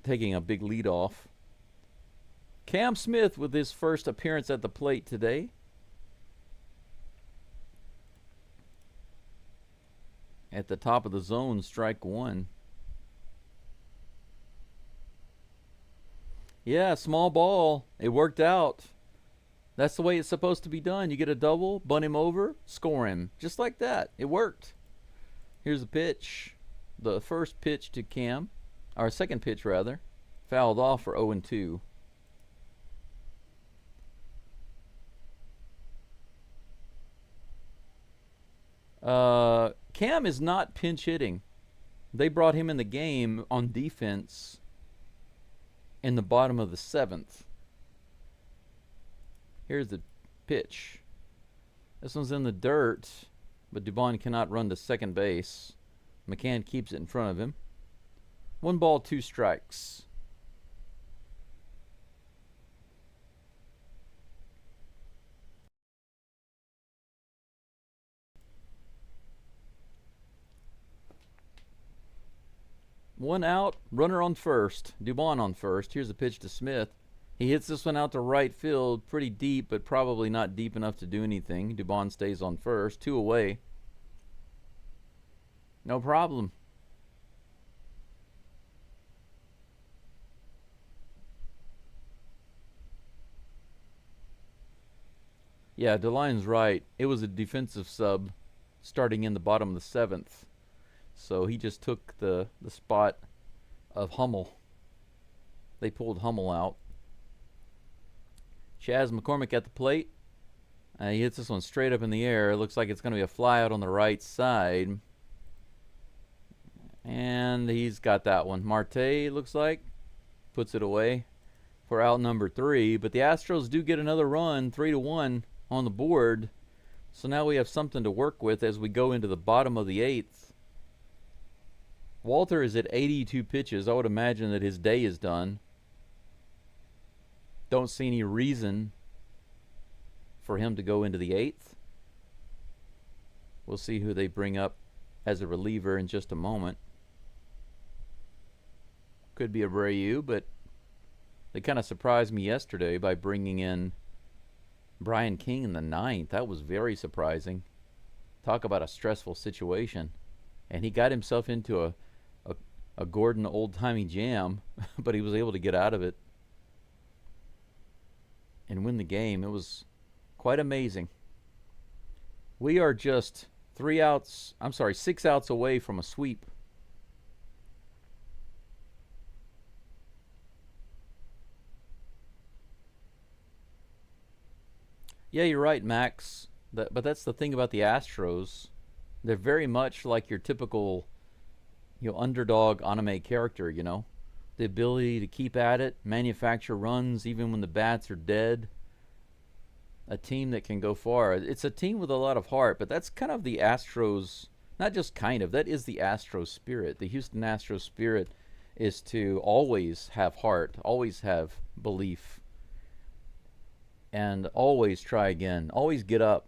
taking a big lead off. Cam Smith with his first appearance at the plate today. At the top of the zone, strike 1. Yeah, small ball. It worked out. That's the way it's supposed to be done. You get a double, bunt him over, score him. Just like that. It worked. Here's the pitch. The first pitch to Cam. Or second pitch, rather. Fouled off for 0-2. Cam is not pinch hitting. They brought him in the game on defense in the bottom of the 7th. Here's the pitch. This one's in the dirt, but Dubon cannot run to second base. McCann keeps it in front of him. 1 ball, 2 strikes. One out, runner on first. Dubon on first. Here's the pitch to Smith. He hits this one out to right field, pretty deep, but probably not deep enough to do anything. Dubon stays on first, 2 away. No problem. Yeah, DeLion's right. It was a defensive sub starting in the bottom of the 7th. So he just took the spot of Hummel. They pulled Hummel out. Chaz McCormick at the plate. He hits this one straight up in the air. It looks like it's going to be a fly out on the right side. And he's got that one. Marte, looks like, puts it away for out number 3. But the Astros do get another run, 3-1 on the board. So now we have something to work with as we go into the bottom of the 8th. Walter is at 82 pitches. I would imagine that his day is done. Don't see any reason for him to go into the 8th. We'll see who they bring up as a reliever in just a moment. Could be Abreu, but they kind of surprised me yesterday by bringing in Brian King in the 9th. That was very surprising. Talk about a stressful situation. And he got himself into a Gordon old-timey jam, but he was able to get out of it and win the game. It was quite amazing. We are just 6 outs away from a sweep. Yeah, you're right, Max. But that's the thing about the Astros. They're very much like your typical, underdog anime character. The ability to keep at it, manufacture runs even when the bats are dead. A team that can go far. It's a team with a lot of heart, but that's kind of the Astros. Not just kind of. That is the Astros spirit. The Houston Astros spirit is to always have heart, always have belief, and always try again. Always get up.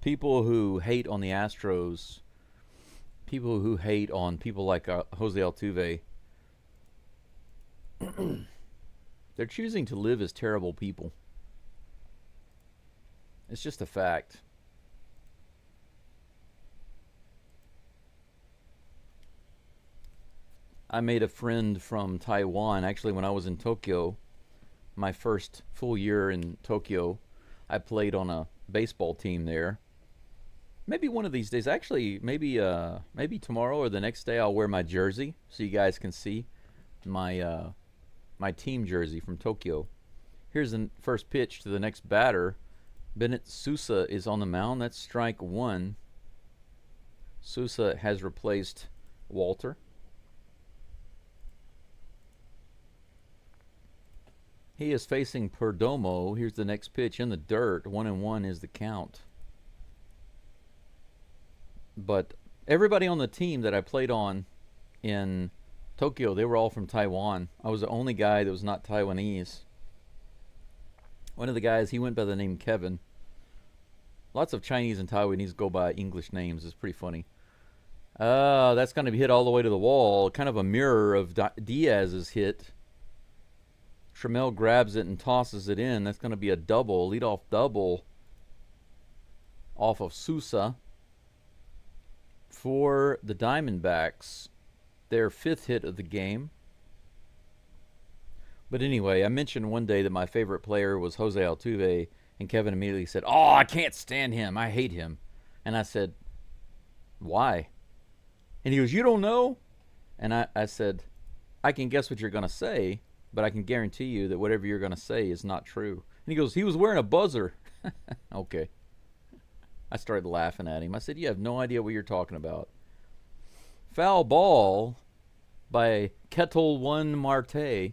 People who hate on the Astros, people who hate on people like Jose Altuve, they're choosing to live as terrible people. It's just a fact. I made a friend from Taiwan. Actually, when I was in Tokyo, my first full year in Tokyo, I played on a baseball team there. Maybe one of these days, actually, maybe tomorrow or the next day, I'll wear my jersey so you guys can see my team jersey from Tokyo. Here's the first pitch to the next batter. Bennett Sousa is on the mound. That's strike one. Sousa has replaced Walter. He is facing Perdomo. Here's the next pitch in the dirt. 1-1 is the count. But everybody on the team that I played on in Tokyo, they were all from Taiwan. I was the only guy that was not Taiwanese. One of the guys, he went by the name Kevin. Lots of Chinese and Taiwanese go by English names. It's pretty funny. That's going to be hit all the way to the wall. Kind of a mirror of Diaz's hit. Trammell grabs it and tosses it in. That's going to be a double, leadoff double off of Sousa for the Diamondbacks. Their fifth hit of the game. But anyway, I mentioned one day that my favorite player was Jose Altuve, and Kevin immediately said, "Oh, I can't stand him. I hate him." And I said, "Why?" And he goes, "You don't know?" And I said, "I can guess what you're going to say, but I can guarantee you that whatever you're going to say is not true." And he goes, "He was wearing a buzzer." Okay. I started laughing at him. I said, "You have no idea what you're talking about." Foul ball by Ketel One Marte.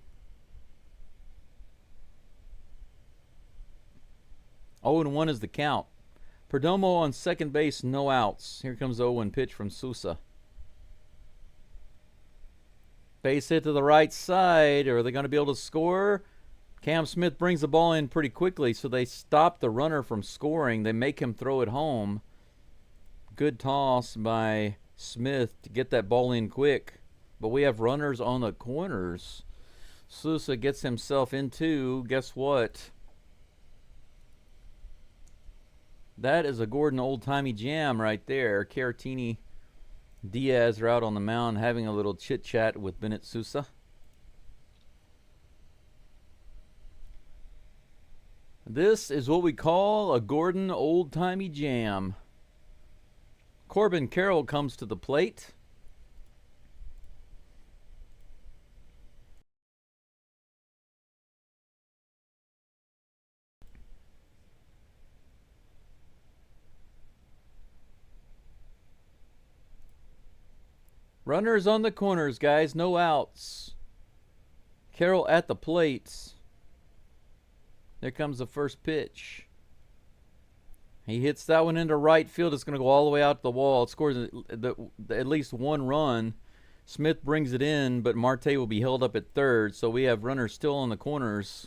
0-1 is the count. Perdomo on second base, no outs. Here comes the 0-1 pitch from Sousa. Base hit to the right side. Are they going to be able to score? Cam Smith brings the ball in pretty quickly, so they stop the runner from scoring. They make him throw it home. Good toss by Smith to get that ball in quick. But we have runners on the corners. Sousa gets himself into, guess what? That is a Gordon old-timey jam right there. Caratini, Diaz are out on the mound having a little chit-chat with Bennett Sousa. This is what we call a Gordon old-timey jam. Corbin Carroll comes to the plate. Runners on the corners, guys. No outs. Carroll at the plate. There comes the first pitch. He hits that one into right field. It's going to go all the way out to the wall. It scores at least one run. Smith brings it in, but Marte will be held up at third. So we have runners still on the corners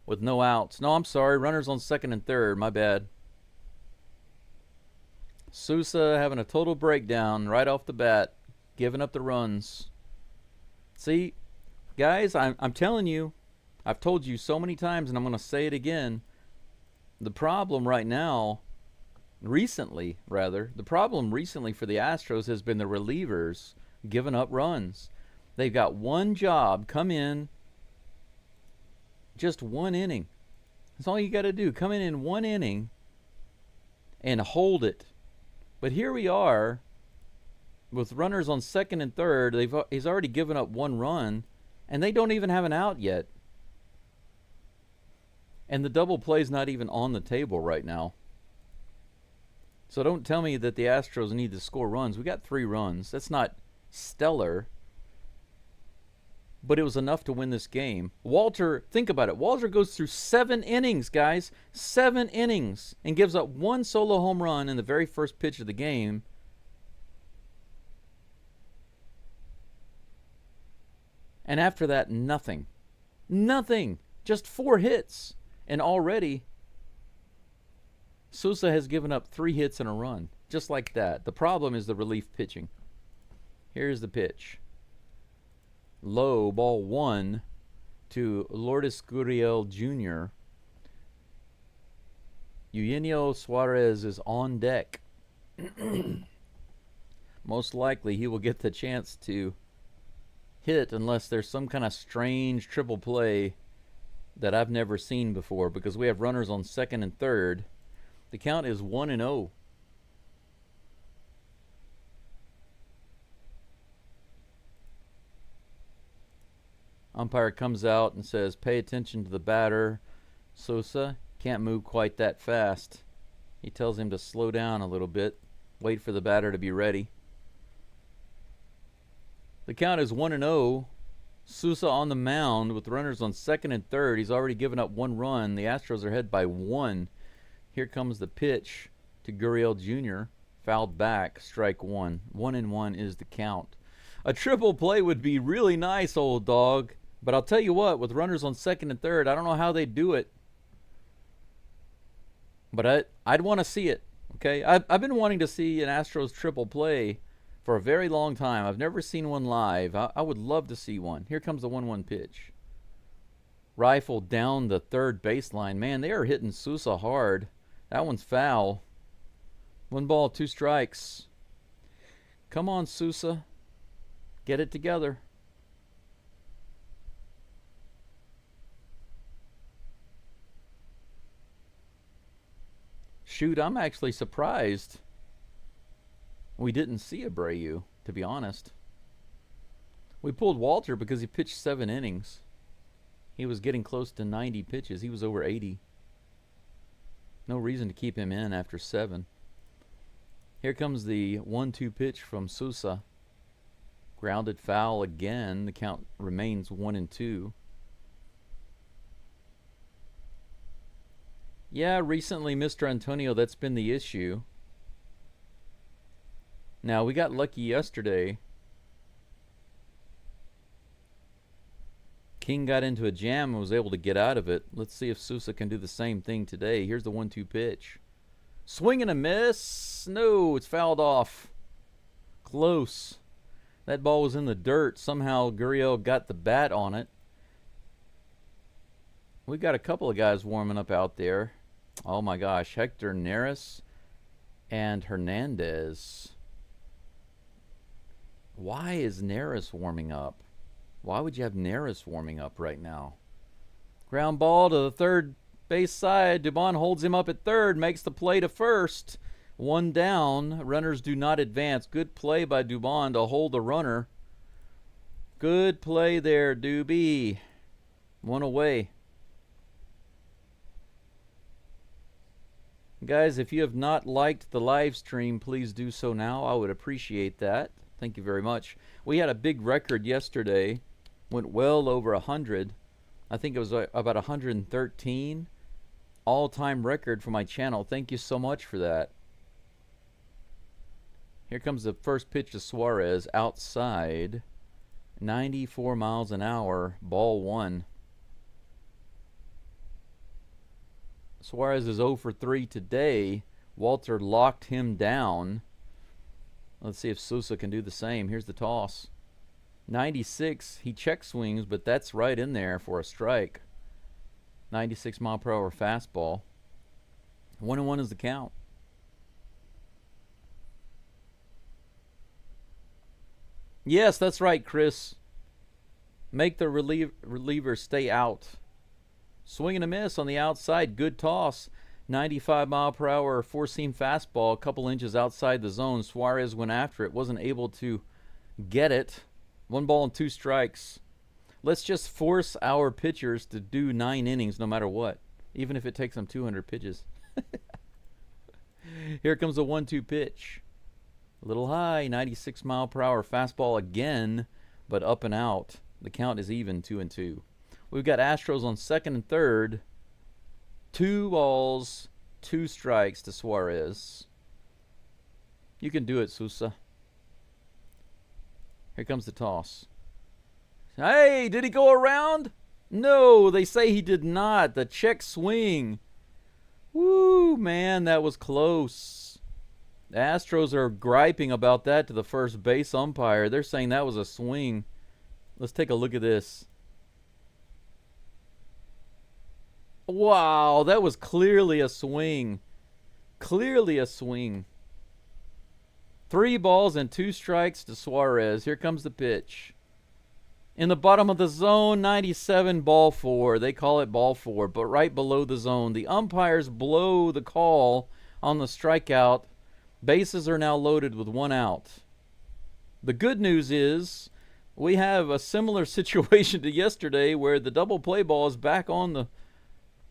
with no outs. No, I'm sorry. Runners on second and third. My bad. Sousa having a total breakdown right off the bat. Giving up the runs. See, guys, I'm telling you, I've told you so many times, and I'm going to say it again. The problem right now, the problem recently for the Astros has been the relievers giving up runs. They've got one job, come in, just one inning. That's all you got to do. Come in one inning and hold it. But here we are. with runners on second and third, he's already given up 1 run, and they don't even have an out yet. And the double play's not even on the table right now. So don't tell me that the Astros need to score runs. We got 3 runs. That's not stellar, but it was enough to win this game. Walter, think about it. Walter goes through 7 innings, guys. 7 innings, and gives up 1 solo home run in the very first pitch of the game. And after that, nothing. Nothing. Just 4 hits. And already, Sousa has given up 3 hits and a run. Just like that. The problem is the relief pitching. Here's the pitch. Low, ball 1 to Lourdes Gurriel Jr. Eugenio Suarez is on deck. Most likely he will get the chance to hit unless there's some kind of strange triple play that I've never seen before, because we have runners on second and third. The count is 1-0. Umpire comes out and says, pay attention to the batter. Sousa can't move quite that fast. He tells him to slow down a little bit. Wait for the batter to be ready. The count is 1-0. Sousa on the mound with runners on second and third. He's already given up 1 run. The Astros are ahead by 1. Here comes the pitch to Gurriel Jr. Fouled back, strike 1. 1-1 is the count. A triple play would be really nice, old dog. But I'll tell you what, with runners on second and third, I don't know how they do it. But I'd want to see it. Okay, I've been wanting to see an Astros triple play for a very long time. I've never seen one live. I would love to see one. Here comes the 1-1 pitch. Rifle down the third baseline. Man, they are hitting Sousa hard. That one's foul. 1 ball, 2 strikes. Come on, Sousa. Get it together. Shoot, I'm actually surprised we didn't see Abreu, to be honest. We pulled Walter because he pitched 7 innings. He was getting close to 90 pitches. He was over 80. No reason to keep him in after 7. Here comes the 1-2 pitch from Sousa. Grounded foul again. The count remains 1-2. Yeah, recently, Mr. Antonio, that's been the issue. Now, we got lucky yesterday. King got into a jam and was able to get out of it. Let's see if Sousa can do the same thing today. Here's the 1-2 pitch. Swing and a miss. No, it's fouled off. Close. That ball was in the dirt. Somehow Gurriel got the bat on it. We've got a couple of guys warming up out there. Oh my gosh, Hector Neris and Hernandez. Why is Neris warming up? Why would you have Neris warming up right now? Ground ball to the third base side. Dubon holds him up at third, makes the play to first. 1 down. Runners do not advance. Good play by Dubon to hold the runner. Good play there, Doobie. 1 away. Guys, if you have not liked the live stream, please do so now. I would appreciate that. Thank you very much. We had a big record yesterday. Went well over 100. I think it was about 113. All-time record for my channel. Thank you so much for that. Here comes the first pitch to Suarez. Outside. 94 miles an hour. Ball 1. Suarez is 0 for 3 today. Walter locked him down. Let's see if Sousa can do the same. Here's the toss. 96. He check swings, but that's right in there for a strike. 96 mile per hour fastball. 1-1 is the count. Yes, that's right, Chris. Make the reliever stay out. Swing and a miss on the outside. Good toss. 95-mile-per-hour four-seam fastball, a couple inches outside the zone. Suarez went after it, wasn't able to get it. 1 ball and 2 strikes. Let's just force our pitchers to do 9 innings no matter what, even if it takes them 200 pitches. Here comes a 1-2 pitch. A little high, 96-mile-per-hour fastball again, but up and out. The count is even, 2-2. We've got Astros on second and third. 2 balls, 2 strikes to Suarez. You can do it, Sousa. Here comes the toss. Hey, did he go around? No, they say he did not. The check swing. Woo, man, that was close. The Astros are griping about that to the first base umpire. They're saying that was a swing. Let's take a look at this. Wow, that was clearly a swing. Clearly a swing. 3 balls and 2 strikes to Suarez. Here comes the pitch. In the bottom of the zone, 97, ball 4. They call it ball 4, but right below the zone. The umpires blow the call on the strikeout. Bases are now loaded with 1 out. The good news is we have a similar situation to yesterday where the double play ball is back on the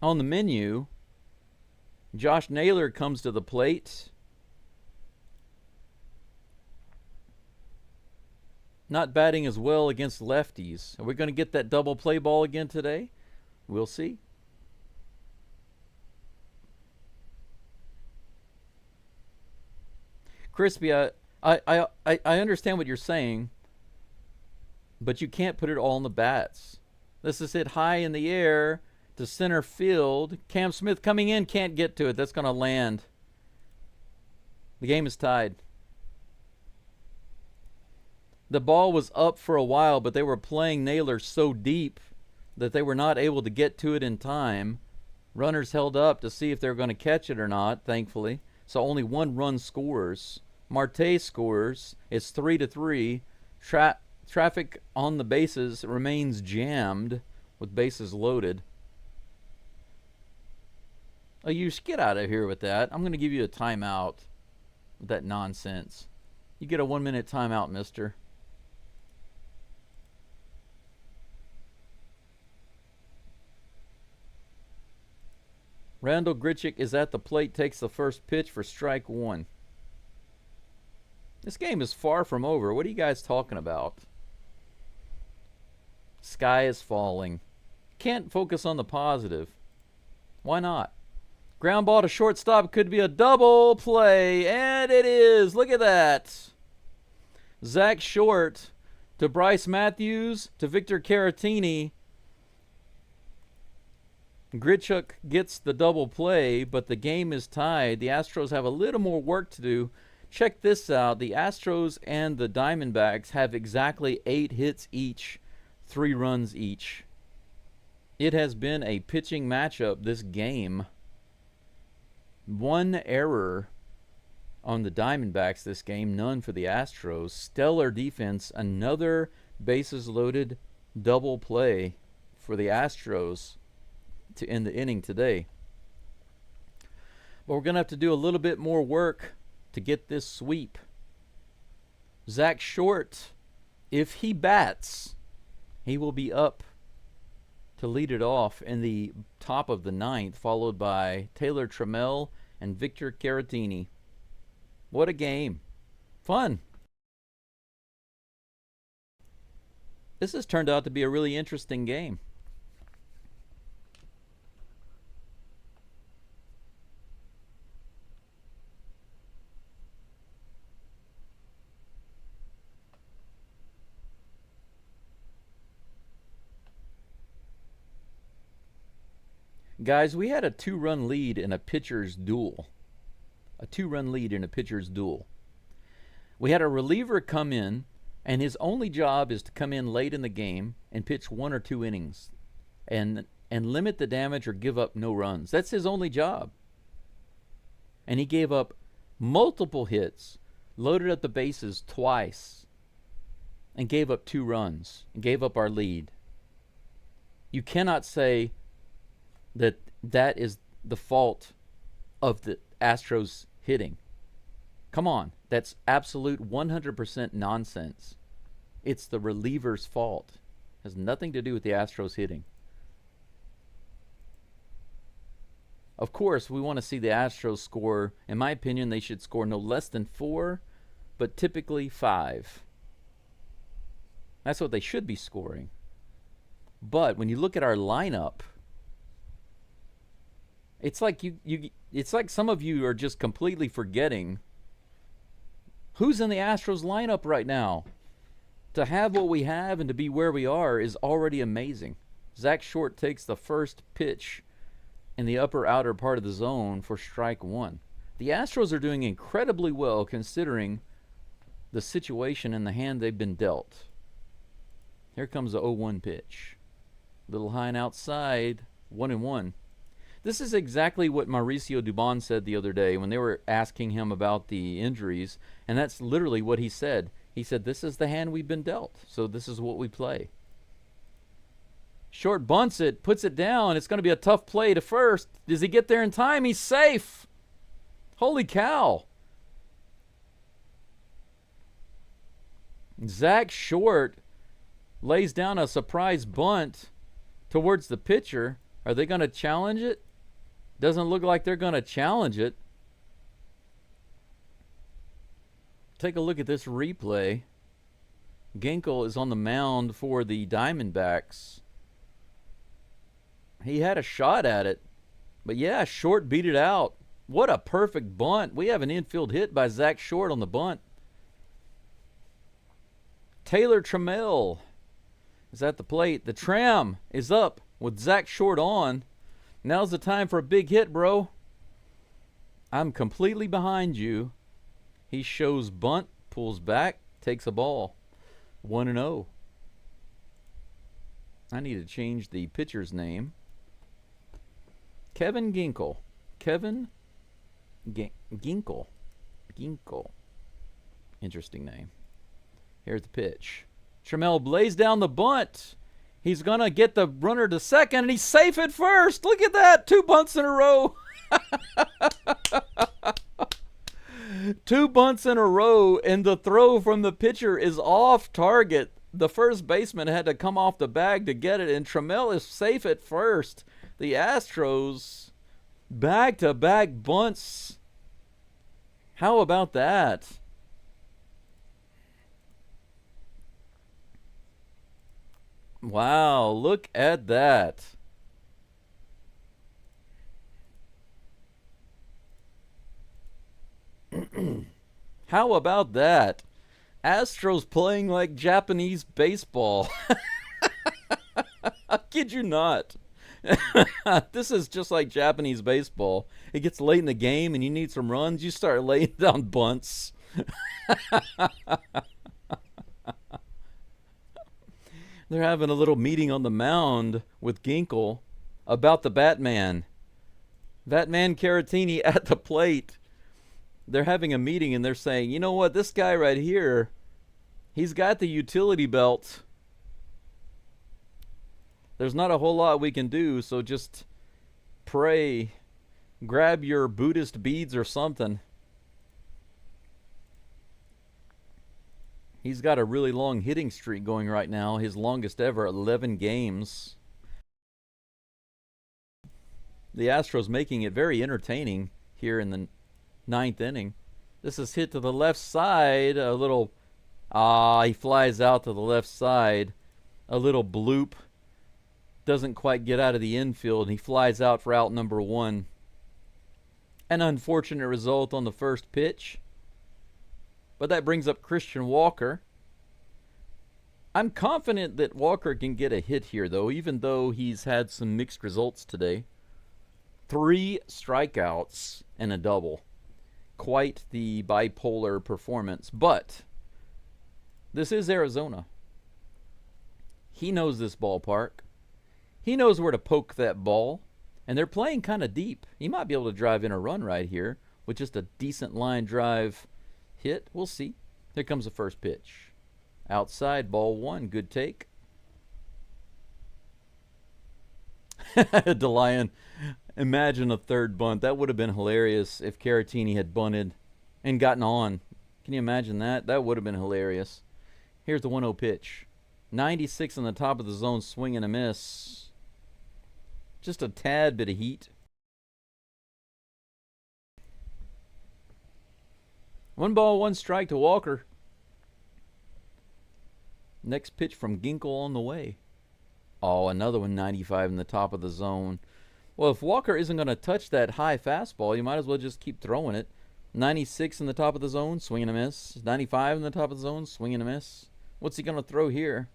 menu. Josh Naylor comes to the plate. Not batting as well against lefties. Are we going to get that double play ball again today? We'll see. Crispy, I understand what you're saying, but you can't put it all on the bats. This is hit high in the air to center field. Cam Smith coming in, can't get to it. That's going to land. The game is tied. The ball was up for a while, but they were playing Naylor so deep that they were not able to get to it in time. Runners held up to see if they were going to catch it or not, thankfully. So only 1 run scores. Marte scores. It's 3-3. Traffic on the bases remains jammed with bases loaded. Oh, you get out of here with that. I'm going to give you a timeout with that nonsense. You get a 1-minute timeout, mister. Randall Grichuk is at the plate, takes the first pitch for strike 1. This game is far from over. What are you guys talking about? Sky is falling. Can't focus on the positive. Why not? Ground ball to shortstop could be a double play, and it is. Look at that. Zach Short to Bryce Matthews to Victor Caratini. Grichuk gets the double play, but the game is tied. The Astros have a little more work to do. Check this out. The Astros and the Diamondbacks have exactly 8 hits each, 3 runs each. It has been a pitching matchup this game. 1 error on the Diamondbacks this game, none for the Astros. Stellar defense, another bases loaded double play for the Astros to end the inning today. But we're going to have to do a little bit more work to get this sweep. Zach Short, if he bats, he will be up to lead it off in the top of the 9th, followed by Taylor Trammell and Victor Caratini. What a game. Fun. This has turned out to be a really interesting game. Guys, we had a 2-run lead in a pitcher's duel. A 2-run lead in a pitcher's duel. We had a reliever come in, and his only job is to come in late in the game and pitch 1 or 2 innings and limit the damage or give up no runs. That's his only job. And he gave up multiple hits, loaded up the bases twice, and gave up 2 runs, and gave up our lead. You cannot say that is the fault of the Astros hitting. Come on. That's absolute 100% nonsense. It's the reliever's fault. It has nothing to do with the Astros hitting. Of course, we want to see the Astros score. In my opinion, they should score no less than 4, but typically 5. That's what they should be scoring. But when you look at our lineup, it's like it's like some of you are just completely forgetting who's in the Astros lineup right now. To have what we have and to be where we are is already amazing. Zach Short takes the first pitch in the upper outer part of the zone for strike 1. The Astros are doing incredibly well considering the situation and the hand they've been dealt. Here comes the 0-1 pitch. Little high and outside, 1-1. This is exactly what Mauricio Dubon said the other day when they were asking him about the injuries, and that's literally what he said. He said, this is the hand we've been dealt, so this is what we play. Short bunts it, puts it down. It's going to be a tough play to first. Does he get there in time? He's safe. Holy cow. Zach Short lays down a surprise bunt towards the pitcher. Are they going to challenge it? Doesn't look like they're going to challenge it. Take a look at this replay. Ginkel is on the mound for the Diamondbacks. He had a shot at it. But yeah, Short beat it out. What a perfect bunt. We have an infield hit by Zach Short on the bunt. Taylor Trammell is at the plate. The Tram is up with Zach Short on. Now's the time for a big hit, bro. I'm completely behind you. He shows bunt, pulls back, takes a ball. 1-0. I need to change the pitcher's name. Kevin Ginkel. Kevin Ginkel. Ginkel. Interesting name. Here's the pitch. Trammell blaze down the bunt. He's going to get the runner to second, and he's safe at first. Look at that. 2 bunts in a row. 2 bunts in a row, and the throw from the pitcher is off target. The first baseman had to come off the bag to get it, and Trammell is safe at first. The Astros, back-to-back bunts. How about that? Wow, look at that. How about that? Astros playing like Japanese baseball. I kid you not. This is just like Japanese baseball. It gets late in the game and you need some runs. You start laying down bunts. They're having a little meeting on the mound with Ginkel about the Batman. Batman Caratini at the plate. They're having a meeting and they're saying, you know what, this guy right here, he's got the utility belt. There's not a whole lot we can do, so just pray. Grab your Buddhist beads or something. He's got a really long hitting streak going right now, his longest ever, 11 games. The Astros making it very entertaining here in the 9th inning. This is hit to the left side. A little, he flies out to the left side. A little bloop. Doesn't quite get out of the infield. He flies out for out number 1. An unfortunate result on the first pitch. But that brings up Christian Walker. I'm confident that Walker can get a hit here, though, even though he's had some mixed results today. 3 strikeouts and a double. Quite the bipolar performance. But this is Arizona. He knows this ballpark. He knows where to poke that ball. And they're playing kind of deep. He might be able to drive in a run right here with just a decent line drive hit. We'll see. Here comes the first pitch. Outside, ball 1. Good take. DeLion. Imagine a third bunt. That would have been hilarious if Caratini had bunted and gotten on. Can you imagine that? That would have been hilarious. Here's the 1-0 pitch. 96 on the top of the zone, swing and a miss. Just a tad bit of heat. 1 ball, 1 strike to Walker. Next pitch from Ginkel on the way. Oh, another one, 95 in the top of the zone. Well, if Walker isn't going to touch that high fastball, you might as well just keep throwing it. 96 in the top of the zone, swing and a miss. 95 in the top of the zone, swing and a miss. What's he going to throw here?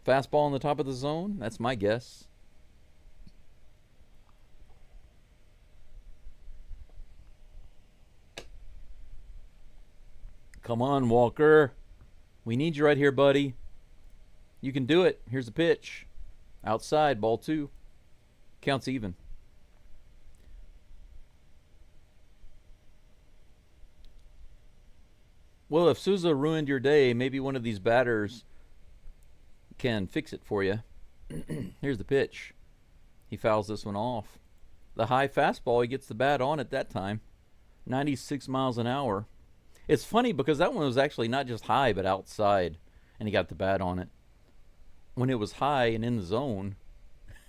Fastball in the top of the zone? That's my guess. Come on, Walker. We need you right here, buddy. You can do it. Here's the pitch. Outside, ball 2. Counts even. Well, if Souza ruined your day, maybe one of these batters can fix it for you. Here's the pitch. He fouls this one off. The high fastball, he gets the bat on at that time. 96 miles an hour. It's funny because that one was actually not just high, but outside, and he got the bat on it. When it was high and in the zone,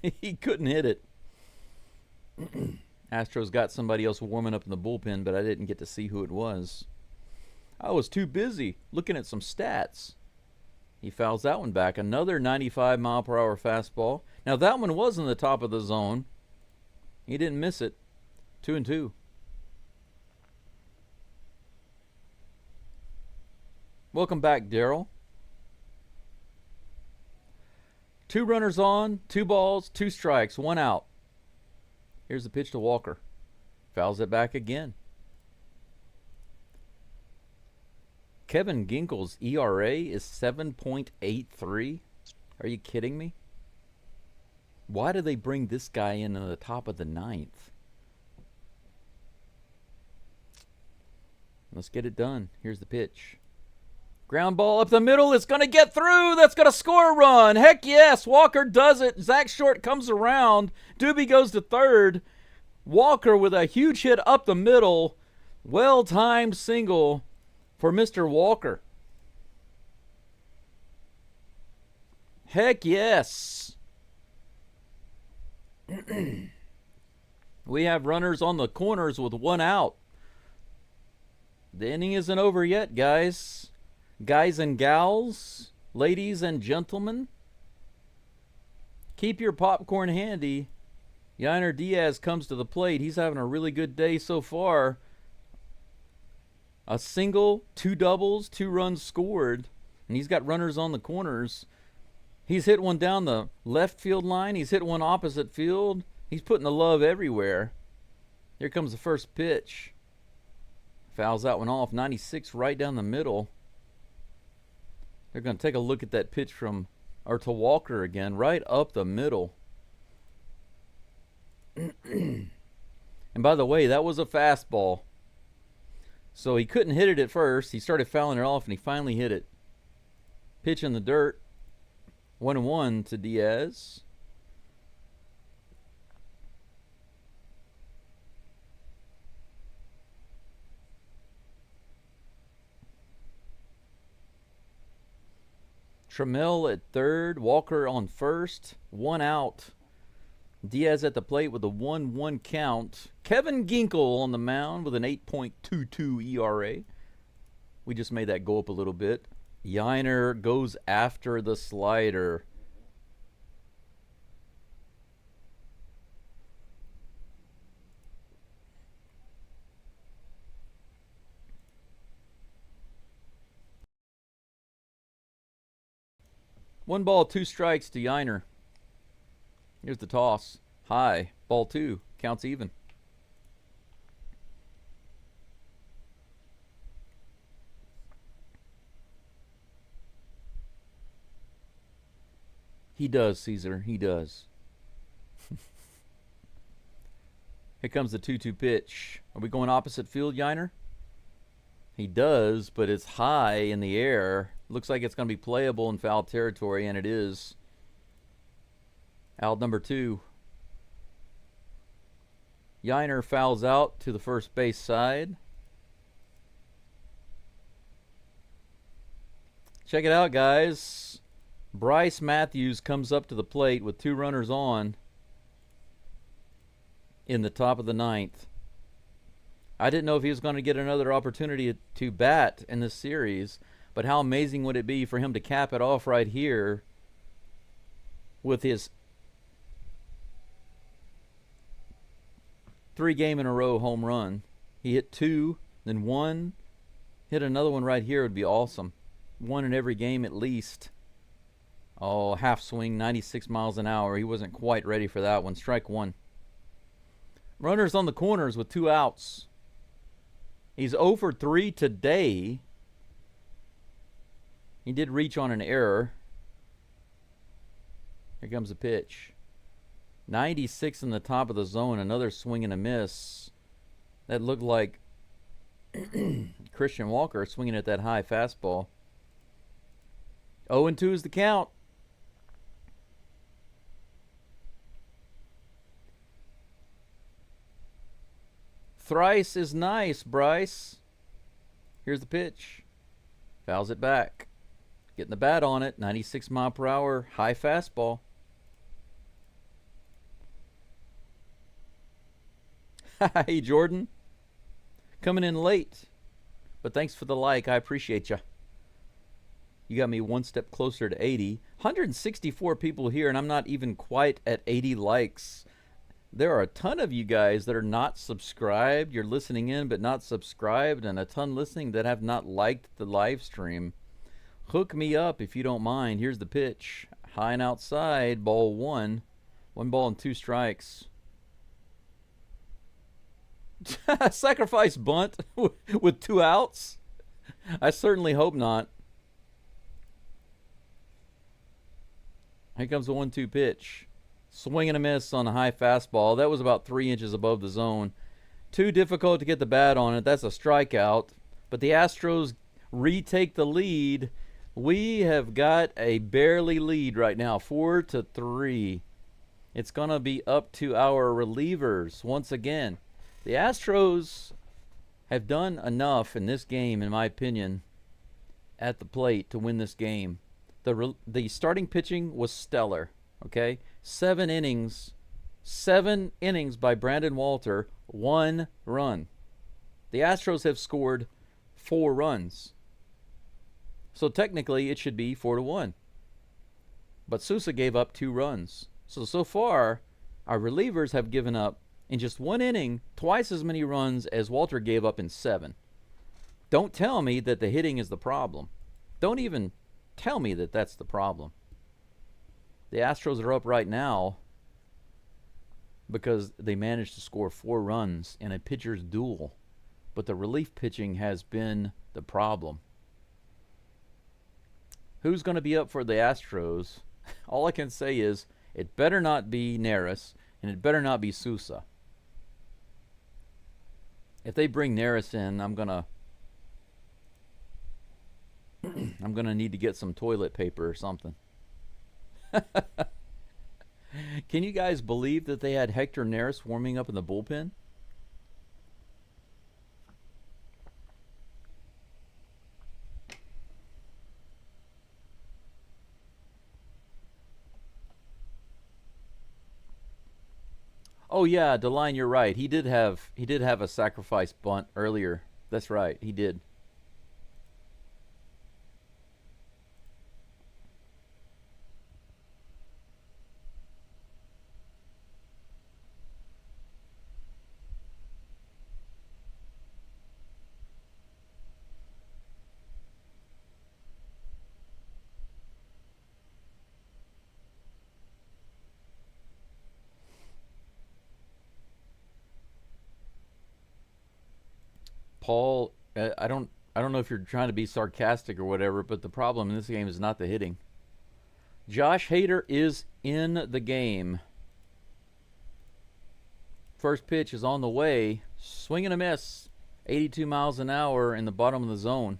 he couldn't hit it. Astros got somebody else warming up in the bullpen, but I didn't get to see who it was. I was too busy looking at some stats. He fouls that one back. Another 95-mile-per-hour fastball. Now, that one was in the top of the zone. He didn't miss it. 2-2. Welcome back, Daryl. 2 runners on, 2 balls, 2 strikes, 1 out. Here's the pitch to Walker. Fouls it back again. Kevin Ginkel's ERA is 7.83. Are you kidding me? Why do they bring this guy in at the top of the 9th? Let's get it done. Here's the pitch. Ground ball up the middle. It's going to get through. That's going to score a run. Heck yes. Walker does it. Zach Short comes around. Doobie goes to third. Walker with a huge hit up the middle. Well-timed single for Mr. Walker. Heck yes. We have runners on the corners with 1 out. The inning isn't over yet, guys. Guys and gals, ladies and gentlemen, keep your popcorn handy. Yainer Diaz comes to the plate. He's having a really good day so far. A single, 2 doubles, 2 runs scored, and he's got runners on the corners. He's hit one down the left field line. He's hit one opposite field. He's putting the love everywhere. Here comes the first pitch. Fouls that one off. 96 right down the middle. They're going to take a look at that pitch to Walker again, right up the middle. And by the way, that was a fastball. So he couldn't hit it at first. He started fouling it off, and he finally hit it. Pitch in the dirt. 1-1 to Diaz. Trammell at third, Walker on first, 1 out. Diaz at the plate with a 1-1 count. Kevin Ginkel on the mound with an 8.22 ERA. We just made that go up a little bit. Yainer goes after the slider. One ball, 2 strikes to Yainer. Here's the toss. High. Ball 2. Counts even. He does, Caesar. He does. Here comes the 2-2 pitch. Are we going opposite field, Yainer? He does, but it's high in the air. Looks like it's going to be playable in foul territory, and it is. Out number 2. Yiner fouls out to the first base side. Check it out, guys. Bryce Matthews comes up to the plate with 2 runners on in the top of the 9th. I didn't know if he was going to get another opportunity to bat in this series, but how amazing would it be for him to cap it off right here with his 3-game-in-a-row home run. He hit 2, then 1, hit another one right here would be awesome. 1 in every game at least. Oh, half swing, 96 miles an hour. He wasn't quite ready for that one. Strike 1. Runners on the corners with 2 outs. He's 0 for 3 today. He did reach on an error. Here comes the pitch. 96 in the top of the zone. Another swing and a miss. That looked like Christian Walker swinging at that high fastball. 0-2 is the count. Thrice is nice, Bryce. Here's the pitch. Fouls it back. Getting the bat on it. 96 mile per hour high fastball. Hey, Jordan. Coming in late. But thanks for the like. I appreciate you. You got me one step closer to 80. 164 people here, and I'm not even quite at 80 likes. There are a ton of you guys that are not subscribed. You're listening in but not subscribed, and a ton listening that have not liked the live stream. Hook me up if you don't mind. Here's the pitch. High and outside. Ball 1. 1 ball and 2 strikes. Sacrifice bunt with 2 outs? I certainly hope not. Here comes the 1-2 pitch. Swing and a miss on a high fastball. That was about 3 inches above the zone. Too difficult to get the bat on it. That's a strikeout. But the Astros retake the lead. We have got a barely lead right now, 4-3. It's going to be up to our relievers once again. The Astros have done enough in this game, in my opinion, at the plate to win this game. The starting pitching was stellar, okay? 7 innings. 7 innings by Brandon Walter, 1 run. The Astros have scored 4 runs. So technically it should be 4-1. But Sousa gave up 2 runs. So far, our relievers have given up in just 1 inning twice as many runs as Walter gave up in 7. Don't tell me that the hitting is the problem. Don't even tell me that that's the problem. The Astros are up right now because they managed to score 4 runs in a pitcher's duel. But the relief pitching has been the problem. Who's going to be up for the Astros? All I can say is it better not be Neris and it better not be Sousa. If they bring Neris in, I'm gonna need to get some toilet paper or something. Can you guys believe that they had Hector Neris warming up in the bullpen? Oh yeah, DeLine, you're right. He did have a sacrifice bunt earlier. That's right, he did. Paul, I don't know if you're trying to be sarcastic or whatever, but the problem in this game is not the hitting. Josh Hader is in the game. First pitch is on the way. Swing and a miss. 82 miles an hour in the bottom of the zone.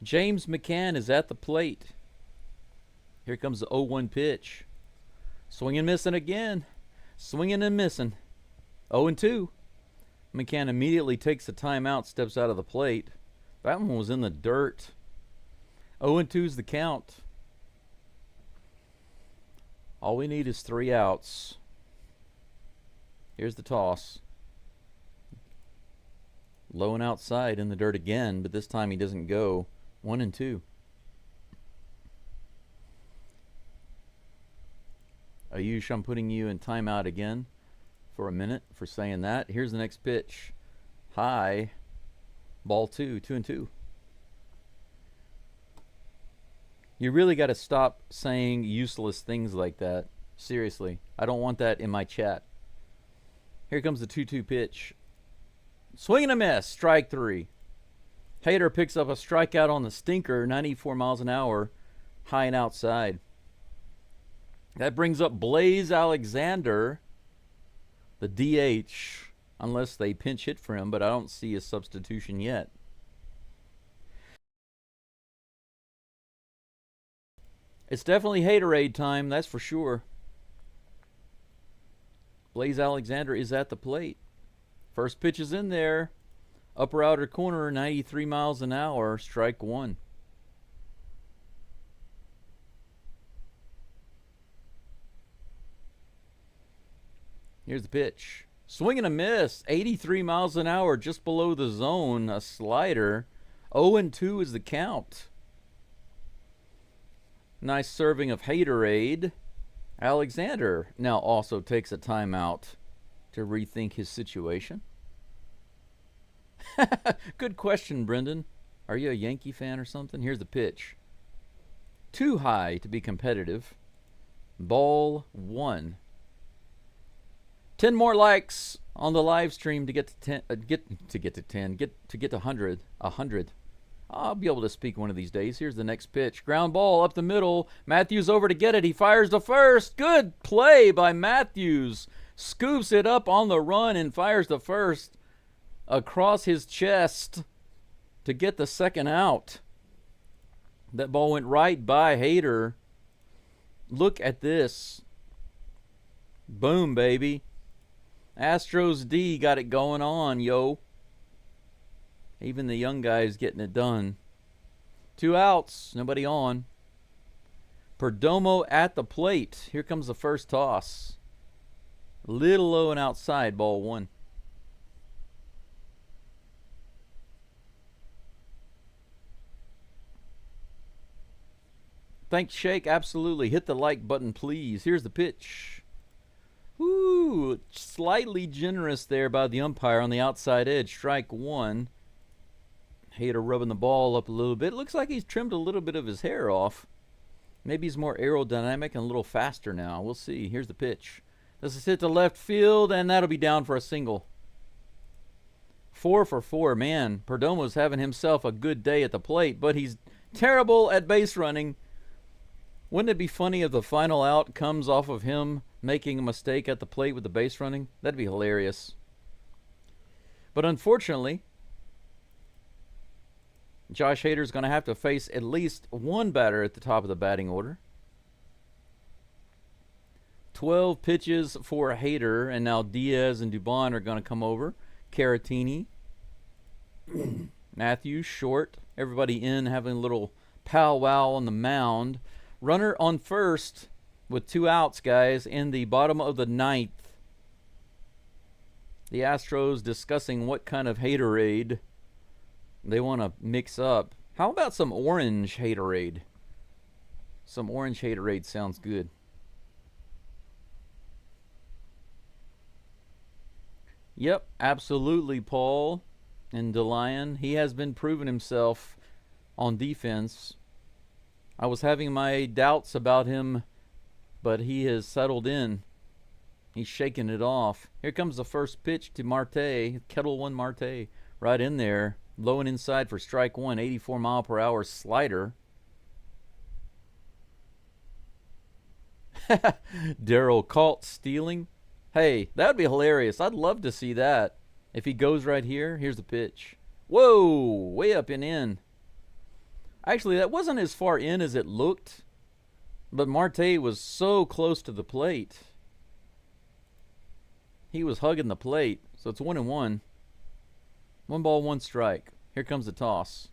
James McCann is at the plate. Here comes the 0-1 pitch. Swing and missing again. Swinging and missing. 0-2. McCann immediately takes a timeout, steps out of the plate. That one was in the dirt. 0-2 is the count. All we need is 3 outs. Here's the toss. Low and outside in the dirt again, but this time he doesn't go. 1-2. Ayush, I'm putting you in timeout again for a minute for saying that. Here's the next pitch. High. Ball 2. 2-2. You really got to stop saying useless things like that. Seriously. I don't want that in my chat. Here comes the 2-2 pitch. Swing and a miss. Strike 3. Hader picks up a strikeout on the stinker. 94 miles an hour. High and outside. That brings up Blaze Alexander, the DH, unless they pinch hit for him, but I don't see a substitution yet. It's definitely Haterade time, that's for sure. Blaze Alexander is at the plate. First pitch is in there. Upper outer corner, 93 miles an hour, strike 1. Here's the pitch. Swing and a miss. 83 miles an hour, just below the zone. A slider. 0-2 is the count. Nice serving of Haterade. Alexander now also takes a timeout to rethink his situation. Good question, Brendan. Are you a Yankee fan or something? Here's the pitch. Too high to be competitive. Ball 1. 10 more likes on the live stream to get to 10. Get to 100. 100. I'll be able to speak one of these days. Here's the next pitch. Ground ball up the middle. Matthews over to get it. He fires to first. Good play by Matthews. Scoops it up on the run and fires to first across his chest to get the second out. That ball went right by Hader. Look at this. Boom, baby. Astros D got it going on, yo. Even the young guys getting it done. 2 outs, nobody on. Perdomo at the plate. Here comes the first toss. Little low and outside, ball 1. Thanks, Shake. Absolutely. Hit the like button, please. Here's the pitch. Ooh, slightly generous there by the umpire on the outside edge. Strike 1. Hader rubbing the ball up a little bit. Looks like he's trimmed a little bit of his hair off. Maybe he's more aerodynamic and a little faster now. We'll see. Here's the pitch. This is hit to left field, and that'll be down for a single. 4 for 4. Man, Perdomo's having himself a good day at the plate, but he's terrible at base running. Wouldn't it be funny if the final out comes off of him making a mistake at the plate with the base running? That'd be hilarious. But unfortunately, Josh Hader's going to have to face at least one batter at the top of the batting order. 12 pitches for Hader, and now Diaz and Dubon are going to come over. Caratini. Matthews short. Everybody in having a little powwow on the mound. Runner on first with 2 outs, guys, in the bottom of the 9th. The Astros discussing what kind of Haterade they want to mix up. How about some orange Haterade? Some orange Haterade sounds good. Yep, absolutely, Paul and DeLion. He has been proving himself on defense. I was having my doubts about him, but he has settled in. He's shaking it off. Here comes the first pitch to Marte. Kettle 1 Marte. Right in there. Low and inside for strike 1. 84 mile per hour slider. Daryl caught stealing. Hey, that would be hilarious. I'd love to see that. If he goes right here, here's the pitch. Whoa, way up and in. Actually, that wasn't as far in as it looked, but Marte was so close to the plate. He was hugging the plate, so it's 1-1. 1 ball, 1 strike. Here comes the toss.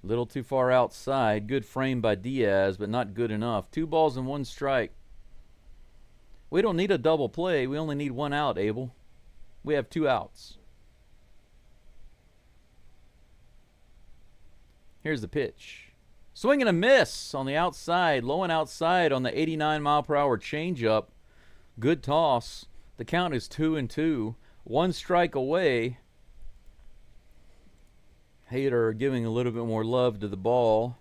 A little too far outside. Good frame by Diaz, but not good enough. 2 balls and 1 strike. We don't need a double play. We only need 1 out, Abel. We have 2 outs. Here's the pitch. Swing and a miss on the outside. Low and outside on the 89-mile-per-hour changeup. Good toss. The count is 2-2. 1 strike away. Hader giving a little bit more love to the ball.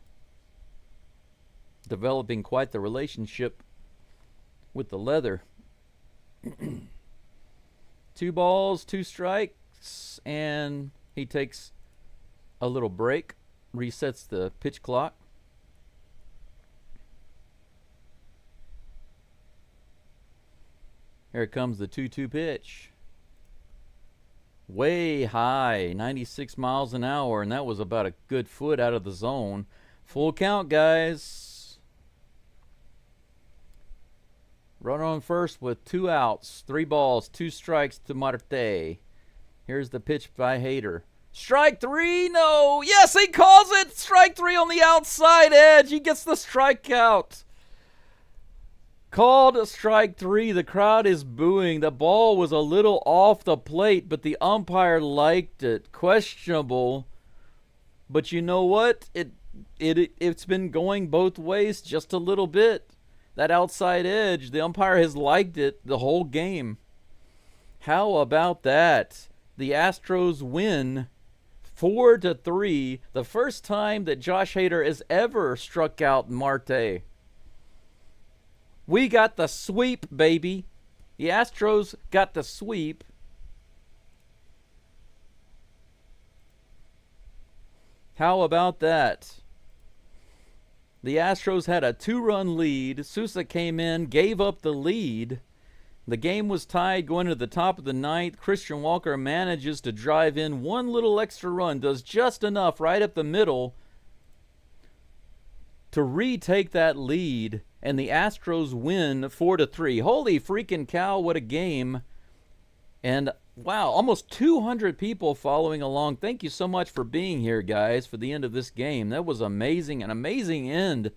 Developing quite the relationship with the leather. 2 balls, 2 strikes, and he takes a little break. Resets the pitch clock. Here comes the 2-2 pitch. Way high, 96 miles an hour, and that was about a good foot out of the zone. Full count, guys. Runner on first with 2 outs, 3 balls, 2 strikes to Marte. Here's the pitch by Hader. Strike 3, no. Yes, he calls it. Strike 3 on the outside edge. He gets the strikeout. Called strike 3. The crowd is booing. The ball was a little off the plate, but the umpire liked it. Questionable. But you know what? It's been going both ways just a little bit. That outside edge, the umpire has liked it the whole game. How about that? The Astros win 4-3. The first time that Josh Hader has ever struck out Marte. We got the sweep, baby. The Astros got the sweep. How about that? The Astros had a 2-run lead. Sousa came in, gave up the lead. The game was tied going to the top of the 9th. Christian Walker manages to drive in 1 little extra run, does just enough right up the middle to retake that lead, and the Astros win 4-3. Holy freaking cow, what a game. And wow, almost 200 people following along. Thank you so much for being here, guys, for the end of this game. That was amazing, an amazing end,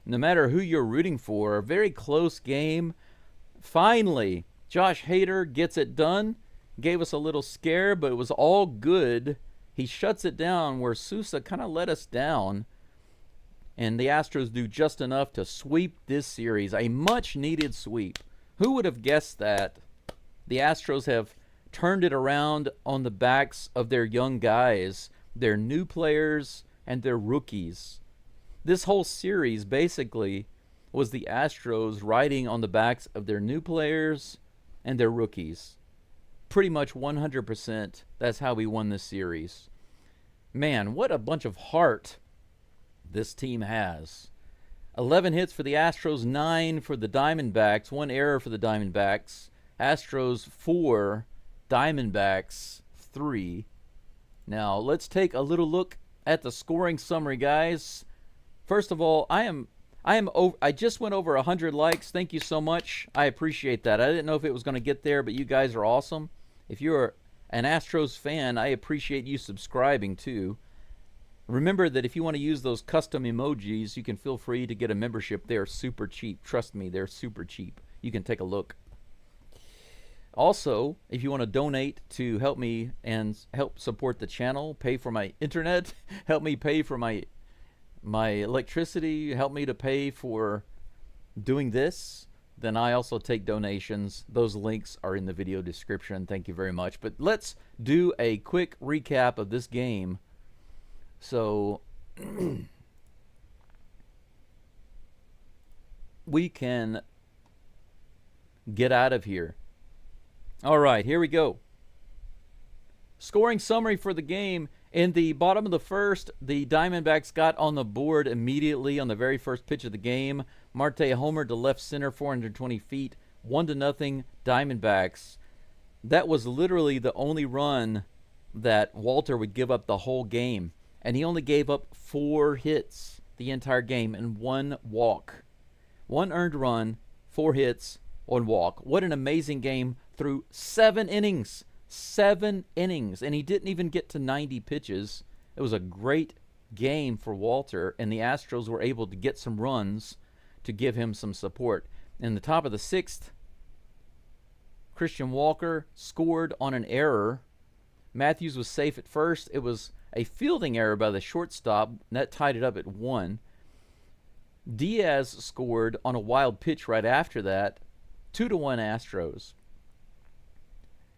no matter who you're rooting for. A very close game. Finally, Josh Hader gets it done. Gave us a little scare, but it was all good. He shuts it down where Sousa kind of let us down. And the Astros do just enough to sweep this series. A much-needed sweep. Who would have guessed that? The Astros have turned it around on the backs of their young guys, their new players, and their rookies. This whole series basically was the Astros riding on the backs of their new players and their rookies. Pretty much 100%. That's how we won this series. Man, what a bunch of heart this team has. 11 hits for the Astros, 9 for the Diamondbacks, 1 error for the Diamondbacks. Astros 4, Diamondbacks 3. Now, let's take a little look at the scoring summary, guys. First of all, I just went over 100 likes. Thank you so much. I appreciate that. I didn't know if it was going to get there, but you guys are awesome. If you're an Astros fan, I appreciate you subscribing too. Remember that if you want to use those custom emojis, you can feel free to get a membership. They're super cheap. Trust me, they're super cheap. You can take a look. Also, if you want to donate to help me and help support the channel, pay for my internet, help me pay for my electricity, help me to pay for doing this, then I also take donations. Those links are in the video description. Thank you very much. But let's do a quick recap of this game. So we can get out of here. All right, here we go. Scoring summary for the game. In the bottom of the first, the Diamondbacks got on the board immediately on the very first pitch of the game. Marte homered to left center, 420 feet, 1-0 Diamondbacks. That was literally the only run that Walter would give up the whole game. And he only gave up 4 hits the entire game and 1 walk. 1 earned run, 4 hits, on walk. What an amazing game through 7 innings. 7 innings. And he didn't even get to 90 pitches. It was a great game for Walter, and the Astros were able to get some runs to give him some support. In the top of the 6th, Christian Walker scored on an error. Matthews was safe at first. It was a fielding error by the shortstop. That tied it up at 1. Diaz scored on a wild pitch right after that. 2-1 Astros.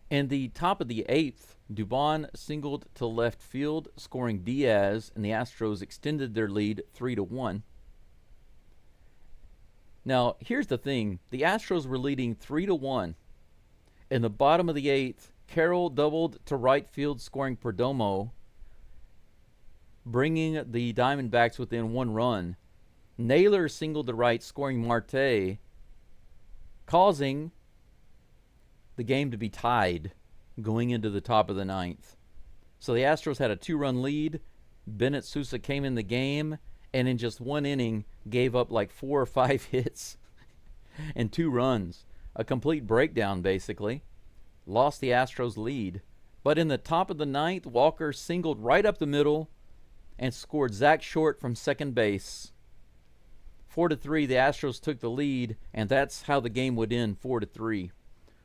In the top of the 8th, Dubon singled to left field, scoring Diaz, and the Astros extended their lead 3-1. Now, here's the thing. The Astros were leading 3-1. In the bottom of the 8th, Carroll doubled to right field, scoring Perdomo, bringing the Diamondbacks within 1 run. Naylor singled to right, scoring Marte, causing the game to be tied going into the top of the 9th. So the Astros had a 2-run lead. Bennett Sousa came in the game, and in just 1 inning gave up like 4 or 5 hits and 2 runs. A complete breakdown, basically. Lost the Astros lead. But in the top of the 9th, Walker singled right up the middle and scored Zach Short from second base. 4-3, the Astros took the lead, and that's how the game would end, 4-3.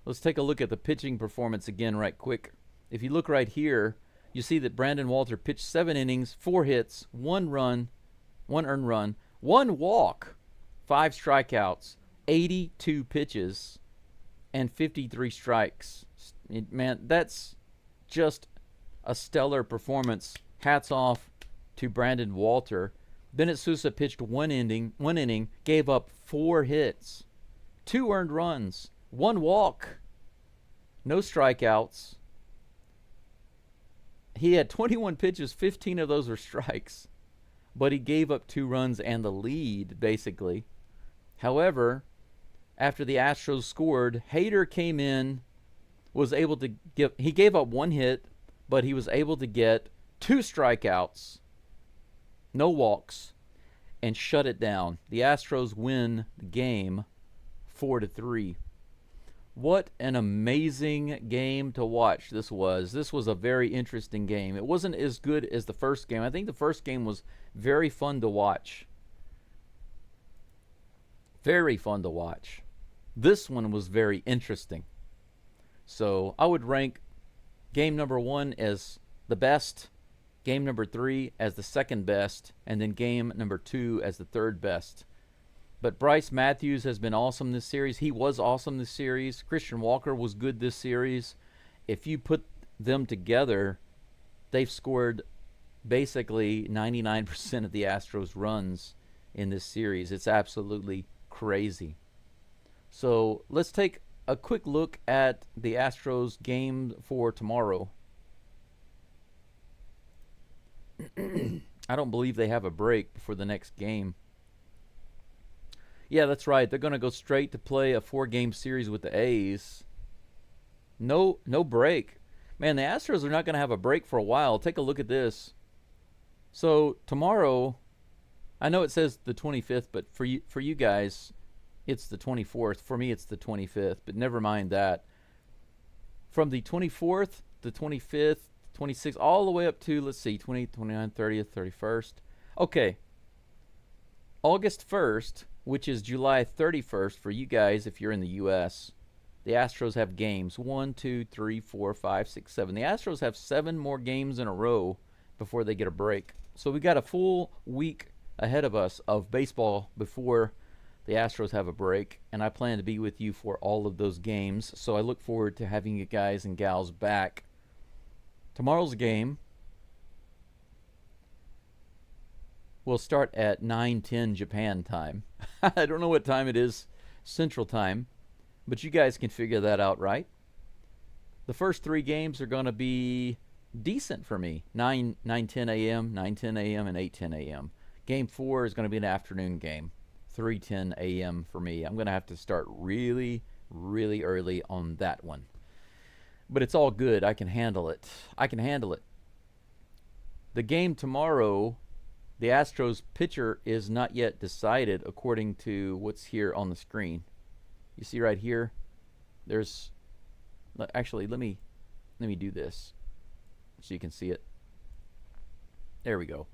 Let's take a look at the pitching performance again right quick. If you look right here, you see that Brandon Walter pitched 7 innings, 4 hits, 1 run, 1 earned run, 1 walk, 5 strikeouts, 82 pitches, and 53 strikes. Man, that's just a stellar performance. Hats off to Brandon Walter. Bennett Sousa pitched 1 inning, gave up 4 hits, 2 earned runs, 1 walk, no strikeouts. He had 21 pitches, 15 of those were strikes, but he gave up 2 runs and the lead, basically. However, after the Astros scored, Hader came in, he gave up 1 hit, but he was able to get 2 strikeouts, no walks, and shut it down. The Astros win the game 4-3. What an amazing game to watch this was. This was a very interesting game. It wasn't as good as the first game. I think the first game was very fun to watch. Very fun to watch. This one was very interesting. So I would rank game number 1 as the best, game number 3 as the second best, and then game number 2 as the third best. But Bryce Matthews has been awesome this series. He was awesome this series. Christian Walker was good this series. If you put them together, they've scored basically 99% of the Astros runs in this series. It's absolutely crazy. So let's take a quick look at the Astros game for tomorrow. I don't believe they have a break before the next game. Yeah, that's right. They're going to go straight to play a 4-game series with the A's. No break. Man, the Astros are not going to have a break for a while. Take a look at this. So tomorrow, I know it says the 25th, but for you guys, it's the 24th. For me, it's the 25th, but never mind that. From the 24th, the 25th, 26th, all the way up to, let's see, 20th, 29th, 30th, 31st. Okay. August 1st, which is July 31st for you guys if you're in the U.S., the Astros have games. 1, 2, 3, 4, 5, 6, 7. The Astros have 7 more games in a row before they get a break. So we got a full week ahead of us of baseball before the Astros have a break, and I plan to be with you for all of those games. So I look forward to having you guys and gals back. Tomorrow's game will start at 9:10 Japan time. I don't know what time it is Central Time, but you guys can figure that out, right? The first 3 games are going to be decent for me. 9:10 a.m., 9:10 a.m., and 8:10 a.m. Game 4 is going to be an afternoon game. 3:10 a.m. for me. I'm going to have to start really, really early on that one. But it's all good. I can handle it. The game tomorrow, the Astros pitcher is not yet decided according to what's here on the screen. You see right here, there's, actually, let me do this so you can see it. There we go.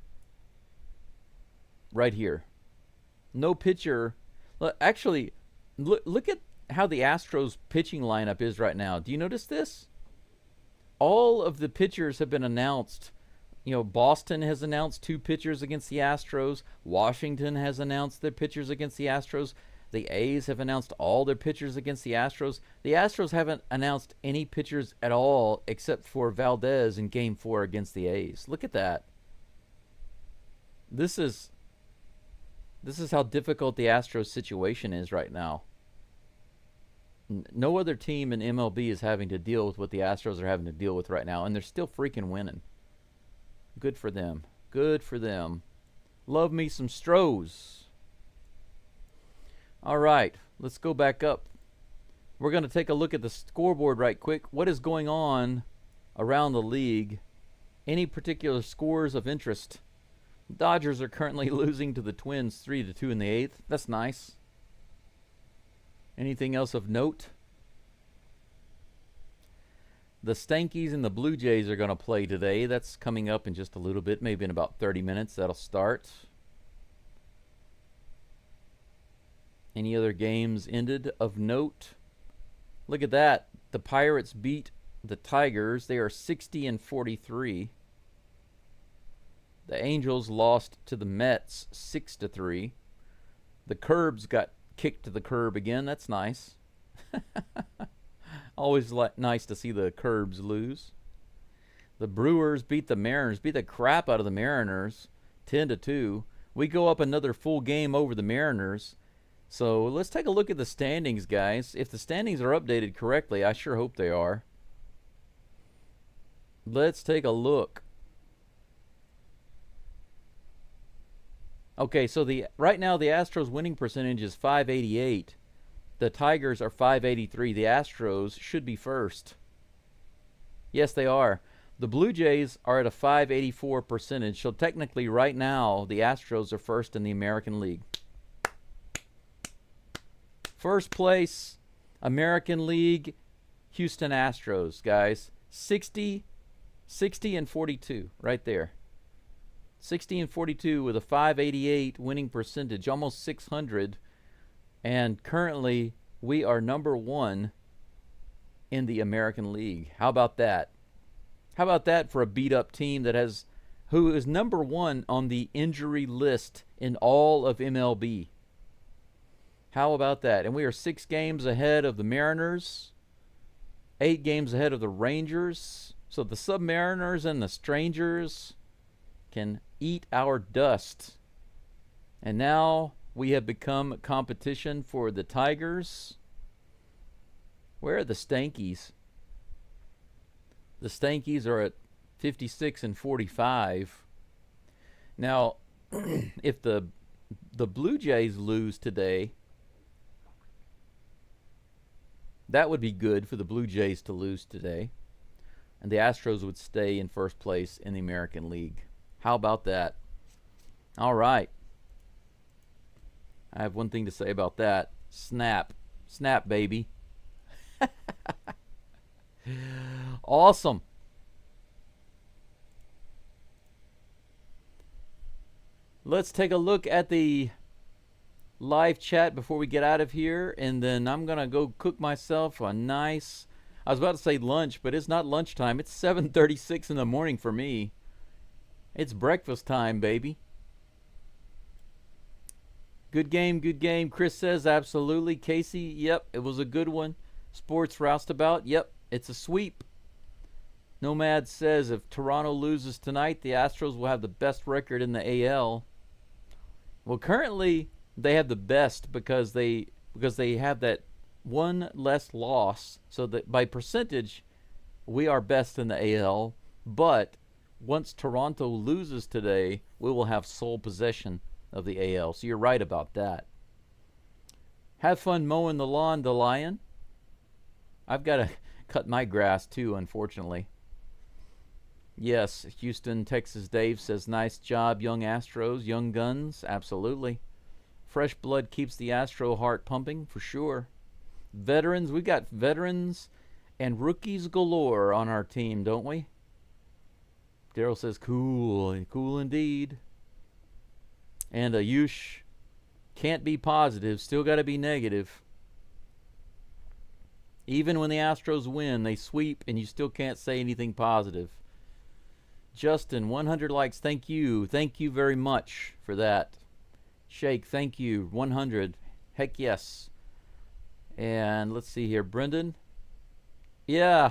Right here. No pitcher. Actually, look at how the Astros pitching lineup is right now. Do you notice this? All of the pitchers have been announced. You know, Boston has announced 2 pitchers against the Astros. Washington has announced their pitchers against the Astros. The A's have announced all their pitchers against the Astros. The Astros haven't announced any pitchers at all except for Valdez in Game 4 against the A's. Look at that. This is how difficult the Astros situation is right now. No other team in MLB is having to deal with what the Astros are having to deal with right now, and they're still freaking winning. Good for them. Good for them. Love me some Stros. All right, let's go back up. We're going to take a look at the scoreboard right quick. What is going on around the league? Any particular scores of interest? Dodgers are currently losing to the Twins 3-2 in the 8th. That's nice. Anything else of note? The Stankies and the Blue Jays are going to play today. That's coming up in just a little bit, maybe in about 30 minutes. That'll start. Any other games ended of note? Look at that. The Pirates beat the Tigers. They are 60-43. The Angels lost to the Mets 6-3. The Curbs got kicked to the curb again. That's nice. Always nice to see the Curbs lose. The Brewers beat the Mariners, beat the crap out of the Mariners 10-2. We go up another full game over the Mariners. So let's take a look at the standings, guys. If the standings are updated correctly, I sure hope they are. Let's take a look. Okay, so right now the Astros winning percentage is .588. The Tigers are .583. The Astros should be first. Yes, they are. The Blue Jays are at a .584 percentage. So technically right now the Astros are first in the American League. First place, American League, Houston Astros, guys. 60-42 right there. 60-42 with a .588 winning percentage, almost 600. And currently, we are number 1 in the American League. How about that? How about that for a beat-up team who is number 1 on the injury list in all of MLB? How about that? And we are 6 games ahead of the Mariners, 8 games ahead of the Rangers. So the Submariners and the Strangers can eat our dust. And now we have become competition for the Tigers. Where are the Stankies? The Stankies are at 56-45. Now, if the Blue Jays lose today, that would be good for the Blue Jays to lose today. And the Astros would stay in first place in the American League. How about that? All right. I have one thing to say about that. Snap. Snap, baby. Awesome. Let's take a look at the live chat before we get out of here, and then I'm going to go cook myself a nice, I was about to say lunch, but it's not lunchtime. It's 7:36 in the morning for me. It's breakfast time, baby. Good game, good game. Chris says absolutely. Casey, yep, it was a good one. Sports Roustabout, yep, it's a sweep. Nomad says if Toronto loses tonight, the Astros will have the best record in the AL. Well, currently they have the best because they have that one less loss, so that by percentage we are best in the AL. But once Toronto loses today, we will have sole possession of the AL. So you're right about that. Have fun mowing the lawn, the Lion. I've got to cut my grass too, unfortunately. Yes, Houston, Texas Dave says, nice job, young Astros, young guns. Absolutely. Fresh blood keeps the Astro heart pumping, for sure. Veterans. We got veterans and rookies galore on our team, don't we? Daryl says, cool. Cool indeed. And Ayush, can't be positive. Still got to be negative. Even when the Astros win, they sweep, and you still can't say anything positive. Justin, 100 likes. Thank you. Thank you very much for that. Shake, thank you. 100. Heck yes. And let's see here. Brendan. Yeah.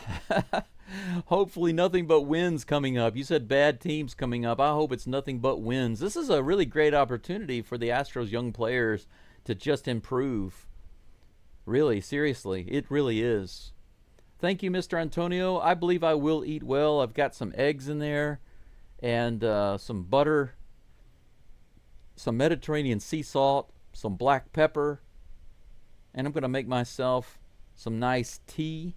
Hopefully nothing but wins coming up. You said bad teams coming up. I hope it's nothing but wins. This is a really great opportunity for the Astros young players to just improve. Really, seriously, it really is. Thank you, Mr. Antonio. I believe I will eat well. I've got some eggs in there and some butter, some Mediterranean sea salt, some black pepper, and I'm going to make myself some nice tea.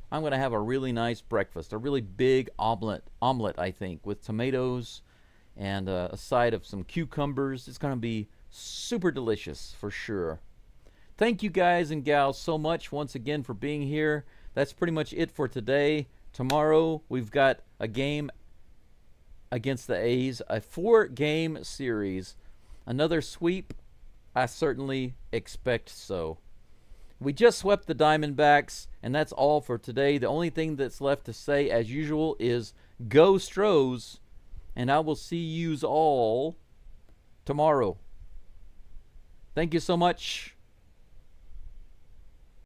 I'm going to have a really nice breakfast, a really big omelet, I think, with tomatoes and a side of some cucumbers. It's going to be super delicious for sure. Thank you guys and gals so much once again for being here. That's pretty much it for today. Tomorrow we've got a game against the A's, a 4-game series. Another sweep? I certainly expect so. We just swept the Diamondbacks, and that's all for today. The only thing that's left to say, as usual, is Go Stros, and I will see yous all tomorrow. Thank you so much.